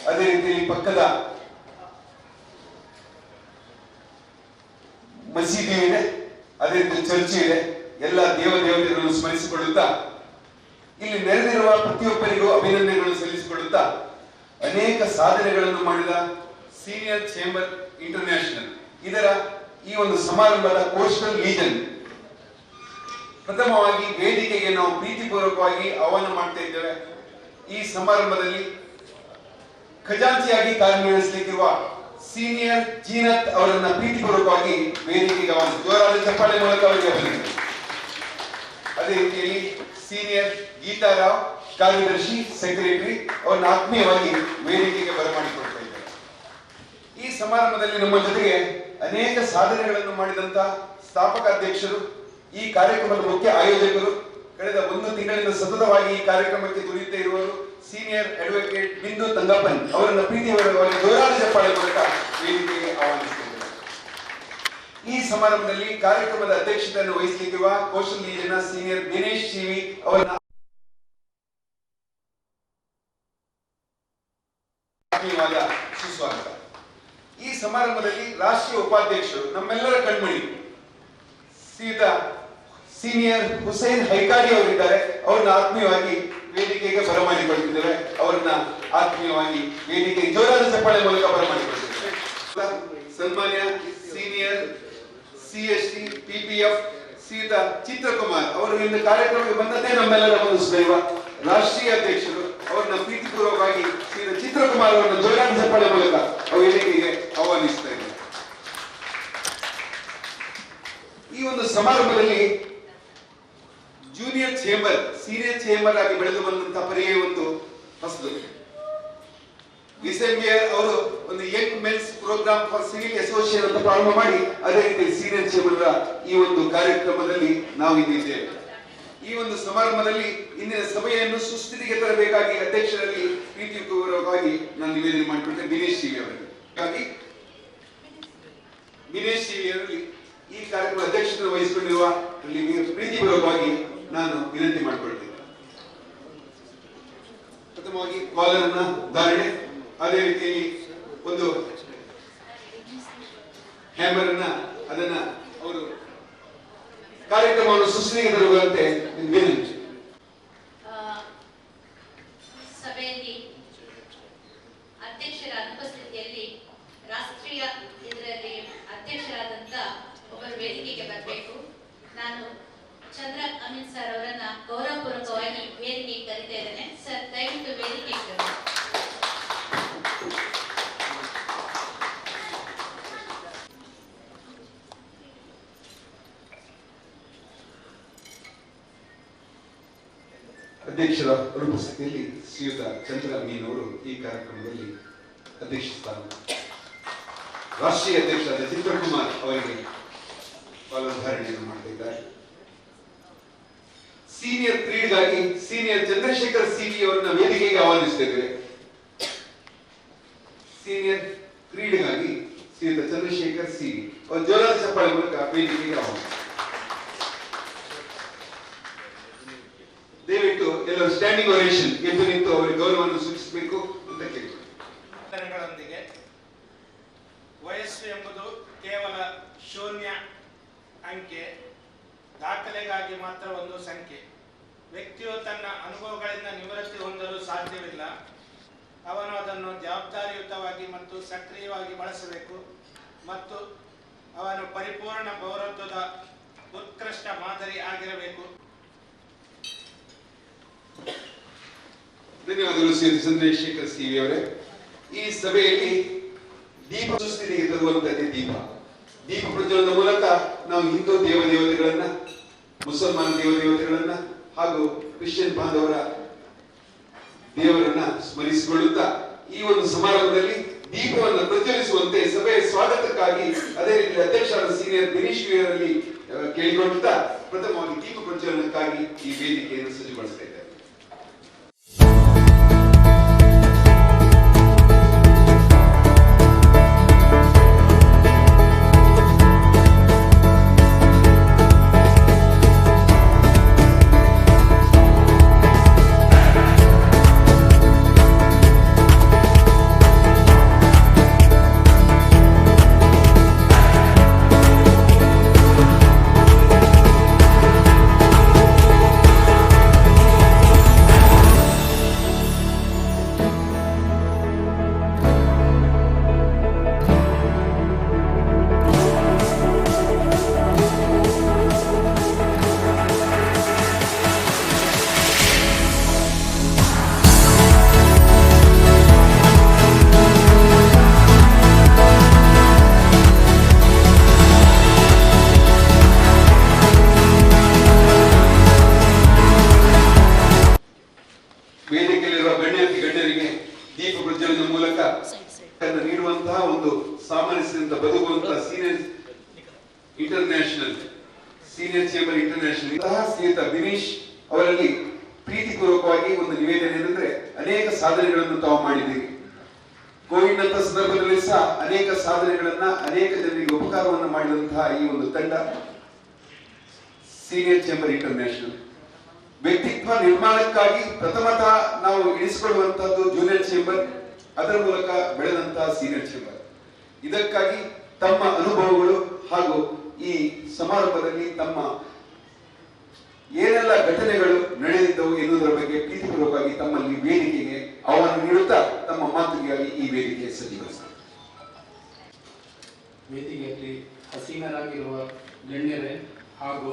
ಅದೇ ರೀತಿಯಲ್ಲಿ ಪಕ್ಕದ ಮಸೀದಿ ಇದೆ, ಅದೇ ರೀತಿ ಚರ್ಚ್ ಇದೆ. ಎಲ್ಲ ದೇವತೆಗಳನ್ನು ಸ್ಮರಿಸಿಕೊಳ್ಳುತ್ತಾ ಇಲ್ಲಿ ನೆರೆದಿರುವ ಪ್ರತಿಯೊಬ್ಬರಿಗೂ ಅಭಿನಂದನೆಗಳನ್ನು ಸಲ್ಲಿಸಿಕೊಳ್ಳುತ್ತಾ ಅನೇಕ ಸಾಧನೆಗಳನ್ನು ಮಾಡಿದ ಸೀನಿಯರ್ ಚೇಂಬರ್ ಇಂಟರ್ನ್ಯಾಷನಲ್ ಇದರ ಈ ಒಂದು ಸಮಾರಂಭದ ಕೋಸ್ಟಲ್ ಲೀಜನ್ ಪ್ರಥಮವಾಗಿ ವೇದಿಕೆಗೆ ನಾವು ಪ್ರೀತಿಪೂರ್ವಕವಾಗಿ ಆಹ್ವಾನ ಮಾಡ್ತಾ ಇದ್ದೇವೆ. ಈ ಸಮಾರಂಭದಲ್ಲಿ ಖಜಾಂಚಿಯಾಗಿ ಕಾರ್ಯನಿರ್ವಹಿಸಲಿಕ್ಕಿರುವ ಸೀನಿಯರ್ ಜೀನತ್ ಅವರನ್ನ ಪ್ರೀತಿಪೂರ್ವಕವಾಗಿ ವೇದಿಕೆಗೆ ಜೋರಾದ ಚಪ್ಪಾಳೆ ಮೂಲಕ ಅವರಿಗೆ ಅಭಿನಂದನೆ. ಅದೇ ರೀತಿಯಲ್ಲಿ ಸೀನಿಯರ್ ಗೀತಾರಾವ್ ಕಾರ್ಯದರ್ಶಿ ಸೆಕ್ರೆಟರಿ ಅವರನ್ನ ಆತ್ಮೀಯವಾಗಿ ವೇದಿಕೆಗೆ ಬರಮಾಡಿಕೊಳ್ತಾ ಇದ್ದಾರೆ. ಈ ಸಮಾರಂಭದಲ್ಲಿ ನಮ್ಮ ಜೊತೆಗೆ ಅನೇಕ ಸಾಧನೆಗಳನ್ನು ಮಾಡಿದಂತ ಸ್ಥಾಪಕ ಅಧ್ಯಕ್ಷರು, ಈ ಕಾರ್ಯಕ್ರಮದ ಮುಖ್ಯ ಆಯೋಜಕರು, ಕಳೆದ 1 ತಿಂಗಳಿಂದ ಸತತವಾಗಿ ಈ ಕಾರ್ಯಕ್ರಮಕ್ಕೆ ದುಡಿಯುತ್ತಾ ಇರುವರು ಸೀನಿಯರ್ ಅಡ್ವೊಕೇಟ್ ಬಿಂದು ತಂಗಪ್ಪನ್ ಅವರನ್ನ ಪ್ರೀತಿಪೂರ್ವಕವಾಗಿ ಜೋರಾದ ಚಪ್ಪಾಳೆ ಮೂಲಕ ವೇದಿಕೆಗೆ ಆಹ್ವಾನಿಸುತ್ತಿದ್ದಾರೆ. ಈ ಸಮಾರಂಭದಲ್ಲಿ ಕಾರ್ಯಕ್ರಮದ ಅಧ್ಯಕ್ಷತೆಯನ್ನು ವಹಿಸಲಿಕ್ಕಿರುವ ಕೋಸ್ಟಲ್ ಲೀಜನ್ನ ಸೀನಿಯರ್ ದಿನೇಶ್ ಶಿವಿ ಅವರನ್ನ ಸುಸ್ವಾಗತ. ಈ ಸಮಾರಂಭದಲ್ಲಿ ರಾಷ್ಟ್ರೀಯ ಉಪಾಧ್ಯಕ್ಷರು ನಮ್ಮೆಲ್ಲರ ಕಣ್ಮಣಿ ಸೀದಾ ಸೀನಿಯರ್ ಹುಸೇನ್ ಹೈಕಾಡಿ ಅವರಿದ್ದಾರೆ. ಅವ್ರನ್ನ ಆತ್ಮೀಯವಾಗಿ ವೇದಿಕೆಗೆ ಬರಮಾಡಿಕೊಳ್ತಿದ್ದೇವೆ. ಅವ್ರನ್ನ ಆತ್ಮೀಯವಾಗಿ ವೇದಿಕೆಗೆ ಜೋರಾದ ಚಪ್ಪಾಳೆ ಮೂಲಕ ಬರಮಾಡಿಕೊಳ್ತಿದ್ದೇವೆ. ಸನ್ಮಾನ್ಯ ಸೀನಿಯರ್ CST PPF ಸೀತಾ ಚಿತ್ರಕುಮಾರ್ ಅವರು ಇಂದು ಕಾರ್ಯಕ್ರಮಕ್ಕೆ ಬಂದದ್ದೇ ನಮ್ಮೆಲ್ಲರ ಒಂದು ದೈವ. ರಾಷ್ಟ್ರೀಯ ಅಧ್ಯಕ್ಷರು ಅವರನ್ನ ಪ್ರೀತಿಪೂರ್ವಕವಾಗಿ ಸೀತಾ ಚಿತ್ರಕುಮಾರ್ ಅವರನ್ನು ಜೋರಾದ ಚಪ್ಪಾಳೆ ಮೂಲಕ ವೇದಿಕೆಗೆ ಆಹ್ವಾನಿಸ್ತಾ ಇದ್ದಾರೆ. ಈ ಒಂದು ಸಮಾರಂಭದಲ್ಲಿ ಜೂನಿಯರ್ ಚೇಂಬರ್ ಸೀನಿಯರ್ ಚೇಂಬರ್ ಆಗಿ ಬೆಳೆದು ಬಂದಂತಹ ಪರ್ಯಾಯ ಒಂದು ಹೊಸದು. ವಿಸೆಂಬಿಯರ್ ಅವರು ಒಂದು young men's program for civil association ಅಂತ ಪ್ರಾರಂಭ ಮಾಡಿ ಅದೇ ರೀತಿ ಸೀನಿಯರ್ ಚೇಂಬರ್ ಈ ಒಂದು ಕಾರ್ಯಕ್ರಮದಲ್ಲಿ ನಾವು ಇದ್ದೇವೆ. ಈ ಒಂದು ಸಮಾರಂಭದಲ್ಲಿ ಇಂದಿನ ಸಭೆಯನ್ನು ಸುಸ್ಥಿತಿಗೆ ತರಬೇಕಾಗಿ ಅಧ್ಯಕ್ಷರಲ್ಲಿ ಪ್ರೀತಿಪೂರ್ವಕವಾಗಿ ನಾನು ನಿವೇದನೆ ಮಾಡಿಕೊಳ್ತೇನೆ ದಿನೇಶ್ ಶಿವಿ ಅವರಿಗೆ. ಹಾಗಾಗಿ ದಿನೇಶ್ ಶಿವಿ ಅವರಲ್ಲಿ ಈ ಕಾರ್ಯಕ್ರಮದ ಅಧ್ಯಕ್ಷತೆ ವಹಿಸಿಕೊಂಡಿರುವ ಪ್ರೀತಿಪೂರ್ವಕವಾಗಿ ನಾನು ವಿನಂತಿ ಮಾಡಿಕೊಳ್ತೇನೆ. ಪ್ರಥಮವಾಗಿ ಕಾಲರ್ನ ಧಾರಣೆ, ಅದೇ ರೀತಿಯಲ್ಲಿ ಒಂದು ಹ್ಯಾಮರ್ ಅನ್ನ ಅದನ್ನ ಅವರು ಕಾರ್ಯಕ್ರಮವನ್ನು ಸುಸ್ಥಿತಿಗೆ ತರುವಂತೆ ವಿನಂತಿ. ಸಭೆಯಲ್ಲಿ ಅಧ್ಯಕ್ಷರ ಅನುಪಸ್ಥಿತಿಯಲ್ಲಿ ರಾಷ್ಟ್ರೀಯ ಇದರಲ್ಲಿ ಅಧ್ಯಕ್ಷರಾದಂತ ಒಬ್ಬರು ವೇದಿಕೆಗೆ ಬರಬೇಕು. ನಾನು ಚಂದ್ರ ಅಮೀನ್ ಸರ್ ಅವರನ್ನ ಗೌರವಪೂರ್ವಕವಾಗಿ ವೇದಿಕೆಗೆ ಕರೀತಾ ಇದ್ದೇನೆ. ಸರ್, ದಯವಿಟ್ಟು ವೇದಿಕೆಗೆ ಬನ್ನಿ. ಅಧ್ಯಕ್ಷರ ಉಪಸ್ಥಿತಿಯಲ್ಲಿ ಶ್ರೀಯುತ ಚಂದ್ರ ಅಮೀನ್ ಅವರು ಈ ಕಾರ್ಯಕ್ರಮದಲ್ಲಿ ಅಧ್ಯಕ್ಷ ಸ್ಥಾನ, ರಾಷ್ಟ್ರೀಯ ಅಧ್ಯಕ್ಷರಾದ ಚಿತ್ರಕುಮಾರ್ ಅವರಿಗೆ ಪಾಲಧಾರಣೆಯನ್ನು ಮಾಡುತ್ತಿದ್ದಾರೆ. ಸೀನಿಯರ್ ಕ್ರೀಡ್ಗಾಗಿ ಸೀನಿಯರ್ ಚಂದ್ರಶೇಖರ್ ಸಿವಿ ಅವರನ್ನ ವೇದಿಕೆಗೆ ಆಹ್ವಾನಿಸುತ್ತೇವೆ. ಸೀನಿಯರ್ ಕ್ರೀಡ್ಗಾಗಿ ಶ್ರೀಯುತ ಚಂದ್ರಶೇಖರ್ ಸಿವಿ ಅವರು ಜೋರಾದ ಚಪ್ಪಾಳೆ ಮೂಲಕ ವೇದಿಕೆಗೆ ಆಹ್ವಾನ. ದಯವಿಟ್ಟು ಎಲ್ಲರೂ ಸ್ಟ್ಯಾಂಡಿಂಗ್ ಓವೇಷನ್ ಎದ್ದು ನಿಂತು ಅವರಿಗೆ ಗೌರವವನ್ನು ಸೂಚಿಸಬೇಕು ಅಂತ ಕೇಳಿಕೊಳ್ಳುತ್ತೇನೆ. ವಯಸ್ಸು ಎಂಬುದು ಕೇವಲ ಶೂನ್ಯ ಅಂಕೆ, ದಾಖಲೆಗಾಗಿ ಮಾತ್ರ ಒಂದು ಸಂಖ್ಯೆ. ವ್ಯಕ್ತಿಯು ತನ್ನ ಅನುಭವಗಳಿಂದ ನಿವೃತ್ತಿ ಹೊಂದಲು ಸಾಧ್ಯವಿಲ್ಲ. ಅವನು ಅದನ್ನು ಜವಾಬ್ದಾರಿಯುತವಾಗಿ ಮತ್ತು ಸಕ್ರಿಯವಾಗಿ ಬಳಸಬೇಕು ಮತ್ತು ಅವನು ಪರಿಪೂರ್ಣ ಪೌರತ್ವದ ಉತ್ಕೃಷ್ಟ ಮಾದರಿ ಆಗಿರಬೇಕು. ಧನ್ಯವಾದಗಳು ಶ್ರೀ ಚಂದ್ರಶೇಖರ್ ಸಿವಿ ಅವರೇ. ಈ ಸಭೆಯಲ್ಲಿ ದೀಪ ಸುಸ್ಥಿತಿಗೆ ತರುವಂತದ್ದೇ ದೀಪ ಪ್ರಜ್ವಲನದ ಮೂಲಕ ನಾವು ಹಿಂದೂ ದೇವತೆಗಳನ್ನ, ಮುಸಲ್ಮಾನ ದೇವತೆಗಳನ್ನ ಹಾಗೂ ಕ್ರಿಶ್ಚಿಯನ್ ಬಾಂಧವರ ದೇವರನ್ನ ಸ್ಮರಿಸಿಕೊಳ್ಳುತ್ತಾ ಈ ಒಂದು ಸಮಾರಂಭದಲ್ಲಿ ದೀಪವನ್ನು ಪ್ರಜ್ವಲಿಸುವಂತೆ ಸಭೆಯ ಸ್ವಾಗತಕ್ಕಾಗಿ ಅದೇ ರೀತಿ ಅಧ್ಯಕ್ಷರಾದ ಸೀನಿಯರ್ ದಿನೇಶ್ ಅವರಲ್ಲಿ ಕೇಳಿಕೊಳ್ಳುತ್ತಾ ಪ್ರಥಮವಾಗಿ ದೀಪ ಪ್ರಜ್ವಲನಕ್ಕಾಗಿ ಈ ವೇದಿಕೆಯನ್ನು ಸಜ್ಜುಗೊಳಿಸ್ತಾ ಇದ್ದಾರೆ. ಪ್ರಜ್ವಲನ ಮೂಲಕ ನೀಡುವಂತಹ ಒಂದು ಸಾಮರಸ್ಯದಿಂದ ಬದುಕುವಂತಹ ಸೀನಿಯರ್ ಚೇಂಬರ್ ಇಂಟರ್ನ್ಯಾಷನಲ್ ಇಂತಹ ಶ್ರೀಯುತ ಬಿನೀಶ್ ಅವರಲ್ಲಿ ಪ್ರೀತಿಪೂರ್ವಕವಾಗಿ ಒಂದು ನಿವೇದನೆ ಏನಂದ್ರೆ ಅನೇಕ ಸಾಧನೆಗಳನ್ನು ತಾವು ಮಾಡಿದ್ದೀರಿ. ಕೋವಿಡ್ ನಂತ ಸಂದರ್ಭದಲ್ಲಿ ಸಹ ಅನೇಕ ಸಾಧನೆಗಳನ್ನ ಅನೇಕ ಜನರಿಗೆ ಉಪಕಾರವನ್ನು ಮಾಡಿದಂತಹ ಈ ಒಂದು ತಂಡ ಸೀನಿಯರ್ ಚೇಂಬರ್ ಇಂಟರ್ನ್ಯಾಷನಲ್ ವ್ಯಕ್ತಿತ್ವ ನಿರ್ಮಾಣಕ್ಕಾಗಿ ಪ್ರಥಮತಃ ನಾವು ಇಳಿಸಿಕೊಳ್ಳುವಂತಹದ್ದು ಜೂನಿಯರ್ ಚೇಂಬರ್, ಅದರ ಮೂಲಕ ಬೆಳೆದಂತಹ ಸೀನಿಯರ್ ಚೇಂಬರ್. ಇದಕ್ಕಾಗಿ ತಮ್ಮ ಅನುಭವಗಳು ಹಾಗೂ ಈ ಸಮಾರಂಭದಲ್ಲಿ ತಮ್ಮ ಏನೆಲ್ಲ ಘಟನೆಗಳು ನಡೆದಿದ್ದವು ಎನ್ನುವುದರ ಬಗ್ಗೆ ಪ್ರೀತಿಪೂರ್ವಕವಾಗಿ ತಮ್ಮಲ್ಲಿ ವೇದಿಕೆಗೆ ಆಹ್ವಾನ ನೀಡುತ್ತಾ ತಮ್ಮ ಮಾತುಗಾಗಿ ಈ ವೇದಿಕೆ ಸಜ್ಜುಗೊಳಿಸಿದ್ದಾರೆ. ವೇದಿಕೆಯಲ್ಲಿ ಹಸೀನರಾಗಿರುವ ಗಣ್ಯರೇ ಹಾಗೂ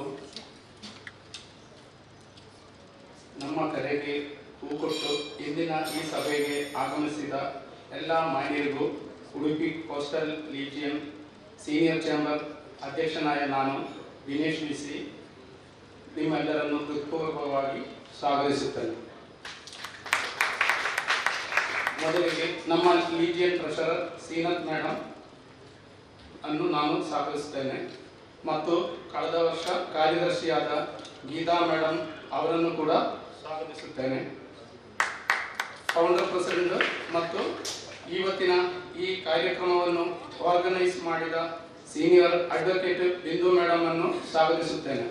ನಮ್ಮ ಕರೆಗೆ ಹೂಕೊಟ್ಟು ಇಂದಿನ ಈ ಸಭೆಗೆ ಆಗಮಿಸಿದ ಎಲ್ಲ ಮಾನ್ಯರಿಗೂ Udupi coastal legion senior chamber ಅಧ್ಯಕ್ಷನಾಯ ನಾನು ವಿನೇಶ್ ಬಿಸಿ ನಿಮ್ಮೆಲ್ಲರನ್ನು ಹೃತ್ಪೂರ್ವಕವಾಗಿ ಸ್ವಾಗತಿಸುತ್ತೇನೆ. ಮೊದಲಿಗೆ ನಮ್ಮ ಲೀಜಿಯನ್ ಟ್ರೆಷರರ್ ಸೀನತ್ ಮೇಡಮ್ ಅನ್ನು ನಾನು ಸ್ವಾಗತಿಸುತ್ತೇನೆ ಮತ್ತು ಕಳೆದ ವರ್ಷ ಕಾರ್ಯದರ್ಶಿಯಾದ ಗೀತಾ ಮೇಡಮ್ ಅವರನ್ನು ಕೂಡ ಸ್ವಾಗತಿಸುತ್ತೇನೆ. ಫೌಂಡರ್ ಪ್ರೆಸಿಡೆಂಟ್ ಮತ್ತು ಇವತ್ತಿನ ಈ ಕಾರ್ಯಕ್ರಮವನ್ನು ಆರ್ಗನೈಸ್ ಮಾಡಿದ ಸೀನಿಯರ್ ಅಡ್ವೊಕೇಟ್ ಬಿಂದು ಮೇಡಮ್ ಅನ್ನು ಸ್ವಾಗತಿಸುತ್ತೇನೆ.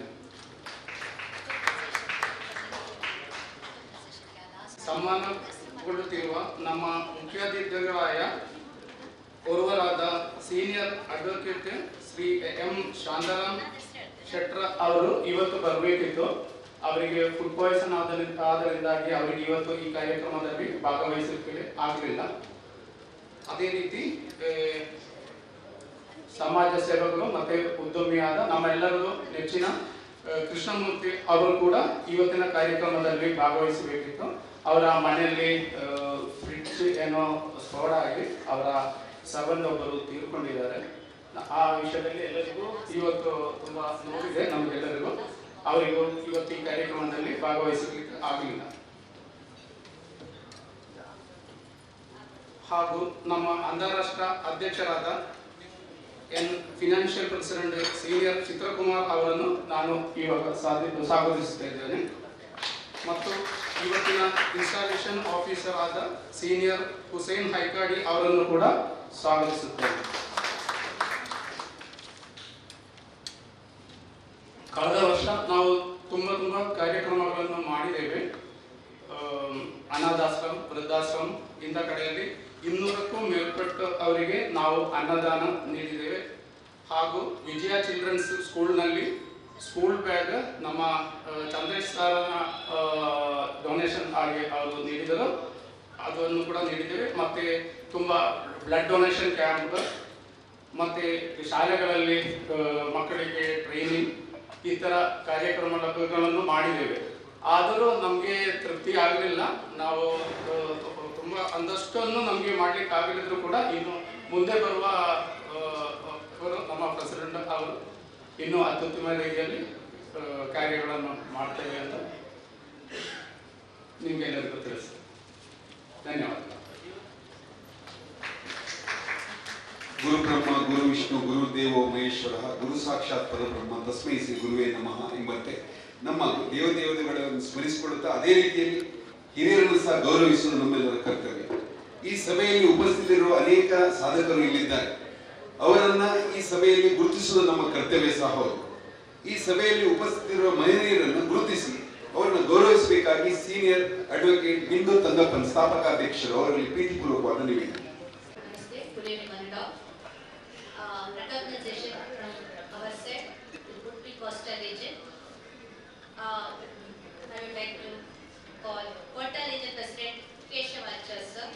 ಸನ್ಮಾನಗೊಳ್ಳುತ್ತಿರುವ ನಮ್ಮ ಮುಖ್ಯಾತಿಥಿಗಳಾದ ಓರ್ವರಾದ senior advocate Shri M Shantaram ಶೆಟ್ರ ಅವರು ಇವತ್ತು ಬರಬೇಕಿತ್ತು. ಅವರಿಗೆ ಫುಡ್ ಪಾಯ್ಸನ್ ಆದ್ದರಿಂದಾಗಿ ಅವರಿಗೆ ಇವತ್ತು ಈ ಕಾರ್ಯಕ್ರಮದಲ್ಲಿ ಭಾಗವಹಿಸಲಿಕ್ಕೆ ಆಗಲಿಲ್ಲ. ಅದೇ ರೀತಿ ಸಮಾಜ ಸೇವಕರು ಮತ್ತೆ ಉದ್ಯಮಿಯಾದ ನಮ್ಮೆಲ್ಲರದು ನೆಚ್ಚಿನ ಕೃಷ್ಣಮೂರ್ತಿ ಅವರು ಕೂಡ ಇವತ್ತಿನ ಕಾರ್ಯಕ್ರಮದಲ್ಲಿ ಭಾಗವಹಿಸಬೇಕಿತ್ತು. ಅವರ ಮನೆಯಲ್ಲಿ ಫ್ರಿಡ್ಜ್ ಏನೋ ಸ್ಫೋಟ ಆಗಿ ಅವರ ಸಂಬಂಧ ಒಬ್ಬರು ತೀರ್ಕೊಂಡಿದ್ದಾರೆ. ಆ ವಿಷಯದಲ್ಲಿ ಎಲ್ಲರಿಗೂ ಇವತ್ತು ತುಂಬಾ ನೋವಿದೆ ನಮಗೆಲ್ಲರಿಗೂ. ಅವರಿಗೂ ಇವತ್ತು ಈ ಕಾರ್ಯಕ್ರಮದಲ್ಲಿ ಭಾಗವಹಿಸಲಿಕ್ಕೆ ಆಗಲಿಲ್ಲ. ಹಾಗೂ ನಮ್ಮ ಅಂತಾರಾಷ್ಟ್ರ ಅಧ್ಯಕ್ಷರಾದ ಫಿನಾನ್ಷಿಯಲ್ ಪ್ರೆಸಿಡೆಂಟ್ ಸೀನಿಯರ್ ಚಿತ್ರಕುಮಾರ್ ಅವರನ್ನು ನಾನು ಇವಾಗ ಸ್ವಾಗತಿಸುತ್ತಾ ಇದ್ದೇನೆ ಮತ್ತು ಇವತ್ತಿನ ಇನ್ಸ್ಟಾಲೇಷನ್ ಆಫೀಸರ್ ಆದ ಸೀನಿಯರ್ ಹುಸೇನ್ ಹೈಕಾಡಿ ಅವರನ್ನು ಕೂಡ ಸ್ವಾಗತಿಸುತ್ತೇನೆ. ಕಳೆದ ವರ್ಷ ನಾವು ತುಂಬಾ ಕಾರ್ಯಕ್ರಮಗಳನ್ನು ಮಾಡಿದ್ದೇವೆ. ಅನಾಥಾಶ್ರಮ, ವೃದ್ಧಾಶ್ರಮ ಇಂಥ ಕಡೆಯಲ್ಲಿ 200ಕ್ಕೂ ಮೇಲ್ಪಟ್ಟ ಅವರಿಗೆ ನಾವು ಅನ್ನದಾನ ನೀಡಿದ್ದೇವೆ. ಹಾಗೂ ವಿಜಯ ಚಿಲ್ಡ್ರನ್ಸ್ ಸ್ಕೂಲ್ನಲ್ಲಿ ಸ್ಕೂಲ್ ಬ್ಯಾಗ್ ನಮ್ಮ ಚಂದ್ರೇಶ್ ಸರನ ಡೊನೇಷನ್ ಆಗಿ ಅವರು ನೀಡಿದರು, ಅದನ್ನು ಕೂಡ ನೀಡಿದ್ದೇವೆ. ಮತ್ತು ತುಂಬ ಬ್ಲಡ್ ಡೊನೇಷನ್ ಕ್ಯಾಂಪ್ ಮತ್ತು ಶಾಲೆಗಳಲ್ಲಿ ಮಕ್ಕಳಿಗೆ ಟ್ರೈನಿಂಗ್ ಈ ಥರ ಕಾರ್ಯಕ್ರಮಗಳನ್ನು ಮಾಡಿದ್ದೇವೆ. ಆದರೂ ನಮಗೆ ತೃಪ್ತಿ ಆಗಲಿಲ್ಲ. ನಾವು ತುಂಬ ಅಂದಷ್ಟನ್ನು ನಮಗೆ ಮಾಡಲಿಕ್ಕೆ ಆಗಲಿದ್ರು ಕೂಡ ಇನ್ನು ಮುಂದೆ ಬರುವ ನಮ್ಮ ಪ್ರೆಸಿಡೆಂಟ್ ಅವರು ಇನ್ನೂ ಅತ್ಯುತ್ತಮ ರೀತಿಯಲ್ಲಿ ಕಾರ್ಯಗಳನ್ನು ಮಾಡ್ತೇವೆ ಅಂತ ನಿಮಗೆಲ್ಲರಿಗೂ ತಿಳಿಸ್ತೀನಿ. ಧನ್ಯವಾದ. ಗುರು ಬ್ರಹ್ಮ, ಗುರು ವಿಷ್ಣು, ಗುರು ದೇವೋ ಮಹೇಶ್ವರ, ಗುರು ಸಾಕ್ಷಾತ್ ಪರಬ್ರಹ್ಮ ತಸ್ಮೈ ಶ್ರೀ ಗುರುವೇ ನಮಃ ಎಂಬಂತೆ ನಮ್ಮ ದೇವತೆಗಳನ್ನು ಸ್ಮರಿಸಿಕೊಳ್ಳುತ್ತಾ ಅದೇ ರೀತಿಯಲ್ಲಿ ಹಿರಿಯರನ್ನು ಸಹ ಗೌರವಿಸುವುದು ನಮ್ಮೆಲ್ಲರ ಕರ್ತವ್ಯ. ಈ ಸಭೆಯಲ್ಲಿ ಉಪಸ್ಥಿತರಿರುವ ಅನೇಕ ಸಾಧಕರು ಇಲ್ಲಿದ್ದಾರೆ. ಅವರನ್ನ ಈ ಸಭೆಯಲ್ಲಿ ಗುರುತಿಸುವುದು ನಮ್ಮ ಕರ್ತವ್ಯ ಸಹ ಹೌದು. ಈ ಸಭೆಯಲ್ಲಿ ಉಪಸ್ಥಿತರಿರುವ ಮಹಿಳೆಯರನ್ನು ಗುರುತಿಸಿ ಅವರನ್ನು ಗೌರವಿಸಬೇಕಾಗಿ ಸೀನಿಯರ್ ಅಡ್ವೊಕೇಟ್ ಬಿಂದು ತಂಗಪ್ಪನ್ ಸ್ಥಾಪಕಾಧ್ಯಕ್ಷರು ಅವರಲ್ಲಿ ಪ್ರೀತಿಪೂರ್ವಕವಾದ ನಿವೇದನೆ. Recognition from our side, Udupi Coastal Region. I would like to call Coastal Region President Keshavachar sir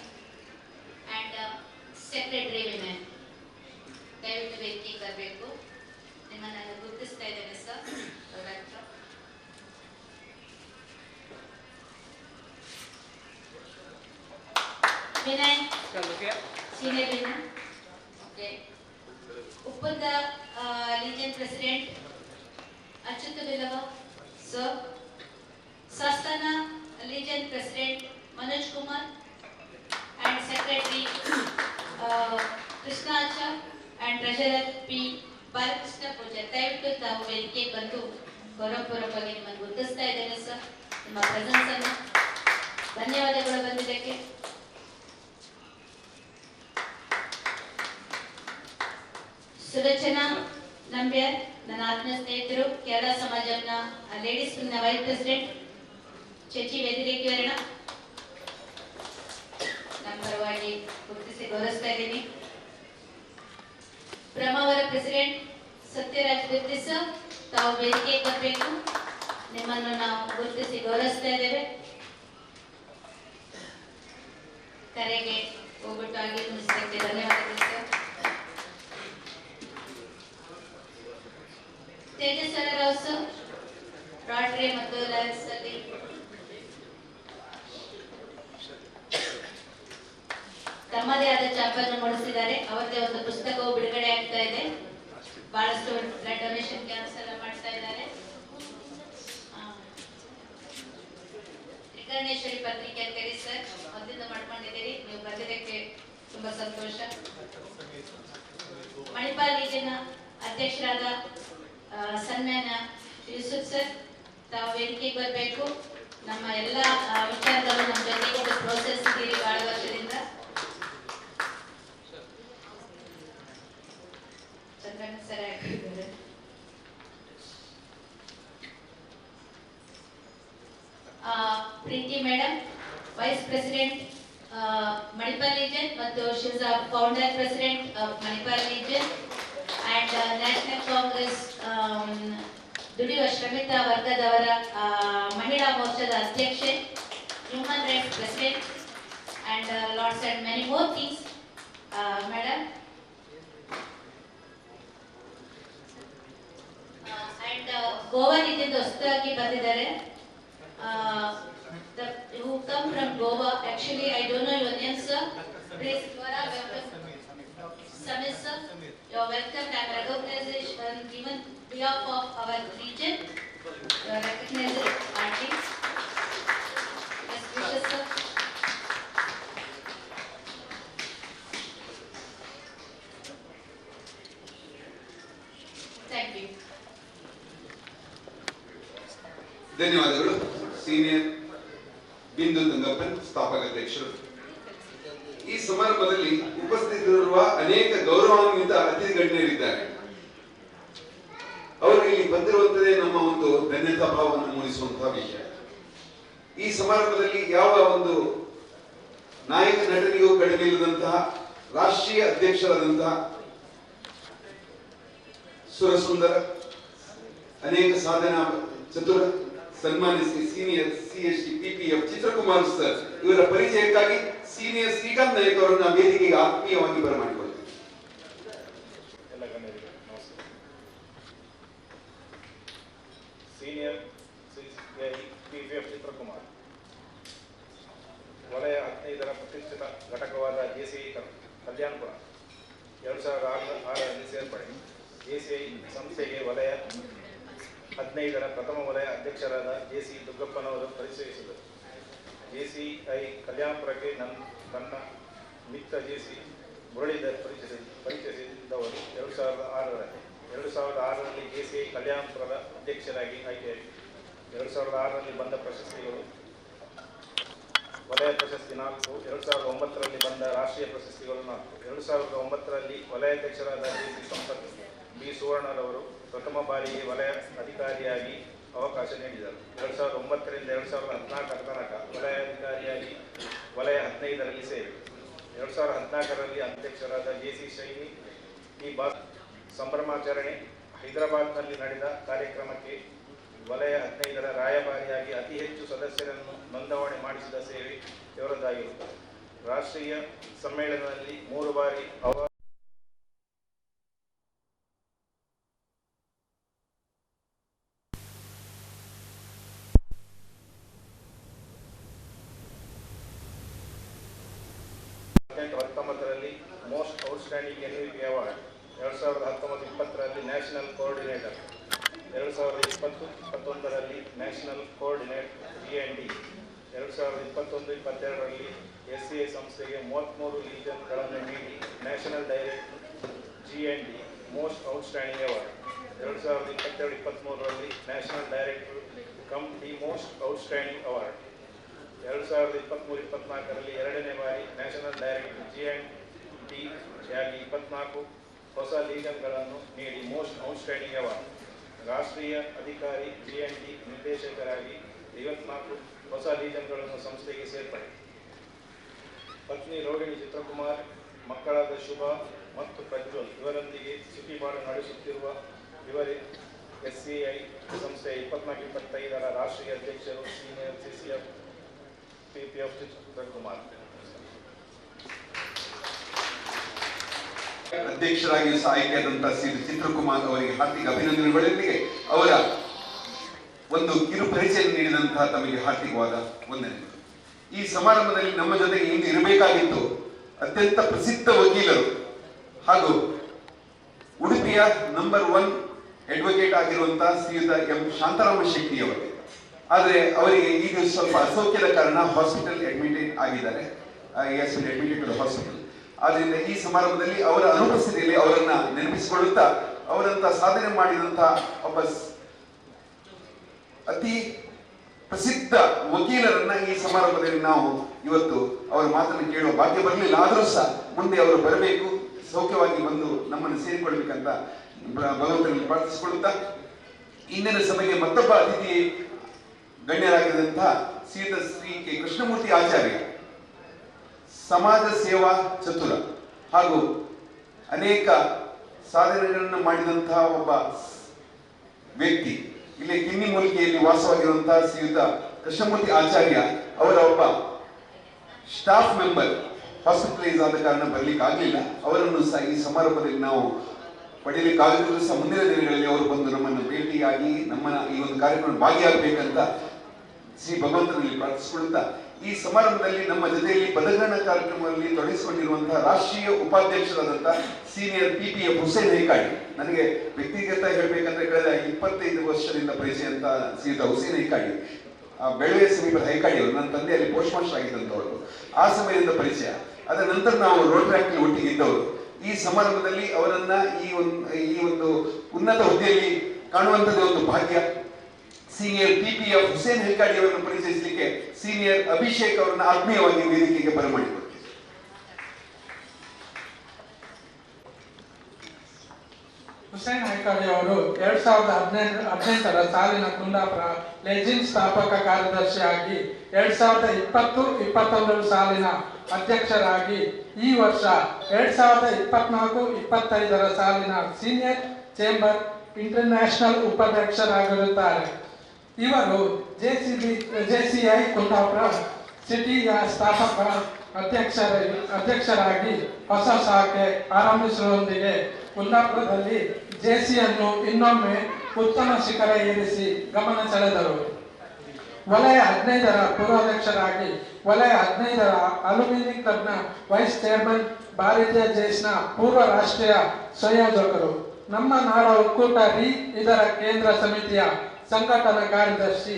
and Secretary Women. ದಯವಿಟ್ಟು ವೇದಿಕೆ ಬರಬೇಕು. ನಿಮ್ಮನ್ನು ಗುರುತಿಸ್ತಾ ಇದ್ದೇನೆ sir. Vinay, senior Vinay. Okay. ಉಪ್ಪದ legion president Achyuta Bilava sir, ಸಸ್ತನ legion president Manoj Kumar and Krishnachar and treasurer P Balakrishna Poojary, ದಯವಿಟ್ಟು ತಾವು ವೇದಿಕೆಗೆ ಬಂದು ಗೌರವಪೂರ್ವಕವಾಗಿ ನಿಮ್ಮನ್ನು ಗುರುತಿಸ್ತಾ ಇದ್ದೇನೆ ಸರ್. ನಿಮ್ಮ ಪ್ರೆಸೆನ್ಸ್ ಅನ್ನು ಧನ್ಯವಾದಗಳು ಬಂದಿದ್ದಕ್ಕೆ. ಸುಲೋಚನಾ ನಂಬ್ಯಾರ್, ನನ್ನ ಆತ್ಮೀಯ ಸ್ನೇಹಿತರು, ಕೇರಳ ಸಮಾಜಂನ ಲೇಡೀಸ್ ವಿಂಗ್ನ ವೈಸ್ ಪ್ರೆಸಿಡೆಂಟ್, ಚೇಚಿ ವೇದಿಕೆಯವರನ್ನ ನಮ್ಮ ಪರವಾಗಿ ಗುರುತಿಸಿ ಗೌರವಿಸ್ತಾ ಇದ್ದೀನಿ. ಬ್ರಹ್ಮಾವರ ಪ್ರೆಸಿಡೆಂಟ್ ಸತ್ಯರಾಜ್ ಬಿರ್ದಿ ಸರ್, ತಾವು ವೇದಿಕೆಗೆ ಬರಬೇಕು, ನಿಮ್ಮನ್ನು ನಾವು ಗುರುತಿಸಿ ಗೌರವಿಸ್ತಾ ಇದ್ದೇವೆ. ಕರೆಗೆ ಹೋಗ್ಬಿಟ್ಟು ಆಗಮಿಸಿದ್ದಕ್ಕೆ ಧನ್ಯವಾದಗಳು ಸರ್. ತೇಜಸ್ವರ ರಾವ್ ಸರ್, ರಾಟ್ರಿ ಮತ್ತು ಲಯನ್ಸ್ ಅಲ್ಲಿ ತಮ್ಮದೇ ಆದ ಛಾಪನ್ನು ಮೂಡಿಸಿದ್ದಾರೆ. ಅವರದೇ ಒಂದು ಪುಸ್ತಕವು ಬಿಡುಗಡೆ ಆಗ್ತಾ ಇದೆ. ಬಹಳಷ್ಟು ಬ್ಲಡ್ ಡೊನೇಷನ್ ಕ್ಯಾಂಪ್ಸ್ ಎಲ್ಲ ಮಾಡ್ತಾ ಇದ್ದಾರೆ. ತ್ರಿಕರ್ಣೇಶ್ವರಿ ಪತ್ರಿಕೆ ಅಂತೇಳಿ ಸರ್ ಮೊದಲಿಂದ ಮಾಡ್ಕೊಂಡಿದ್ದೀರಿ, ನೀವು ಬಂದಿದ್ದಕ್ಕೆ ತುಂಬಾ ಸಂತೋಷ. ಮಣಿಪಾಲ್ ರೀಜನ್ ಅಧ್ಯಕ್ಷರಾದ ಸನ್ಮಾನ್ಯ ಯೂಸುಫ್ ಸರ್, ತಾವು ವೇದಿಕೆಗೆ ಬರಬೇಕು. ನಮ್ಮ ಎಲ್ಲ ವಿಚಾರಗಳು ನಮ್ಮ ಜೊತೆಗೆ ಪ್ರೋಸೆಸ್ ಇದ್ದೀರಿ ಬಹಳ ವರ್ಷದಿಂದ. ಚಂದ್ರಣ್ಣ ಸರ್ ಆಗಿದ್ದಾರೆ. Preethi madam, vice president Manipal region ಮತ್ತು she is founder president Manipal region and national congress ದುಡಿಯುವ ಶ್ರಮಿಕ ವರ್ಗದವರ ಮಹಿಳಾ ಮೋರ್ಚಾದ ಅಧ್ಯಕ್ಷೆ, human rights president and lots and many more things madam. And Goa ರೀತಿಯಿಂದ ಹೊಸದಾಗಿ ಬಂದಿದ್ದಾರೆ. who come from Goa. Actually, I don't know your name, sir. Please, you are welcome. Samir, sir, you are welcome and recognition given behalf of our region. You are recognized party. Best wishes, sir. Thank you. ಧನ್ಯವಾದಗಳು. Senior ಬಿಂದು ತಂಗಪ್ಪನ್, ಸ್ಥಾಪಕ ಅಧ್ಯಕ್ಷರು. ಈ ಸಮಾರಂಭದಲ್ಲಿ ಉಪಸ್ಥಿತರಿರುವ ಅನೇಕ ಗೌರವಾನ್ವಿತ ಅತಿಥಿ ಗಣ್ಯರಿದ್ದಾರೆ. ಅವರು ಇಲ್ಲಿ ಬಂದಿರುವಂತದೇ ನಮ್ಮ ಒಂದು ಧನ್ಯತಾ ಭಾವವನ್ನು ಮೂಡಿಸುವಂತಹ ವಿಷಯ. ಈ ಸಮಾರಂಭದಲ್ಲಿ ಯಾವ ಒಂದು ನಾಯಕ ನಟನಿಗೂ ಕಡಿಮೆ ಇಲ್ಲದಂತಹ ರಾಷ್ಟ್ರೀಯ ಅಧ್ಯಕ್ಷರಾದಂತಹ ಸುರಸುಂದರ, ಅನೇಕ ಸಾಧನಾ ಚತುರ, ಸನ್ಮಾನಿಸಿ ಸೀನಿಯರ್ CST PPF ಚಿತ್ರಕುಮಾರ್ ಸರ್ ಇವರ ಪರಿಚಯಕ್ಕಾಗಿ ಸೀನಿಯರ್ ಶ್ರೀಕಾಂತ್ ನಾಯಕ್ ಅವರನ್ನ ವೇದಿಕೆಗೆ ಆತ್ಮೀಯವಾಗಿ ಬರಮಾಡಿಕೊಳ್ತೀವಿ. ಎಲ್ಲ ಗಣ್ಯರಿಗೆ ನಮಸ್ಕಾರ. ಸೀನಿಯರ್ PPF ಚಿತ್ರಕುಮಾರ್, ವಲಯ 15ರ ಪ್ರತಿಷ್ಠಿತ ಘಟಕವಾದ JCI ಕಲ್ಯಾಣಪುರ 2006ರಲ್ಲಿ ಸೇರ್ಪಡೆ. JCI ಸಂಸ್ಥೆಗೆ ವಲಯ 15ರ ಪ್ರಥಮ ವಲಯ ಅಧ್ಯಕ್ಷರಾದ JC ದುಗ್ಗಪ್ಪನವರು ಪರಿಚಯಿಸಿದರು. JCI ಕಲ್ಯಾಣಪುರಕ್ಕೆ ತನ್ನ ಮಿತ್ರ JC ಮುರಳೀಧರ್ ಪರಿಚಯಿಸಿದವರು 2006ರಲ್ಲಿ JCI ಕಲ್ಯಾಣಪುರದ ಅಧ್ಯಕ್ಷರಾಗಿ ಆಯ್ಕೆಯಾಯಿತು. 2006ರಲ್ಲಿ ಬಂದ ಪ್ರಶಸ್ತಿಗಳು: ವಲಯ ಪ್ರಶಸ್ತಿ 4, 2009ರಲ್ಲಿ ಬಂದ ರಾಷ್ಟ್ರೀಯ ಪ್ರಶಸ್ತಿಗಳು 4. 2009ರಲ್ಲಿ ವಲಯಾಧ್ಯಕ್ಷರಾದ JC ಸಂಪತ್ B ಸುವರ್ಣರವರು ಪ್ರಥಮ ಬಾರಿಗೆ ವಲಯ ಅಧಿಕಾರಿಯಾಗಿ ಅವಕಾಶ ನೀಡಿದರು. 2009ರಿಂದ 2014ರ ತನಕ ವಲಯಾಧಿಕಾರಿಯಾಗಿ ವಲಯ 15ರಲ್ಲಿ ಸೇರಿ 2014ರಲ್ಲಿ ಅಧ್ಯಕ್ಷರಾದ JC ಶೈನಿ ಈ ಸಂಭ್ರಮಾಚರಣೆ ಹೈದರಾಬಾದ್ನಲ್ಲಿ ನಡೆದ ಕಾರ್ಯಕ್ರಮಕ್ಕೆ ವಲಯ 15ರ ರಾಯಭಾರಿಯಾಗಿ ಅತಿ ಹೆಚ್ಚು ಸದಸ್ಯರನ್ನು ನೋಂದಣಿ ಮಾಡಿಸಿದ ಸೇವೆ ಇವರದ್ದಾಗಿರುತ್ತದೆ. ರಾಷ್ಟ್ರೀಯ ಸಮ್ಮೇಳನದಲ್ಲಿ 3 ಬಾರಿ ಮೋಸ್ಟ್ ಔಟ್ಸ್ಟ್ಯಾಂಡಿಂಗ್ MVP ಅವಾರ್ಡ್, 2019-20ರಲ್ಲಿ ನ್ಯಾಷನಲ್ ಕೋಆರ್ಡಿನೇಟರ್, 2020-21ರಲ್ಲಿ ನ್ಯಾಷನಲ್ ಕೋಆರ್ಡಿನೇಟರ್ GND, 2021-22ರಲ್ಲಿ SCI ಸಂಸ್ಥೆಗೆ 33 ಲೀಜನ್ಗಳನ್ನು ನೀಡಿ national direct G&D most outstanding award. 2022-23ರಲ್ಲಿ national director cum the most outstanding award. 2023-24ರಲ್ಲಿ ಎರಡನೇ ಬಾರಿ ನ್ಯಾಷನಲ್ ಡೈರೆಕ್ಟರ್ G&D ಯಾಗಿ 24 ಹೊಸ ಲೀಜನ್ಗಳನ್ನು ನೀಡಿ ಮೋಸ್ಟ್ ಔಟ್ಸ್ಟ್ಯಾಂಡಿಂಗ್ ಅವಾರ್ಡ್. ರಾಷ್ಟ್ರೀಯ ಅಧಿಕಾರಿ G&D ನಿರ್ದೇಶಕರಾಗಿ 54 ಹೊಸ ಲೀಜನ್ಗಳನ್ನು ಸಂಸ್ಥೆಗೆ ಸೇರ್ಪಡೆ. ಪತ್ನಿ ರೋಹಿಣಿ ಚಿತ್ರಕುಮಾರ್, ಮಕ್ಕಳಾದ ಶುಭ ಮತ್ತು ಪ್ರಜ್ವಲ್ ಇವರೊಂದಿಗೆ ಸುಖಿಬಾಳು ನಡೆಸುತ್ತಿರುವ ಇವರೇ SCI ಸಂಸ್ಥೆಯ 24-25ರ ರಾಷ್ಟ್ರೀಯ ಅಧ್ಯಕ್ಷರು ಸೀನಿಯರ್ CCF PPF ಚಿತ್ರಕುಮಾರ್. ಅಧ್ಯಕ್ಷರಾಗಿ ಸಹ ಆಯ್ಕೆಯಾದಂತಹ ಶ್ರೀ ಚಿತ್ರಕುಮಾರ್ ಅವರಿಗೆ ಹಾರ್ದಿಕ ಅಭಿನಂದನೆಗಳೊಂದಿಗೆ ಅವರ ಒಂದು ಕಿರು ಪರಿಚಯ ನೀಡಿದಂತಹ ತಮಗೆ ಹಾರ್ದಿಕವಾದ ವಂದನೆಗಳು. ಈ ಸಮಾರಂಭದಲ್ಲಿ ನಮ್ಮ ಜೊತೆಗೆ ಇಂದು ಇರಬೇಕಾಗಿತ್ತು ಅತ್ಯಂತ ಪ್ರಸಿದ್ಧ ವಕೀಲರು ಹಾಗೂ ಉಡುಪಿಯ ನಂಬರ್ 1 ಅಡ್ವೊಕೇಟ್ ಆಗಿರುವಂತಹ ಶ್ರೀಯುತ ಎಂ ಶಾಂತಾರಾಮ ಶೆಟ್ಟಿ ಅವರು. ಆದರೆ ಅವರಿಗೆ ಈಗ ಸ್ವಲ್ಪ ಅಸೌಖ್ಯದ ಕಾರಣ ಹಾಸ್ಪಿಟಲ್ ಅಡ್ಮಿಟೆಡ್ ಆಗಿದ್ದಾರೆ. Admitted to hospital. ಆದ್ದರಿಂದ ಈ ಸಮಾರಂಭದಲ್ಲಿ ಅವರ ಅನುಪಸ್ಥಿತಿಯಲ್ಲಿ ಅವರನ್ನ ನೆನಪಿಸಿಕೊಳ್ಳುತ್ತಾ ಅವರಂತ ಸಾಧನೆ ಮಾಡಿದಂತಹ ಒಬ್ಬ ಅತಿ ಪ್ರಸಿದ್ಧ ವಕೀಲರನ್ನ ಈ ಸಮಾರಂಭದಲ್ಲಿ ನಾವು ಇವತ್ತು ಅವರ ಮಾತನ್ನು ಕೇಳುವ ಭಾಗ್ಯ ಬರಲಿಲ್ಲ. ಆದರೂ ಸಹ ಮುಂದೆ ಅವರು ಬರಬೇಕು, ಸೌಖ್ಯವಾಗಿ ಬಂದು ನಮ್ಮನ್ನು ಸೇರಿಕೊಳ್ಬೇಕಂತ ಭಗವಂತನಲ್ಲಿ ಪ್ರಾರ್ಥಿಸಿಕೊಳ್ಳುತ್ತಾ ಇಂದಿನ ಸಭೆಗೆ ಮತ್ತೊಬ್ಬ ಅತಿಥಿ ಗಣ್ಯರಾಗಿದ್ದಂತಹ ಶ್ರೀ ಕೆ ಕೃಷ್ಣಮೂರ್ತಿ ಆಚಾರ್ಯ, ಸಮಾಜ ಸೇವಾ ಚತುರ ಹಾಗೂ ಅನೇಕ ಸಾಧನೆಗಳನ್ನು ಮಾಡಿದಂತಹ ಒಬ್ಬ ವ್ಯಕ್ತಿ. ಇಲ್ಲಿ ಕಿನ್ನಿಮೂಲಿಕೆಯಲ್ಲಿ ವಾಸವಾಗಿರುವಂತಹ ಶ್ರೀಯುತ ಕೃಷ್ಣಮೂರ್ತಿ ಆಚಾರ್ಯ ಅವರ ಒಬ್ಬ ಸ್ಟಾಫ್ ಮೆಂಬರ್ ಹಾಸ್ಪಿಟಲೈಸ್ ಆದ ಕಾರಣ ಬರಲಿಕ್ಕೆ ಆಗಲಿಲ್ಲ. ಅವರನ್ನು ಸಹ ಈ ಸಮಾರಂಭದಲ್ಲಿ ನಾವು ಪಡೆಯಲಿಕ್ಕಾಗದಿದ್ದರೂ ಸಹ ಮುಂದಿನ ದಿನಗಳಲ್ಲಿ ಅವರು ಬಂದು ನಮ್ಮನ್ನು ಭೇಟಿಯಾಗಿ ನಮ್ಮನ್ನ ಈ ಒಂದು ಕಾರ್ಯಕ್ರಮ ಭಾಗಿಯಾಗಬೇಕಂತ ಶ್ರೀ ಭಗವಂತನಲ್ಲಿ ಪ್ರಾರ್ಥಿಸಿಕೊಳ್ಳುತ್ತಾ ಈ ಸಮಾರಂಭದಲ್ಲಿ ನಮ್ಮ ಜೊತೆಯಲ್ಲಿ ಪದಗ್ರಹಣ ಕಾರ್ಯಕ್ರಮದಲ್ಲಿ ತೊಡಗಿಸಿಕೊಂಡಿರುವಂತಹ ರಾಷ್ಟ್ರೀಯ ಉಪಾಧ್ಯಕ್ಷರಾದಂತಹ ಸೀನಿಯರ್ PPF ಹುಸೇನ್ ಹೈಕಾಡಿ. ನನಗೆ ವ್ಯಕ್ತಿಗತ ಹೇಳಬೇಕಂದ್ರೆ ಕಳೆದ 25 ವರ್ಷದಿಂದ ಪರಿಚಯ ಅಂತ ಶ್ರೀಯುತ ಹುಸೇನ್ ಹೈಕಾಡಿ, ಬೆಳವೆಯ ಸಮೀಪದ ಹೈಕಾಡಿ ಅವರು. ನನ್ನ ತಂದೆಯಲ್ಲಿ ಪೋಸ್ಟ್ ಮಾಸ್ಟರ್ ಆಗಿದ್ದಂಥವರು. ಆ ಸಮಯದಿಂದ ಪರಿಚಯ. ಅದರ ನಂತರ ನಾವು ರೋಟರಿ ಆಕ್ಟ್ ಒಟ್ಟಿಗೆ ಇದ್ದವರು. ಈ ಸಮಾರಂಭದಲ್ಲಿ ಅವರನ್ನ ಈ ಒಂದು ಉನ್ನತ ಹುದ್ದೆಯಲ್ಲಿ ಕಾಣುವಂಥದ್ದು ಒಂದು ಭಾಗ್ಯ. ಸೀನಿಯರ್ PPF ಹುಸೇನ್ ಹೈಕಾಡಿ ಅವರನ್ನು ಪರಿಚಯಿಸಲಿಕ್ಕೆ ಸೀನಿಯರ್ ಅಭಿಷೇಕ್ ಅವರನ್ನು ಆತ್ಮೀಯವಾಗಿ ವೇದಿಕೆಗೆ ಬರಮಾಡಿಕೊಡ್ತೀವಿ. ಹುಸೇನ್ ಹೈಕಾಡಿ ಅವರು 2018ರ ಸಾಲಿನ ಕುಂದಾಪುರ ಲೆಜಿನ್ ಸ್ಥಾಪಕ ಕಾರ್ಯದರ್ಶಿಯಾಗಿ 2020-21 ಸಾಲಿನ ಅಧ್ಯಕ್ಷರಾಗಿ ಈ ವರ್ಷ 2024-25ರ ಸಾಲಿನ ಸೀನಿಯರ್ ಚೇಂಬರ್ ಇಂಟರ್ನ್ಯಾಷನಲ್ ಉಪಾಧ್ಯಕ್ಷರಾಗಿರುತ್ತಾರೆ. ಇವರು JCI ಕುಂದಾಪುರ ಸಿಟಿಯ ಸ್ಥಾಪಕ ಅಧ್ಯಕ್ಷರಾಗಿ ಹೊಸ ಶಾಖೆ ಆರಂಭಿಸುವುದರೊಂದಿಗೆ ಕುಂದಾಪುರದಲ್ಲಿ JCಯನ್ನು ಇನ್ನೊಮ್ಮೆ ಉತ್ತಮ ಶಿಖರ ಏರಿಸಿ ಗಮನ ಸೆಳೆದರು. ವಲಯ 15ರ ಪೂರ್ವಾಧ್ಯಕ್ಷರಾಗಿ ವಲಯ 15ರ ಅಲ್ಯೂಮಿನಿ ಕ್ಲಬ್ನ ವೈಸ್ ಚೇರ್ಮನ್, ಭಾರತೀಯ ಜೇಸ್ನ ಪೂರ್ವ ರಾಷ್ಟ್ರೀಯ ಸಂಯೋಜಕರು, ನಮ್ಮ ನಾಡ ಒಕ್ಕೂಟ ಇದರ ಕೇಂದ್ರ ಸಮಿತಿಯ ಸಂಘಟನಾ ಕಾರ್ಯದರ್ಶಿ,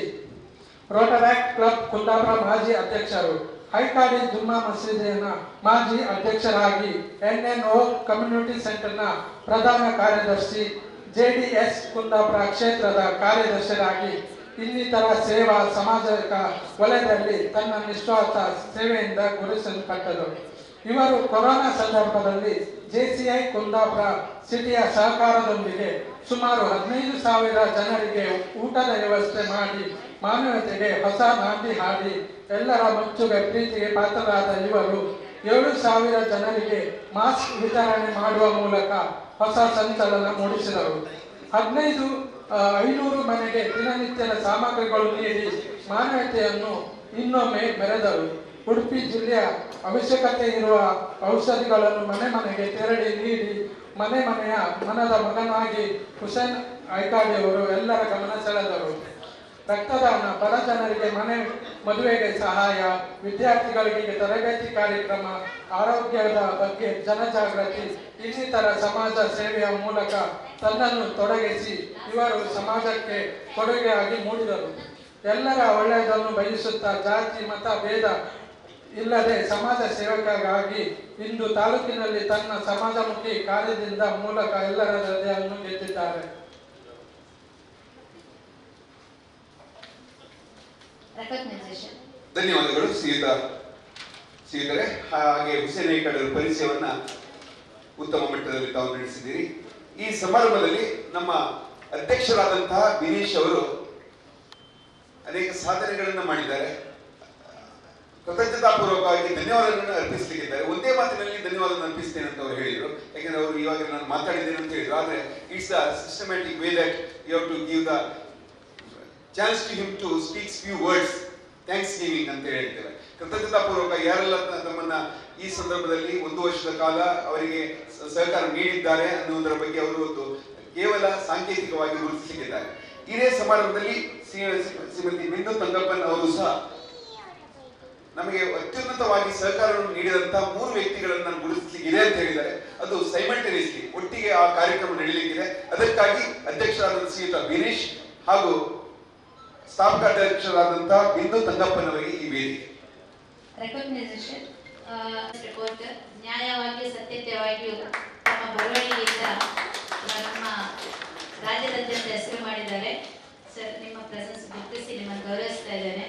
ರೋಟರಾಕ್ಟ್ ಕ್ಲಬ್ ಕುಂದಾಪುರ ಮಾಜಿ ಅಧ್ಯಕ್ಷರು, ಹೈಕಾಡಿ ಜುಮ್ಮಾ ಮಸೀದಿನ ಮಾಜಿ ಅಧ್ಯಕ್ಷರಾಗಿ NNO ಕಮ್ಯುನಿಟಿ ಸೆಂಟರ್ನ ಪ್ರಧಾನ ಕಾರ್ಯದರ್ಶಿ, JDS ಕುಂದಾಪುರ ಕ್ಷೇತ್ರದ ಕಾರ್ಯದರ್ಶಿಯಾಗಿ ಇನ್ನಿತರ ಸೇವಾ ಸಾಮಾಜಿಕ ವಲಯದಲ್ಲಿ ತನ್ನ ನಿಸ್ವಾರ್ಥ ಸೇವೆಯಿಂದ ಗುರುತಿಸಲ್ಪಟ್ಟರು. ಇವರು ಕೊರೋನಾ ಸಂದರ್ಭದಲ್ಲಿ JCI ಕುಂದಾಪುರ ಸಿಟಿಯ ಸಹಕಾರದೊಂದಿಗೆ ಸುಮಾರು 15,000 ಜನರಿಗೆ ಊಟದ ವ್ಯವಸ್ಥೆ ಮಾಡಿ ಮಾನವತೆಗೆ ಹೊಸ ನಾಂದಿ ಹಾಡಿ ಎಲ್ಲರ ಮೆಚ್ಚುಗೆ ಪ್ರೀತಿಗೆ ಪಾತ್ರರಾದ ಇವರು 7,000 ಜನರಿಗೆ ಮಾಸ್ಕ್ ವಿತರಣೆ ಮಾಡುವ ಮೂಲಕ ಹೊಸ ಸಂಚಲನ ಮೂಡಿಸಿದರು. 500 ಮನೆಗೆ ದಿನನಿತ್ಯದ ಸಾಮಗ್ರಿಗಳು ನೀಡಿ ಮಾನವತೆಯನ್ನು ಇನ್ನೊಮ್ಮೆ ಮೆರೆದರು. ಉಡುಪಿ ಜಿಲ್ಲೆಯ ಅವಶ್ಯಕತೆ ಇರುವ ಔಷಧಿಗಳನ್ನು ಮನೆ ಮನೆಗೆ ತೆರಳಿ ನೀಡಿ ಮನೆಯ ಮನದ ಮಗನಾಗಿ ಹುಸೇನ್ ಹೈಕಾಡಿ ಅವರು ಎಲ್ಲರ ಗಮನ ಸೆಳೆದರು. ರಕ್ತದಾನ, ಬಡ ಜನರಿಗೆ ಮದುವೆಗೆ ಸಹಾಯ, ವಿದ್ಯಾರ್ಥಿಗಳಿಗೆ ತರಬೇತಿ ಕಾರ್ಯಕ್ರಮ, ಆರೋಗ್ಯದ ಬಗ್ಗೆ ಜನಜಾಗೃತಿ ಇನ್ನಿತರ ಸಮಾಜ ಸೇವೆಯ ಮೂಲಕ ತನ್ನನ್ನು ತೊಡಗಿಸಿ ಇವರು ಸಮಾಜಕ್ಕೆ ಕೊಡುಗೆಯಾಗಿ ಮೂಡಿದರು. ಎಲ್ಲರ ಒಳ್ಳೆಯದನ್ನು ಬಯಸುತ್ತಾ ಜಾತಿ ಮತ ಭೇದ ಇಲ್ಲದೆ ಸಮಾಜ ಸೇವಕರಾಗಿ ಇಂದು ತಾಲೂಕಿನಲ್ಲಿ ತನ್ನ ಸಮಾಜಮುಖಿ ಕಾರ್ಯದಿಂದ ಮೂಲಕ ಎಲ್ಲರ ಹೃದಯವನ್ನು ಗೆದ್ದಿದ್ದಾರೆ. ಧನ್ಯವಾದಗಳು ಶ್ರೀಯುತರೆ. ಹಾಗೆ ಹುಸೇನ್ ಪರಿಚಯವನ್ನ ಉತ್ತಮ ಮಟ್ಟದಲ್ಲಿ ತಾವು ನಡೆಸಿದ್ದೀರಿ. ಈ ಸಮಾರಂಭದಲ್ಲಿ ನಮ್ಮ ಅಧ್ಯಕ್ಷರಾದಂತಹ ಬಿನೀಶ್ ಅವರು ಅನೇಕ ಸಾಧನೆಗಳನ್ನು ಮಾಡಿದ್ದಾರೆ. ಕೃತಜ್ಞತಾಪೂರ್ವಕವಾಗಿ ಧನ್ಯವಾದಗಳನ್ನು ಅರ್ಪಿಸಲಿಕ್ಕಿದ್ದಾರೆ. ಒಂದೇ ಮಾತಿನಲ್ಲಿ ಧನ್ಯವಾದವನ್ನು ಅರ್ಪಿಸ್ತೇನೆ ಅಂತ ಅವರು ಹೇಳಿದರು. ಯಾಕಂದ್ರೆ ಅವರು ಇವಾಗ ನಾನು ಮಾತಾಡಿದ್ದೇನೆ ಅಂತ ಹೇಳಿದ್ರು. ಆದ್ರೆ it's a systematic way that you have to give the chance to him to speaks few words thanksgiving ಅಂತ ಹೇಳ್ತೇವೆ. ಕೃತಜ್ಞತಾಪೂರ್ವಕ ಯಾರೆಲ್ಲ ತಮ್ಮನ್ನ ಈ ಸಂದರ್ಭದಲ್ಲಿ 1 ವರ್ಷದ ಕಾಲ ಅವರಿಗೆ ಸಹಕಾರ ನೀಡಿದ್ದಾರೆ ಅನ್ನುವುದರ ಬಗ್ಗೆ ಅವರು ಕೇವಲ ಸಾಂಕೇತಿಕವಾಗಿ ಗುರುತಿಸಲಿದ್ದಾರೆ. ಇದೇ ಸಮಾರಂಭದಲ್ಲಿ ಶ್ರೀಮತಿ ಬಿಂದು ತಂಗಪ್ಪನ್ ಅವರು ಸಹ ನಮಗೆ ಅತ್ಯುನ್ನತವಾಗಿ ಸಹಕಾರವನ್ನು ನೀಡಿದಂತಹ 3 ವ್ಯಕ್ತಿಗಳನ್ನು ನಾನು ಗುರುತಿಸಲಿಕ್ಕಿದೆ ಅಂತ ಹೇಳಿದ್ದಾರೆ. ಅದು ಸೈಮಲ್ಟೇನಿಯಸ್ಲಿ ಒಟ್ಟಿಗೆ ಆ ಕಾರ್ಯಕ್ರಮ ನಡೆಯಲಿಕ್ಕಿದೆ. ಅದಕ್ಕಾಗಿ ಅಧ್ಯಕ್ಷರಾದ ಶ್ರೀಯುತ ಬಿನೀಶ್ ಹಾಗೂ ಸ್ಥಾಪಕ ಅಧ್ಯಕ್ಷರಾದಂತಹ ಬಿಂದು ತಂಗಪ್ಪನವರಿಗೆ ಈ ವೇದಿಕೆ. ರೆಕಗ್ನೈಸೇಷನ್ ರಿಪೋರ್ಟರ್ ನ್ಯಾಯವಾಗಿ ಸತ್ಯತೆಯಾಗಿಯೂ ತಮ್ಮ ಬರವಣಿಗೆಯಿಂದ ನಮ್ಮ ರಾಜ್ಯದಾದ್ಯಂತ ಹೆಸರು ಮಾಡಿದ್ದಾರೆ. ಸರ್, ನಿಮ್ಮ ಪ್ರೆಸೆನ್ಸ್ ಗುರುತಿಸಿ ನಿಮ್ಮನ್ನು ಗೌರವಿಸ್ತಾ ಇದ್ದೇನೆ.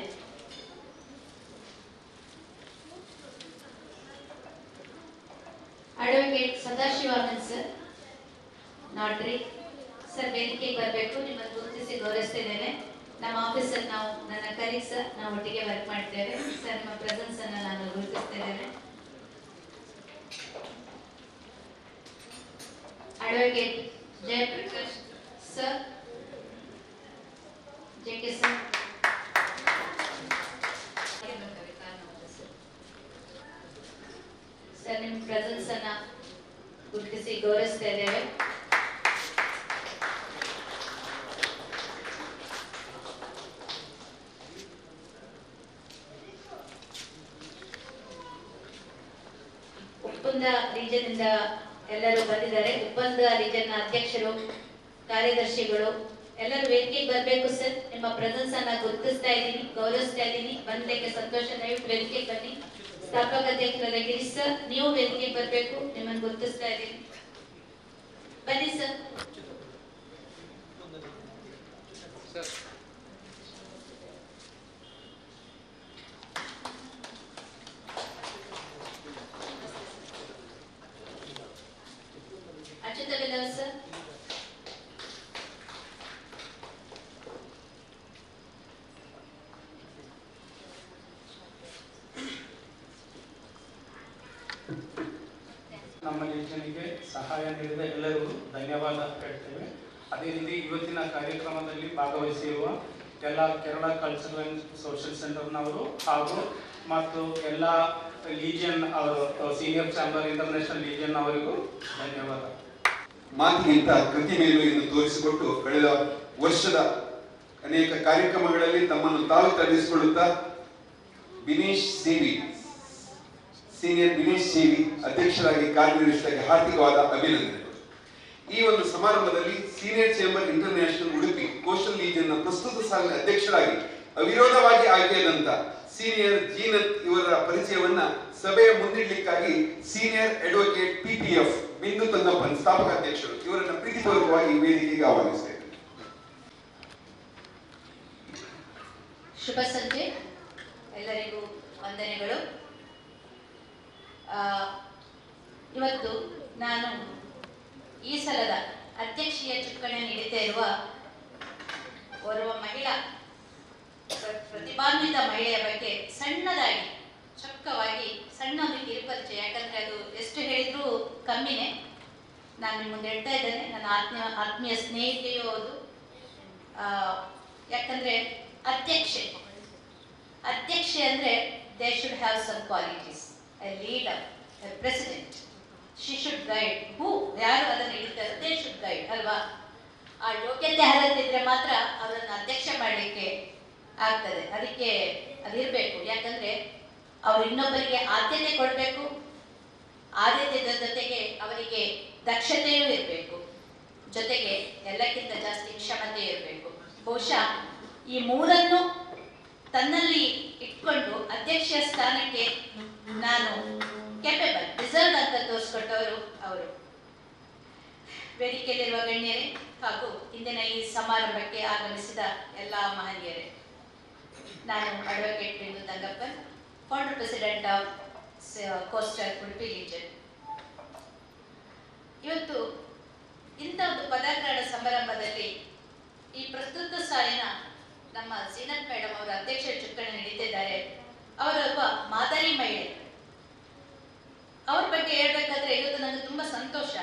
ಅಡ್ವೊಕೇಟ್ ಸದಾಶಿವಾನಂದ್ ಸರ್, ನಾಟ್ರಿ ಸರ್, ವೇದಿಕೆಗೆ ಬರಬೇಕು. ನಿಮ್ಮನ್ನು ಗುರುತಿಸಿ ಗೌರವಿಸ್ತಾ ಇದ್ದೇನೆ. ನಮ್ಮ ಆಫೀಸಲ್ಲಿ ನನ್ನ ಕಲೀಗ್ ಸರ್, ನಾವು ಒಟ್ಟಿಗೆ ವರ್ಕ್ ಮಾಡ್ತೇವೆ ಸರ್. ನಿಮ್ಮ ಪ್ರೆಸೆನ್ಸ್ ಅನ್ನು ನಾನು ಗುರುತಿಸ್ತಾ ಇದ್ದೇನೆ. Advocate Jayaprakash sir, JK sir, sir ನಿಮ್ಮ ಪ್ರೆಸೆನ್ಸ್ ಅನ್ನ ಗುರುತಿಸಿ ಗೌರವಿಸ್ತಾ ಇದ್ದೇವೆ. ಉಪ್ಪಂದ ರೀಜನ್ ಇಂದ ಎಲ್ಲರೂ ಬಂದಿದ್ದಾರೆ. ಉಪ್ಪಂದ ರೀಜನ್ ಅಧ್ಯಕ್ಷರು, ಕಾರ್ಯದರ್ಶಿಗಳು ಎಲ್ಲರೂ ವೇದಿಕೆಗೆ ಬರಬೇಕು ಸರ್. ನಿಮ್ಮ ಪ್ರೆಸೆನ್ಸ್ ಅನ್ನ ಗುರುತಿಸ್ತಾ ಇದ್ದೀನಿ, ಗೌರವಿಸ್ತಾ ಇದ್ದೀನಿ. ಬಂದಕ್ಕೆ ಸಂತೋಷ. ದಯವಿಟ್ಟು ವೇದಿಕೆಗೆ ಬನ್ನಿ. ಸ್ಥಾಪಕ ಅಧ್ಯಕ್ಷರಾದ ಗಿರೀಶ್ ಸರ್, ನೀವು ವೇದಿಕೆಗೆ ಬರಬೇಕು. ನಿಮ್ಮನ್ನು ಗುರುತಿಸ್ತಾ ಇದ್ದೀನಿ. ಬನ್ನಿ ಸರ್. ಅಚ್ಯುತ ಬೆಲ್ಲವ ಸರ್, ನಮ್ಮ ಯೋಜನೆಗೆ ಸಹಾಯ ನೀಡಿದ ಎಲ್ಲರಿಗೂ ಧನ್ಯವಾದ ಹೇಳ್ತೇವೆ. ಅದೇ ರೀತಿ ಇವತ್ತಿನ ಕಾರ್ಯಕ್ರಮದಲ್ಲಿ ಭಾಗವಹಿಸಿರುವ ಎಲ್ಲ ಕೇರಳ ಕಲ್ಚರಲ್ ಅಂಡ್ ಸೋಷಿಯಲ್ ಸೆಂಟರ್ನವರು ಹಾಗೂ ಮತ್ತು ಎಲ್ಲ ಲೀಜಿಯನ್ ಅವರು ಸೀನಿಯರ್ ಚಾಂಬರ್ ಇಂಟರ್ನ್ಯಾಷನಲ್ ಲೀಜಿಯನ್ ಅವರಿಗೂ ಧನ್ಯವಾದ. ಮಾತಿಗಿಂತ ಕೃತಿ ಮೇಲು ಎಂದು ತೋರಿಸಿಕೊಟ್ಟು ಕಳೆದ ವರ್ಷದ ಅನೇಕ ಕಾರ್ಯಕ್ರಮಗಳಲ್ಲಿ ತಮ್ಮನ್ನು ತಾವು ತೊಡಗಿಸಿಕೊಳ್ಳುತ್ತಾ ಬಿನೀಶ್ ಸೇವಿ, ಸೀನಿಯರ್ ಬಿನೀಶ್ ಸೇವಿ ಅಧ್ಯಕ್ಷರಾಗಿ ಕಾರ್ಯನಿರ್ವಹಿಸಿದಾಗ ಹಾರ್ದಿಕವಾದ ಅಭಿನಂದನೆಗಳು. ಈ ಒಂದು ಸಮಾರಂಭದಲ್ಲಿ senior chamber international Udupi coastal ಲೀಜಿಯನ್ನ ಪ್ರಸ್ತುತ ಸಾಲಿನ ಅಧ್ಯಕ್ಷರಾಗಿ ಅವಿರೋಧವಾಗಿ ಆಯ್ಕೆಯಾದಂತ ಸೀನಿಯರ್ ಜೀನತ್ ಇವರ ಪರಿಚಯವನ್ನ ಸಭೆಯ ಮುಂದಿಡ್ಲಿಕ್ಕಾಗಿ ಸೀನಿಯರ್ ಅಡ್ವೊಕೇಟ್ PPF ಬಿಂದು ತಂಗಪ್ಪನ್ ಸ್ಥಾಪಕ ಅಧ್ಯಕ್ಷರು ಇವರನ್ನ ಪ್ರೀತಿಪೂರ್ವಕವಾಗಿ ವೇದಿಕೆಗೆ ಆಹ್ವಾನಿಸುತ್ತೇವೆ. ಶುಭ ಸಂಜೆ, ಎಲ್ಲರಿಗೂ ವಂದನೆಗಳು. ಇವತ್ತು ನಾನು ಈ ಸಲದ ಅಧ್ಯಕ್ಷೀಯ ಚುಕ್ಕಾಣಿ ನೀಡುತ್ತಾ ಇರುವ ಓರ್ವ ಮಹಿಳಾ, ಪ್ರತಿಭಾನ್ವಿತ ಮಹಿಳೆಯ ಬಗ್ಗೆ ಸಣ್ಣದಾಗಿ ಚೊಕ್ಕವಾಗಿ ಸಣ್ಣ ಒಂದು ಕಿರುಪರಿಚಯ. ಯಾಕಂದ್ರೆ ಅದು ಎಷ್ಟು ಹೇಳಿದ್ರೂ ಕಮ್ಮಿನೇ. ನಾನು ನಿಮ್ಮ ಮುಂದೆ ಹೇಳ್ತಾ ಇದ್ದೇನೆ. ನನ್ನ ಆತ್ಮೀಯ ಸ್ನೇಹಿತೆಯೂ ಹೌದು. ಯಾಕಂದ್ರೆ ಅಧ್ಯಕ್ಷೆ ಅಂದ್ರೆ they should have some qualities. A leader, a president, she should guide. ಯಾರು ಅದನ್ನು ಹಿಡಿತಾರೆ, ದೇ ಶುಡ್ ಗೈಡ್ ಅಲ್ವಾ? ಆ ಯೋಗ್ಯತೆ ಹರದಿದ್ರೆ ಮಾತ್ರ ಅವರನ್ನು ಅಧ್ಯಕ್ಷ ಮಾಡಲಿಕ್ಕೆ ಆಗ್ತದೆ. ಅದಕ್ಕೆ ಅದಿರಬೇಕು. ಯಾಕಂದ್ರೆ ಅವರು ಇನ್ನೊಬ್ಬರಿಗೆ ಆದ್ಯತೆ ಕೊಡಬೇಕು. ಆದ್ಯತೆ ಜೊತೆಗೆ ಅವರಿಗೆ ದಕ್ಷತೆಯೂ ಇರಬೇಕು. ಜೊತೆಗೆ ಎಲ್ಲಕ್ಕಿಂತ ಜಾಸ್ತಿ ಕ್ಷಮತೆ ಇರಬೇಕು. ಬಹುಶಃ ಈ ಮೂರನ್ನು ತನ್ನಲ್ಲಿ ಇಟ್ಕೊಂಡು ಅಧ್ಯಕ್ಷೀಯ ಸ್ಥಾನಕ್ಕೆ ನಾನು ಕೆಪೇಬಲ್ ರಿಸರ್ವ್ ಅಂತ ತೋರಿಸ್ಕೊಟ್ಟವರು ಅವರು. ವೇದಿಕೆಯಲ್ಲಿರುವ ಗಣ್ಯರೇ ಹಾಗೂ ಇಂದಿನ ಈ ಸಮಾರಂಭಕ್ಕೆ ಆಗಮಿಸಿದ ಎಲ್ಲ ಮಹನೀಯರೇ, ನಾನು advocate Bindu Thangappan, founder president of coastal Udupi region. ಇವತ್ತು ಇಂಥ ಒಂದು ಪದಾರ್ಪಣ ಸಮಾರಂಭದಲ್ಲಿ ಈ ಪ್ರಸ್ತುತ ಸಾಲಿನ ನಮ್ಮ ಝೀನತ್ ಮೇಡಮ್ ಅವರ ಅಧ್ಯಕ್ಷ ಚುಕ್ಕಾಣಿ ನೀಡಿದ್ದಾರೆ. ಅವರೊಬ್ಬ ಮಾದರಿ ಮಹಿಳೆ. ಅವ್ರ ಬಗ್ಗೆ ಹೇಳ್ಬೇಕಾದ್ರೆ ಇವತ್ತು ನನಗೆ ತುಂಬಾ ಸಂತೋಷ.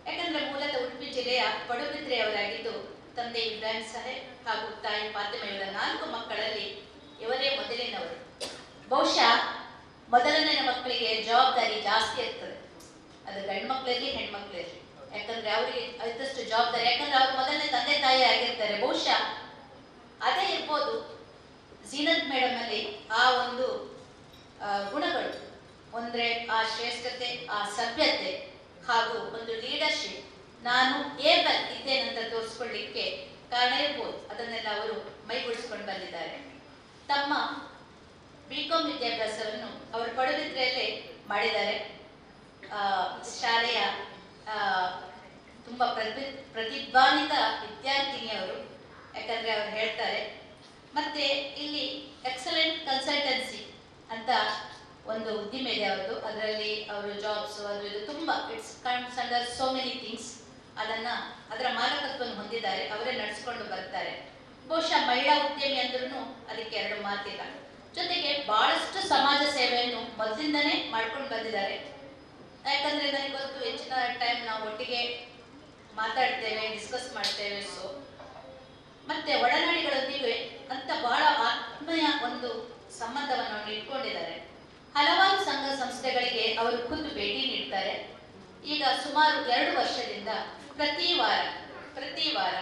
ಯಾಕಂದ್ರೆ ಮೂಲತಃ ಉಡುಪಿ ಜಿಲ್ಲೆಯ ಪಡುಬಿದ್ರೆಯವರಾಗಿದ್ದು ತಂದೆ ಇಬ್ರಾಹಿಂ ಸಾಹೇಬ್ ಹಾಗೂ ತಾಯಿ ಫಾತಿಮಾ ಇವರ 4 ಮಕ್ಕಳಲ್ಲಿ ಇವರೇ ಮೊದಲಿನವರು. ಬಹುಶಃ ಮೊದಲನೇ ಮಕ್ಕಳಿಗೆ ಜವಾಬ್ದಾರಿ ಜಾಸ್ತಿ ಇರ್ತದೆ, ಅದು ಗಂಡು ಮಕ್ಕಳಿರಲಿ ಹೆಣ್ಮಕ್ಳಿರಲಿ. ಯಾಕಂದ್ರೆ ಅವರಿಗೆ ಇದ್ದಷ್ಟು ಜವಾಬ್ದಾರಿ, ಯಾಕಂದ್ರೆ ಅವ್ರು ಮೊದಲನೇ ತಂದೆ ತಾಯಿ ಆಗಿರ್ತಾರೆ. ಬಹುಶಃ ಅದೇ ಇರ್ಬೋದು ಝೀನತ್ ಮೇಡಮ್ ಅಲ್ಲಿ ಆ ಒಂದು ಗುಣಗಳು, ಅಂದ್ರೆ ಆ ಶ್ರೇಷ್ಠತೆ, ಆ ಸಭ್ಯತೆ ಹಾಗೂ ಒಂದು ಲೀಡರ್ಶಿಪ್, ನಾನು ಏಬಲ್ ಇದ್ದೇನಂತ ತೋರಿಸ್ಕೊಳ್ಳಿಕ್ಕೆ ಕಾರಣ ಇರ್ಬೋದು. ಅದನ್ನೆಲ್ಲ ಅವರು ಮೈಗೂಡಿಸ್ಕೊಂಡು ಬಂದಿದ್ದಾರೆ. ತಮ್ಮ ಬಿಕಾಂ ವಿದ್ಯಾಭ್ಯಾಸವನ್ನು ಅವರು ಪಡುಬಿದ್ರೆಯಲ್ಲೇ ಮಾಡಿದ್ದಾರೆ. ಶಾಲೆಯ ತುಂಬಾ ಪ್ರತಿಭಾನ್ವಿತ ವಿದ್ಯಾರ್ಥಿನಿಯವರು, ಯಾಕಂದ್ರೆ ಅವ್ರು ಹೇಳ್ತಾರೆ. ಮತ್ತೆ ಇಲ್ಲಿ ಎಕ್ಸಲೆಂಟ್ ಕನ್ಸಲ್ಟೆನ್ಸಿ ಅಂತ ಒಂದು ಉದ್ದಿಮೆ ಇದೆ ಅವರದು. ಅದರಲ್ಲಿ ಅವರು ಜಾಬ್ಸ್ ಅದು ಇದು ತುಂಬಾ it's comes under so many things. ಅದರ ಮಾಲಕತ್ವವನ್ನು ಹೊಂದಿದ್ದಾರೆ, ಅವರೇ ನಡೆಸ್ಕೊಂಡು ಬರ್ತಾರೆ. ಬಹುಶಃ ಮಹಿಳಾ ಉದ್ಯಮಿ ಅಂದ್ರೂ ಅದಕ್ಕೆ 2 ಮಾತಿಲ್ಲ. ಜೊತೆಗೆ ಬಹಳಷ್ಟು ಸಮಾಜ ಸೇವೆಯನ್ನು ಮೊದಲಿಂದನೇ ಮಾಡ್ಕೊಂಡು ಬಂದಿದ್ದಾರೆ. ಯಾಕಂದ್ರೆ ನನಗೆ ಗೊತ್ತು, ಹೆಚ್ಚಿನ ಟೈಮ್ ನಾವು ಒಟ್ಟಿಗೆ ಮಾತಾಡ್ತೇವೆ, ಡಿಸ್ಕಸ್ ಮಾಡ್ತೇವೆ. ಸೊ ಮತ್ತೆ ಒಡನಾಡಿಗಳೊಂದಿಗೆ ಅಂತ ಬಹಳ ಆತ್ಮೀಯ ಒಂದು ಸಂಬಂಧವನ್ನು ಅವರು ಇಟ್ಕೊಂಡಿದ್ದಾರೆ. ಹಲವಾರು ಸಂಘ ಸಂಸ್ಥೆಗಳಿಗೆ ಅವರು ಖುದ್ದು ಭೇಟಿ ನೀಡ್ತಾರೆ. ಈಗ ಸುಮಾರು 2 ವರ್ಷದಿಂದ ಪ್ರತಿ ವಾರ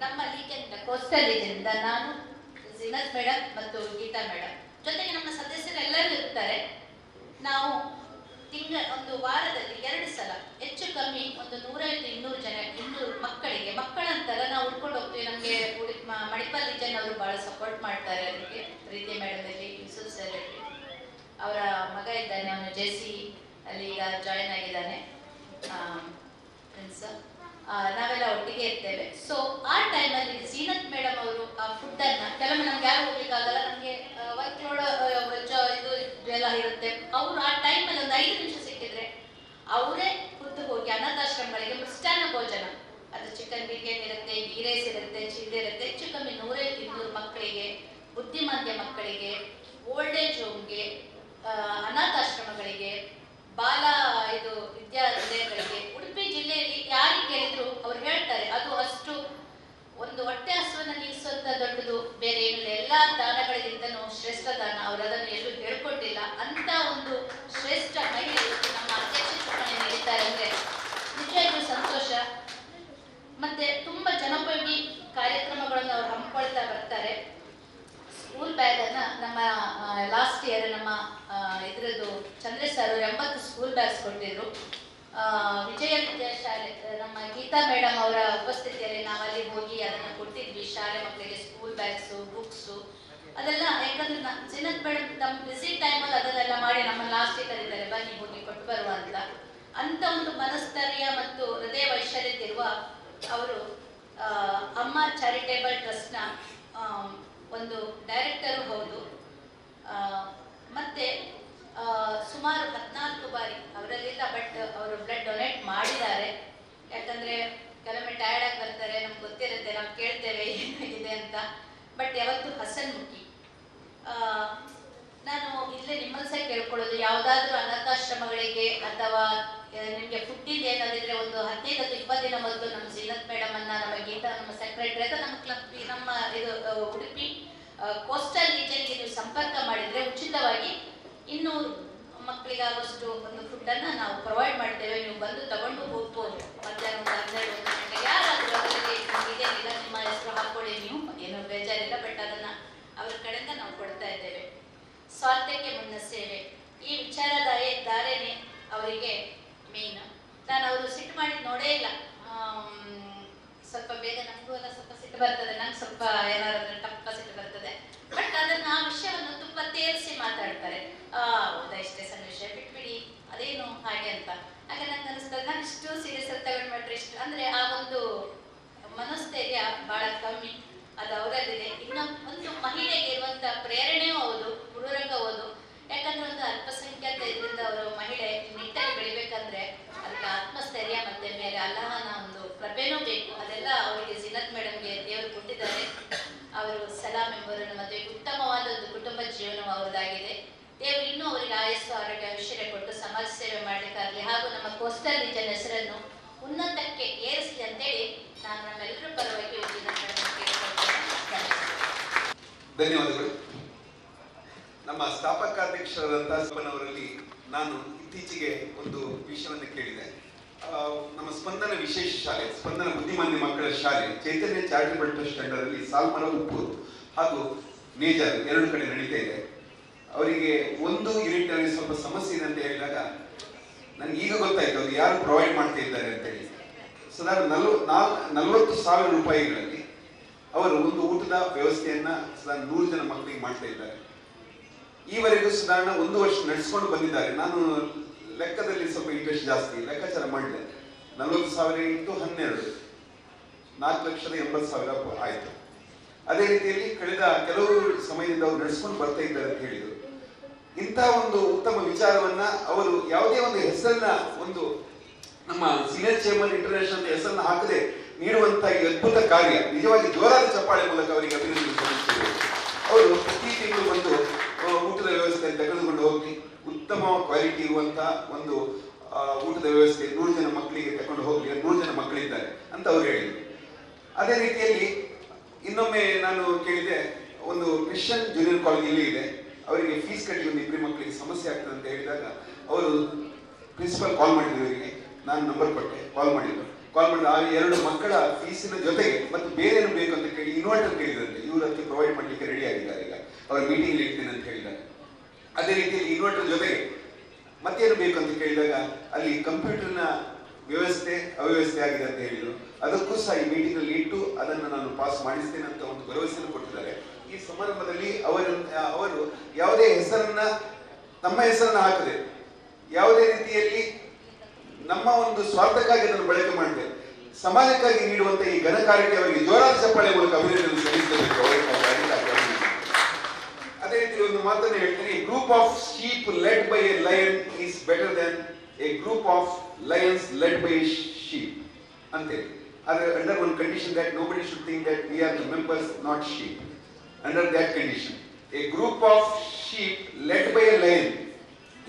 ನಮ್ಮ ಲೀಗಲ್ ಕೋಸ್ಟಲ್ ಲೀಗಿಂದ ನಾನು, ಝೀನತ್ ಮೇಡಮ್ ಮತ್ತು ಗೀತಾ ಮೇಡಮ್ ಜೊತೆಗೆ ನಮ್ಮ ಸದಸ್ಯರೆಲ್ಲರೂ ಇರ್ತಾರೆ. ನಾವು ಒಂದು ವಾರದಲ್ಲಿ 2 ಸಲ ಹೆಚ್ಚು ಕಮ್ಮಿ ಒಂದು 150-200 ಜನ 200 ಮಕ್ಕಳಂತರ ನಾವು ಉಳ್ಕೊಂಡು ಹೋಗ್ತೀವಿ. ನಮಗೆ ಮಣಿಪಾಲ್ ರೀಜನ್ ಅವರು ಬಹಳ ಸಪೋರ್ಟ್ ಮಾಡ್ತಾರೆ. ಅದಕ್ಕೆ ಪ್ರೀತಿ ಮೇಡಮ್ ಅಲ್ಲಿ, ಯೂಸುಫ್ ಸರ್ ಅಲ್ಲಿ, ಅವರ ಮಗ ಇದ್ದಾನೆ, ಅವನು JC ಅಲ್ಲಿ ಈಗ ಜಾಯಿನ್ ಆಗಿದ್ದಾನೆ ಫ್ರೆಂಡ್ಸ್. ನಾವೆಲ್ಲ ಒಟ್ಟಿಗೆ ಇರ್ತೇವೆ. ಸೊ ಆ ಟೈಮಲ್ಲಿ ಝೀನತ್ ಮೇಡಮ್ ಅವರು ಆ ಫುಡ್ ಅನ್ನ, ಕೆಲವೊಮ್ಮೆ ನಮ್ಗೆ ಯಾರು ಹೋಗ್ಲಿಕ್ಕಾಗಲ್ಲ, ನಮ್ಗೆ ವರ್ಕ್ ಇದು ಎಲ್ಲ ಇರುತ್ತೆ. ಅವರು ಆ ಟೈಮಲ್ಲಿ ಒಂದು 5 ನಿಮಿಷ ಸಿಕ್ಕಿದ್ರೆ ಅವರೇ ಖುದ್ದು ಹೋಗಿ ಅನಾಥಾಶ್ರಮಗಳಿಗೆ ಮೃಷ್ಟಾನ್ನ ಭೋಜನ, ಅದು ಚಿಕನ್ ಬಿರಿಯಾನಿ ಇರುತ್ತೆ, ಗೀ ರೈಸ್ ಇರುತ್ತೆ, ಚಿಲ್ಲಿ ಇರುತ್ತೆ, ಹೆಚ್ಚು ಕಮ್ಮಿ 150-200 ಮಕ್ಕಳಿಗೆ, ಬುದ್ಧಿಮಾಂದ್ಯ ಮಕ್ಕಳಿಗೆ, ಓಲ್ಡ್ ಏಜ್ ಹೋಮ್ಗೆ, ಅನಾಥಾಶ್ರಮಗಳಿಗೆ, ಬಾಲ ವಿದ್ಯಾಲಯಗಳಿಗೆ, ಉಡುಪಿ ಜಿಲ್ಲೆಯಲ್ಲಿ ಯಾರಿಗೆ ಕೇಳಿದ್ರು ಅವ್ರು ಹೇಳ್ತಾರೆ ಅದು ಅಷ್ಟು ಒಂದು ಹೊಟ್ಟೆ ಹಸುವನ್ನು ನೀಗಿಸುವಂತ ದೊಡ್ಡದು ಬೇರೆ ಏನಿಲ್ಲ. ಎಲ್ಲಾ ದಾನಗಳಿಗಿಂತನೂ ಶ್ರೇಷ್ಠ ದಾನ. ಅವರು ಅದನ್ನು ಎಲ್ಲೂ ಹೇಳ್ಕೊಟ್ಟಿಲ್ಲ. ಅಂತ ಒಂದು ಶ್ರೇಷ್ಠ ಮಹಿಳೆ ನಮ್ಮ ಅಧ್ಯಕ್ಷ ಚುನಾವಣೆ ನೀಡಿದ್ದಾರೆ ಅಂದ್ರೆ ನಿಜವಾಗ್ಲೂ ಸಂತೋಷ. ಮತ್ತೆ ತುಂಬಾ ಜನೋಪಯೋಗಿ ಕಾರ್ಯಕ್ರಮಗಳನ್ನು ಅವ್ರು ಹಮ್ಮಿಕೊಳ್ತಾ ಬರ್ತಾರೆ. ಸ್ಕೂಲ್ ಬ್ಯಾಗ್ ಅನ್ನ ನಮ್ಮ ಲಾಸ್ಟ್ ಇಯರ್ ನಮ್ಮ ಇದ್ರದ್ದು ಚಂದ್ರೇಶ್ ಸರ್ 80 ಸ್ಕೂಲ್ ಬ್ಯಾಗ್ಸ್ ಕೊಟ್ಟಿದ್ರು. ವಿಜಯ ವಿದ್ಯಾಶಾಲೆ ನಮ್ಮ ಗೀತಾ ಮೇಡಮ್ ಅವರ ಉಪಸ್ಥಿತಿಯಲ್ಲಿ ನಾವಲ್ಲಿ ಹೋಗಿ ಅದನ್ನ ಕೊಟ್ಟಿದ್ವಿ. ಶಾಲೆ ಮಕ್ಕಳಿಗೆ ಸ್ಕೂಲ್ ಬ್ಯಾಗ್ಸು, ಬುಕ್ಸು ಅದೆಲ್ಲ. ಯಾಕಂದ್ರೆ ಝೀನತ್ ಮೇಡಮ್ ತಮ್ಮ ಬಿಸಿ ಟೈಮಲ್ಲಿ ಅದನ್ನೆಲ್ಲ ಮಾಡಿ ನಮ್ಮ ಲಾಸ್ಟ್ ಕರೀತಾರೆ, ಬನ್ನಿ ಹೋಗಿ ಕೊಟ್ಟು ಬರುವ ಅಂತ ಒಂದು ಮನಸ್ಥೈರ್ಯ ಮತ್ತು ಹೃದಯ ವೈಶಾಲ್ಯತೆ ಇರುವ ಅವರು ಅಮ್ಮ ಚಾರಿಟೇಬಲ್ ಟ್ರಸ್ಟ್ನ ಒಂದು ಡೈರೆಕ್ಟರು ಹೌದು. ಮತ್ತೆ ಸುಮಾರು 14 ಬಾರಿ ಅವರಲ್ಲಿಲ್ಲ, ಬಟ್ ಅವರು ಬ್ಲಡ್ ಡೊನೇಟ್ ಮಾಡಿದ್ದಾರೆ. ಯಾಕಂದ್ರೆ ಕೆಲವೊಮ್ಮೆ ಟಯರ್ಡ್ ಆಗಿ ಬರ್ತಾರೆ, ನಮ್ಗೆ ಗೊತ್ತಿರುತ್ತೆ, ನಾವು ಕೇಳ್ತೇವೆ ಏನಾಗಿದೆ ಅಂತ, ಬಟ್ ಯಾವತ್ತು ಹಸನ್ಮುಖಿ. ನಾನು ಇಲ್ಲೇ ನಿಮ್ಮಲ್ಲಿ ಸಹ ಕೇಳ್ಕೊಳ್ಳೋದು, ಯಾವುದಾದ್ರೂ ಅನಾಥಾಶ್ರಮಗಳಿಗೆ ಅಥವಾ ನಿಮಗೆ ಫುಡ್ಡಿಂದ ಏನಾದಿದ್ರೆ ಒಂದು 15-20 ದಿನ ಮೊದಲು ನಮ್ಮ ಝೀನತ್ ಮೇಡಮ್ ಅನ್ನ, ನಮ್ಮ ಗೀತಾ, ನಮ್ಮ ಸೆಕ್ರೆಟರಿ ಅಥವಾ ನಮ್ಮ ಕ್ಲಬ್, ನಮ್ಮ ಇದು ಉಡುಪಿ ಕೋಸ್ಟಲ್ ರೀಜನ್ಗೆ ನೀವು ಸಂಪರ್ಕ ಮಾಡಿದ್ರೆ ಉಚಿತವಾಗಿ 200 ಮಕ್ಕಳಿಗಾಗುವಷ್ಟು ಒಂದು ಫುಡ್ ಅನ್ನ ನಾವು ಪ್ರೊವೈಡ್ ಮಾಡ್ತೇವೆ. ನೀವು ಬಂದು ತಗೊಂಡು ಹೋಗ್ಬೋದು. ಮಧ್ಯಾಹ್ನ 12 ಗಂಟೆಗೆ ಯಾರಾದ್ರೂ ಅದರಲ್ಲಿ ಇದೇನಿಲ್ಲ, ನಿಮ್ಮ ಹೆಸರು ಹಾಕೊಳ್ಳಿ, ನೀವು ಏನೋ ಬೇಜಾರಿಲ್ಲ, ಬಟ್ ಅದನ್ನ ಅವ್ರ ಕಡೆಯಿಂದ ನಾವು ಕೊಡ್ತಾ ಇದ್ದೇವೆ. ಸ್ವಾರ್ಥಕ್ಕೆ ಮುನ್ನ ಸೇವೆ, ಈ ಧಾರೆನೆ ಅವರಿಗೆ ಮೇನ್. ನಾನು ಅವರು ಸಿಟ್ಟು ಮಾಡಿ ನೋಡೇ ಇಲ್ಲ. ಸ್ವಲ್ಪ ಬೇಗ ನಮಗೂ ಎಲ್ಲ ಸ್ವಲ್ಪ ಸಿಟ್ಟು ಬರ್ತದೆ, ನಂಗೆ ಸ್ವಲ್ಪ ಏನಾದ್ರು ಟಪ್ಪ ಸಿಟ್ಟು ಬರ್ತದೆ. ಬಟ್ ಹಾಗೆ ಅಂತ. ಆಗ ನಂಗೆ ಅನಿಸ್ತದೆ ನಾನು ಇಷ್ಟು ಸೀರಿಯಸ್ ಆಗಿ ತಗೊಂಡು ಮಾಡ್ರೆ ಇಷ್ಟು ಅಂದರೆ ಆ ಒಂದು ಮನೋಸ್ಥೈರ್ಯ ಬಹಳ ಕಮ್ಮಿ ಅದು ಅವರಲ್ಲಿದೆ. ಇನ್ನು ಒಂದು ಮಹಿಳೆಗೆ ಇರುವಂತ ಪ್ರೇರಣೆಯೂ ಹೌದು, ಹುಡುಗರಂಗ ಹೌದು. ಯಾಕಂದ್ರೆ ಒಂದು ಅಲ್ಪಸಂಖ್ಯಾತ ಇದರಿಂದ ಅವರು ಮಹಿಳೆ ನಿಟ್ಟಾಗಿ ಬೆಳಿಬೇಕಂದ್ರೆ ಅದಕ್ಕೆ ಆತ್ಮಸ್ಥೈರ್ಯ ಮತ್ತೆ ಮೇಲೆ ಅಲ್ಲಾಹನ ಒಂದು ಕೃಪೆನೂ ಬೇಕು. ಅದೆಲ್ಲ ಅವರಿಗೆ ಜಿನತ್ ಮೇಡಮ್ಗೆ ದೇವರು ಕೊಟ್ಟಿದ್ದಾರೆ. ಅವರು ಸಲಾಂ ಎಂಬುವರನ್ನು ಮದುವೆ ಉತ್ತಮವಾದ ಒಂದು ಕುಟುಂಬ ಜೀವನವು ಅವರದಾಗಿದೆ. ದೇವರು ಇನ್ನೂ ಅವರಿಗೆ ಆಯಸ್ಸು ಆರೋಗ್ಯ ಐಶ್ವರ್ಯ ಕೊಟ್ಟು ಸಮಾಜ ಸೇವೆ ಮಾಡಲಿಕ್ಕಾಗಲಿ ಹಾಗೂ ನಮ್ಮ ಕೋಸ್ಟಲ್ ರೀಜನ್ ಹೆಸರನ್ನು ಉನ್ನತಕ್ಕೆ ಏರಿಸಲಿ ಅಂತೇಳಿ ನಾನು ನಮ್ಮೆಲ್ಲರ ಪರವಾಗಿ ಧನ್ಯವಾದಗಳು. ನಮ್ಮ ಸ್ಥಾಪಕಾಧ್ಯಕ್ಷರಾದಂತಹ ಸ್ಪಂದನವರಲ್ಲಿ ನಾನು ಇತ್ತೀಚೆಗೆ ಒಂದು ವಿಷಯವನ್ನು ಕೇಳಿದೆ. ನಮ್ಮ ಸ್ಪಂದನ ವಿಶೇಷ ಶಾಲೆ, ಸ್ಪಂದನ ಬುದ್ಧಿಮಾನ್ಯ ಮಕ್ಕಳ ಶಾಲೆ ಚೈತನ್ಯ ಚಾರಿಟಬಲ್ ಟ್ರಸ್ಟ್ ಅಂಡರಲ್ಲಿ ಸಾಲ್ಮರ ಉಪ್ಪೂರು ಹಾಗೂ ನೇಜರ್ 2 ಕಡೆ ನಡೀತಾ ಇದೆ. ಅವರಿಗೆ ಒಂದು ಯೂನಿಟ್ನಲ್ಲಿ ಸ್ವಲ್ಪ ಸಮಸ್ಯೆ ಇದೆ ಅಂತ ಹೇಳಿದಾಗ ನನಗೆ ಈಗ ಗೊತ್ತಾಯ್ತು ಅವರು ಯಾರು ಪ್ರೊವೈಡ್ ಮಾಡ್ತಾ ಇದ್ದಾರೆ ಅಂತೇಳಿ. ಸಾಧಾರಣ 40,000 ರೂಪಾಯಿಗಳಲ್ಲಿ ಅವರು ಒಂದು ಊಟದ ವ್ಯವಸ್ಥೆಯನ್ನ ಸಾಧಾರಣ 100 ಜನ ಮಕ್ಕಳಿಗೆ ಮಾಡ್ತಾ ಇದ್ದಾರೆ. ಈವರೆಗೂ ಸಾಧಾರಣ 1 ವರ್ಷ ನಡೆಸ್ಕೊಂಡು ಬಂದಿದ್ದಾರೆ. ನಾನು ಲೆಕ್ಕದಲ್ಲಿ ಸ್ವಲ್ಪ ಇಂಟ್ರೆಸ್ಟ್ ಜಾಸ್ತಿ ಲೆಕ್ಕಾಚಾರ ಮಾಡಿದೆ. 40,000 ಇಂಟು 12 4,80,000 ಆಯ್ತು. ಅದೇ ರೀತಿಯಲ್ಲಿ ಕಳೆದ ಕೆಲವು ಸಮಯದಿಂದ ಅವರು ನಡೆಸ್ಕೊಂಡು ಬರ್ತಾ ಇದ್ದಾರೆ ಅಂತ ಹೇಳಿದರು. ಇಂತಹ ಒಂದು ಉತ್ತಮ ವಿಚಾರವನ್ನ ಅವರು ಯಾವುದೇ ಒಂದು ಹೆಸರನ್ನ ಒಂದು ನಮ್ಮ ಸೀನಿಯರ್ ಚೇಂಬರ್ ಇಂಟರ್ನ್ಯಾಷನಲ್ ಹೆಸರನ್ನ ಹಾಕದೆ ನೀಡುವಂತಹ ಈ ಅದ್ಭುತ ಕಾರ್ಯ ನಿಜವಾಗಿ ಜೋರಾದ ಚಪ್ಪಾಳೆ ಮೂಲಕ ಅವರಿಗೆ ಅಭಿನಂದನೆ ಸಲ್ಲಿಸುತ್ತೇವೆ. ಅವರು ಪ್ರತಿ ತಿಂಗಳು ಬಂದು ಊಟದ ವ್ಯವಸ್ಥೆ ತೆಗೆದುಕೊಂಡು ಹೋಗಿ ಉತ್ತಮ ಕ್ವಾಲಿಟಿ ಇರುವಂತಹ ಒಂದು ಊಟದ ವ್ಯವಸ್ಥೆ 100 ಜನ ಮಕ್ಕಳಿಗೆ ತಗೊಂಡು ಹೋಗ್ಲಿ, 100 ಜನ ಮಕ್ಕಳಿದ್ದಾರೆ ಅಂತ ಅವ್ರು ಹೇಳಿದರು. ಅದೇ ರೀತಿಯಲ್ಲಿ ಇನ್ನೊಮ್ಮೆ ನಾನು ಕೇಳಿದೆ, ಒಂದು ಕ್ರಿಶ್ಚಿಯನ್ ಜೂನಿಯರ್ ಕಾಲೇಜ್ ಇಲ್ಲಿ ಇದೆ, ಅವರಿಗೆ ಫೀಸ್ ಕಟ್ಟಿ ಒಂದು 2 ಮಕ್ಕಳಿಗೆ ಸಮಸ್ಯೆ ಆಗ್ತದೆ ಅಂತ ಹೇಳಿದಾಗ ಅವರು ಪ್ರಿನ್ಸಿಪಲ್ ಕಾಲ್ ಮಾಡಿದ್ರು. ಇವರಿಗೆ ನಾನು ನಂಬರ್ ಕೊಟ್ಟೆ, ಕಾಲ್ ಮಾಡಿದ್ರು. ಕಾಲ್ ಮಾಡಿದ ಆ 2 ಮಕ್ಕಳ ಫೀಸಿನ ಜೊತೆಗೆ ಮತ್ತು ಬೇರೇನು ಬೇಕು ಅಂತ ಕೇಳಿ ಇನ್ವರ್ಟರ್ ಕೇಳಿದ್ರಂತೆ. ಇವರು ಅದಕ್ಕೆ ಪ್ರೊವೈಡ್ ಮಾಡಲಿಕ್ಕೆ ರೆಡಿ ಆಗಿದ್ದಾರೆ. ಈಗ ಅವ್ರ ಮೀಟಿಂಗ್ ಇಡ್ತೀನಿ ಅಂತ ಹೇಳಿದ್ದಾರೆ. ಅದೇ ರೀತಿಯಲ್ಲಿ ಇನ್ವರ್ಟರ್ ಜೊತೆಗೆ ಮತ್ತೇನು ಬೇಕು ಅಂತ ಕೇಳಿದಾಗ ಅಲ್ಲಿ ಕಂಪ್ಯೂಟರ್ನ ವ್ಯವಸ್ಥೆ ಅವ್ಯವಸ್ಥೆ ಆಗಿದೆ ಅಂತ ಹೇಳಿದ್ರು. ಅದಕ್ಕೂ ಸಹ ಈ ಮೀಟಿಂಗ್ ಅಲ್ಲಿ ಇಟ್ಟು ಅದನ್ನು ನಾನು ಪಾಸ್ ಮಾಡಿಸ್ತೇನೆ ಅಂತ ಒಂದು ಭರವಸೆಯನ್ನು ಕೊಟ್ಟಿದ್ದಾರೆ. ಈ ಸಮಾರಂಭದಲ್ಲಿ ಅವರು ಯಾವುದೇ ಹೆಸರನ್ನ ತಮ್ಮ ಹೆಸರನ್ನ ಹಾಕದೆ ಯಾವುದೇ ರೀತಿಯಲ್ಲಿ ನಮ್ಮ ಒಂದು ಸ್ವಾರ್ಥಕ್ಕಾಗಿ ಅದನ್ನು ಬಳಕೆ ಮಾಡದೆ ಸಮಾಜಕ್ಕಾಗಿ ನೀಡುವಂತ ಈ ಘನ ಕಾರ್ಯಕ್ಕೆ ಅವರಿಗೆ ಜೋರಾದ ಚಪ್ಪಾಳೆ ಮೂಲಕ ಅಭಿನಂದನೆ ಸಲ್ಲಿಸಬೇಕು. ಅದೇ ರೀತಿ ಒಂದು ಮಾತನ್ನು ಹೇಳ್ತೀನಿ, group of sheep led by a lion is better than a group of lions led by a sheep ಅಂತೇಳಿ. ಆದರೆ under one condition that nobody should think that we are the members not sheep. Under that condition a group of sheep led by a lion,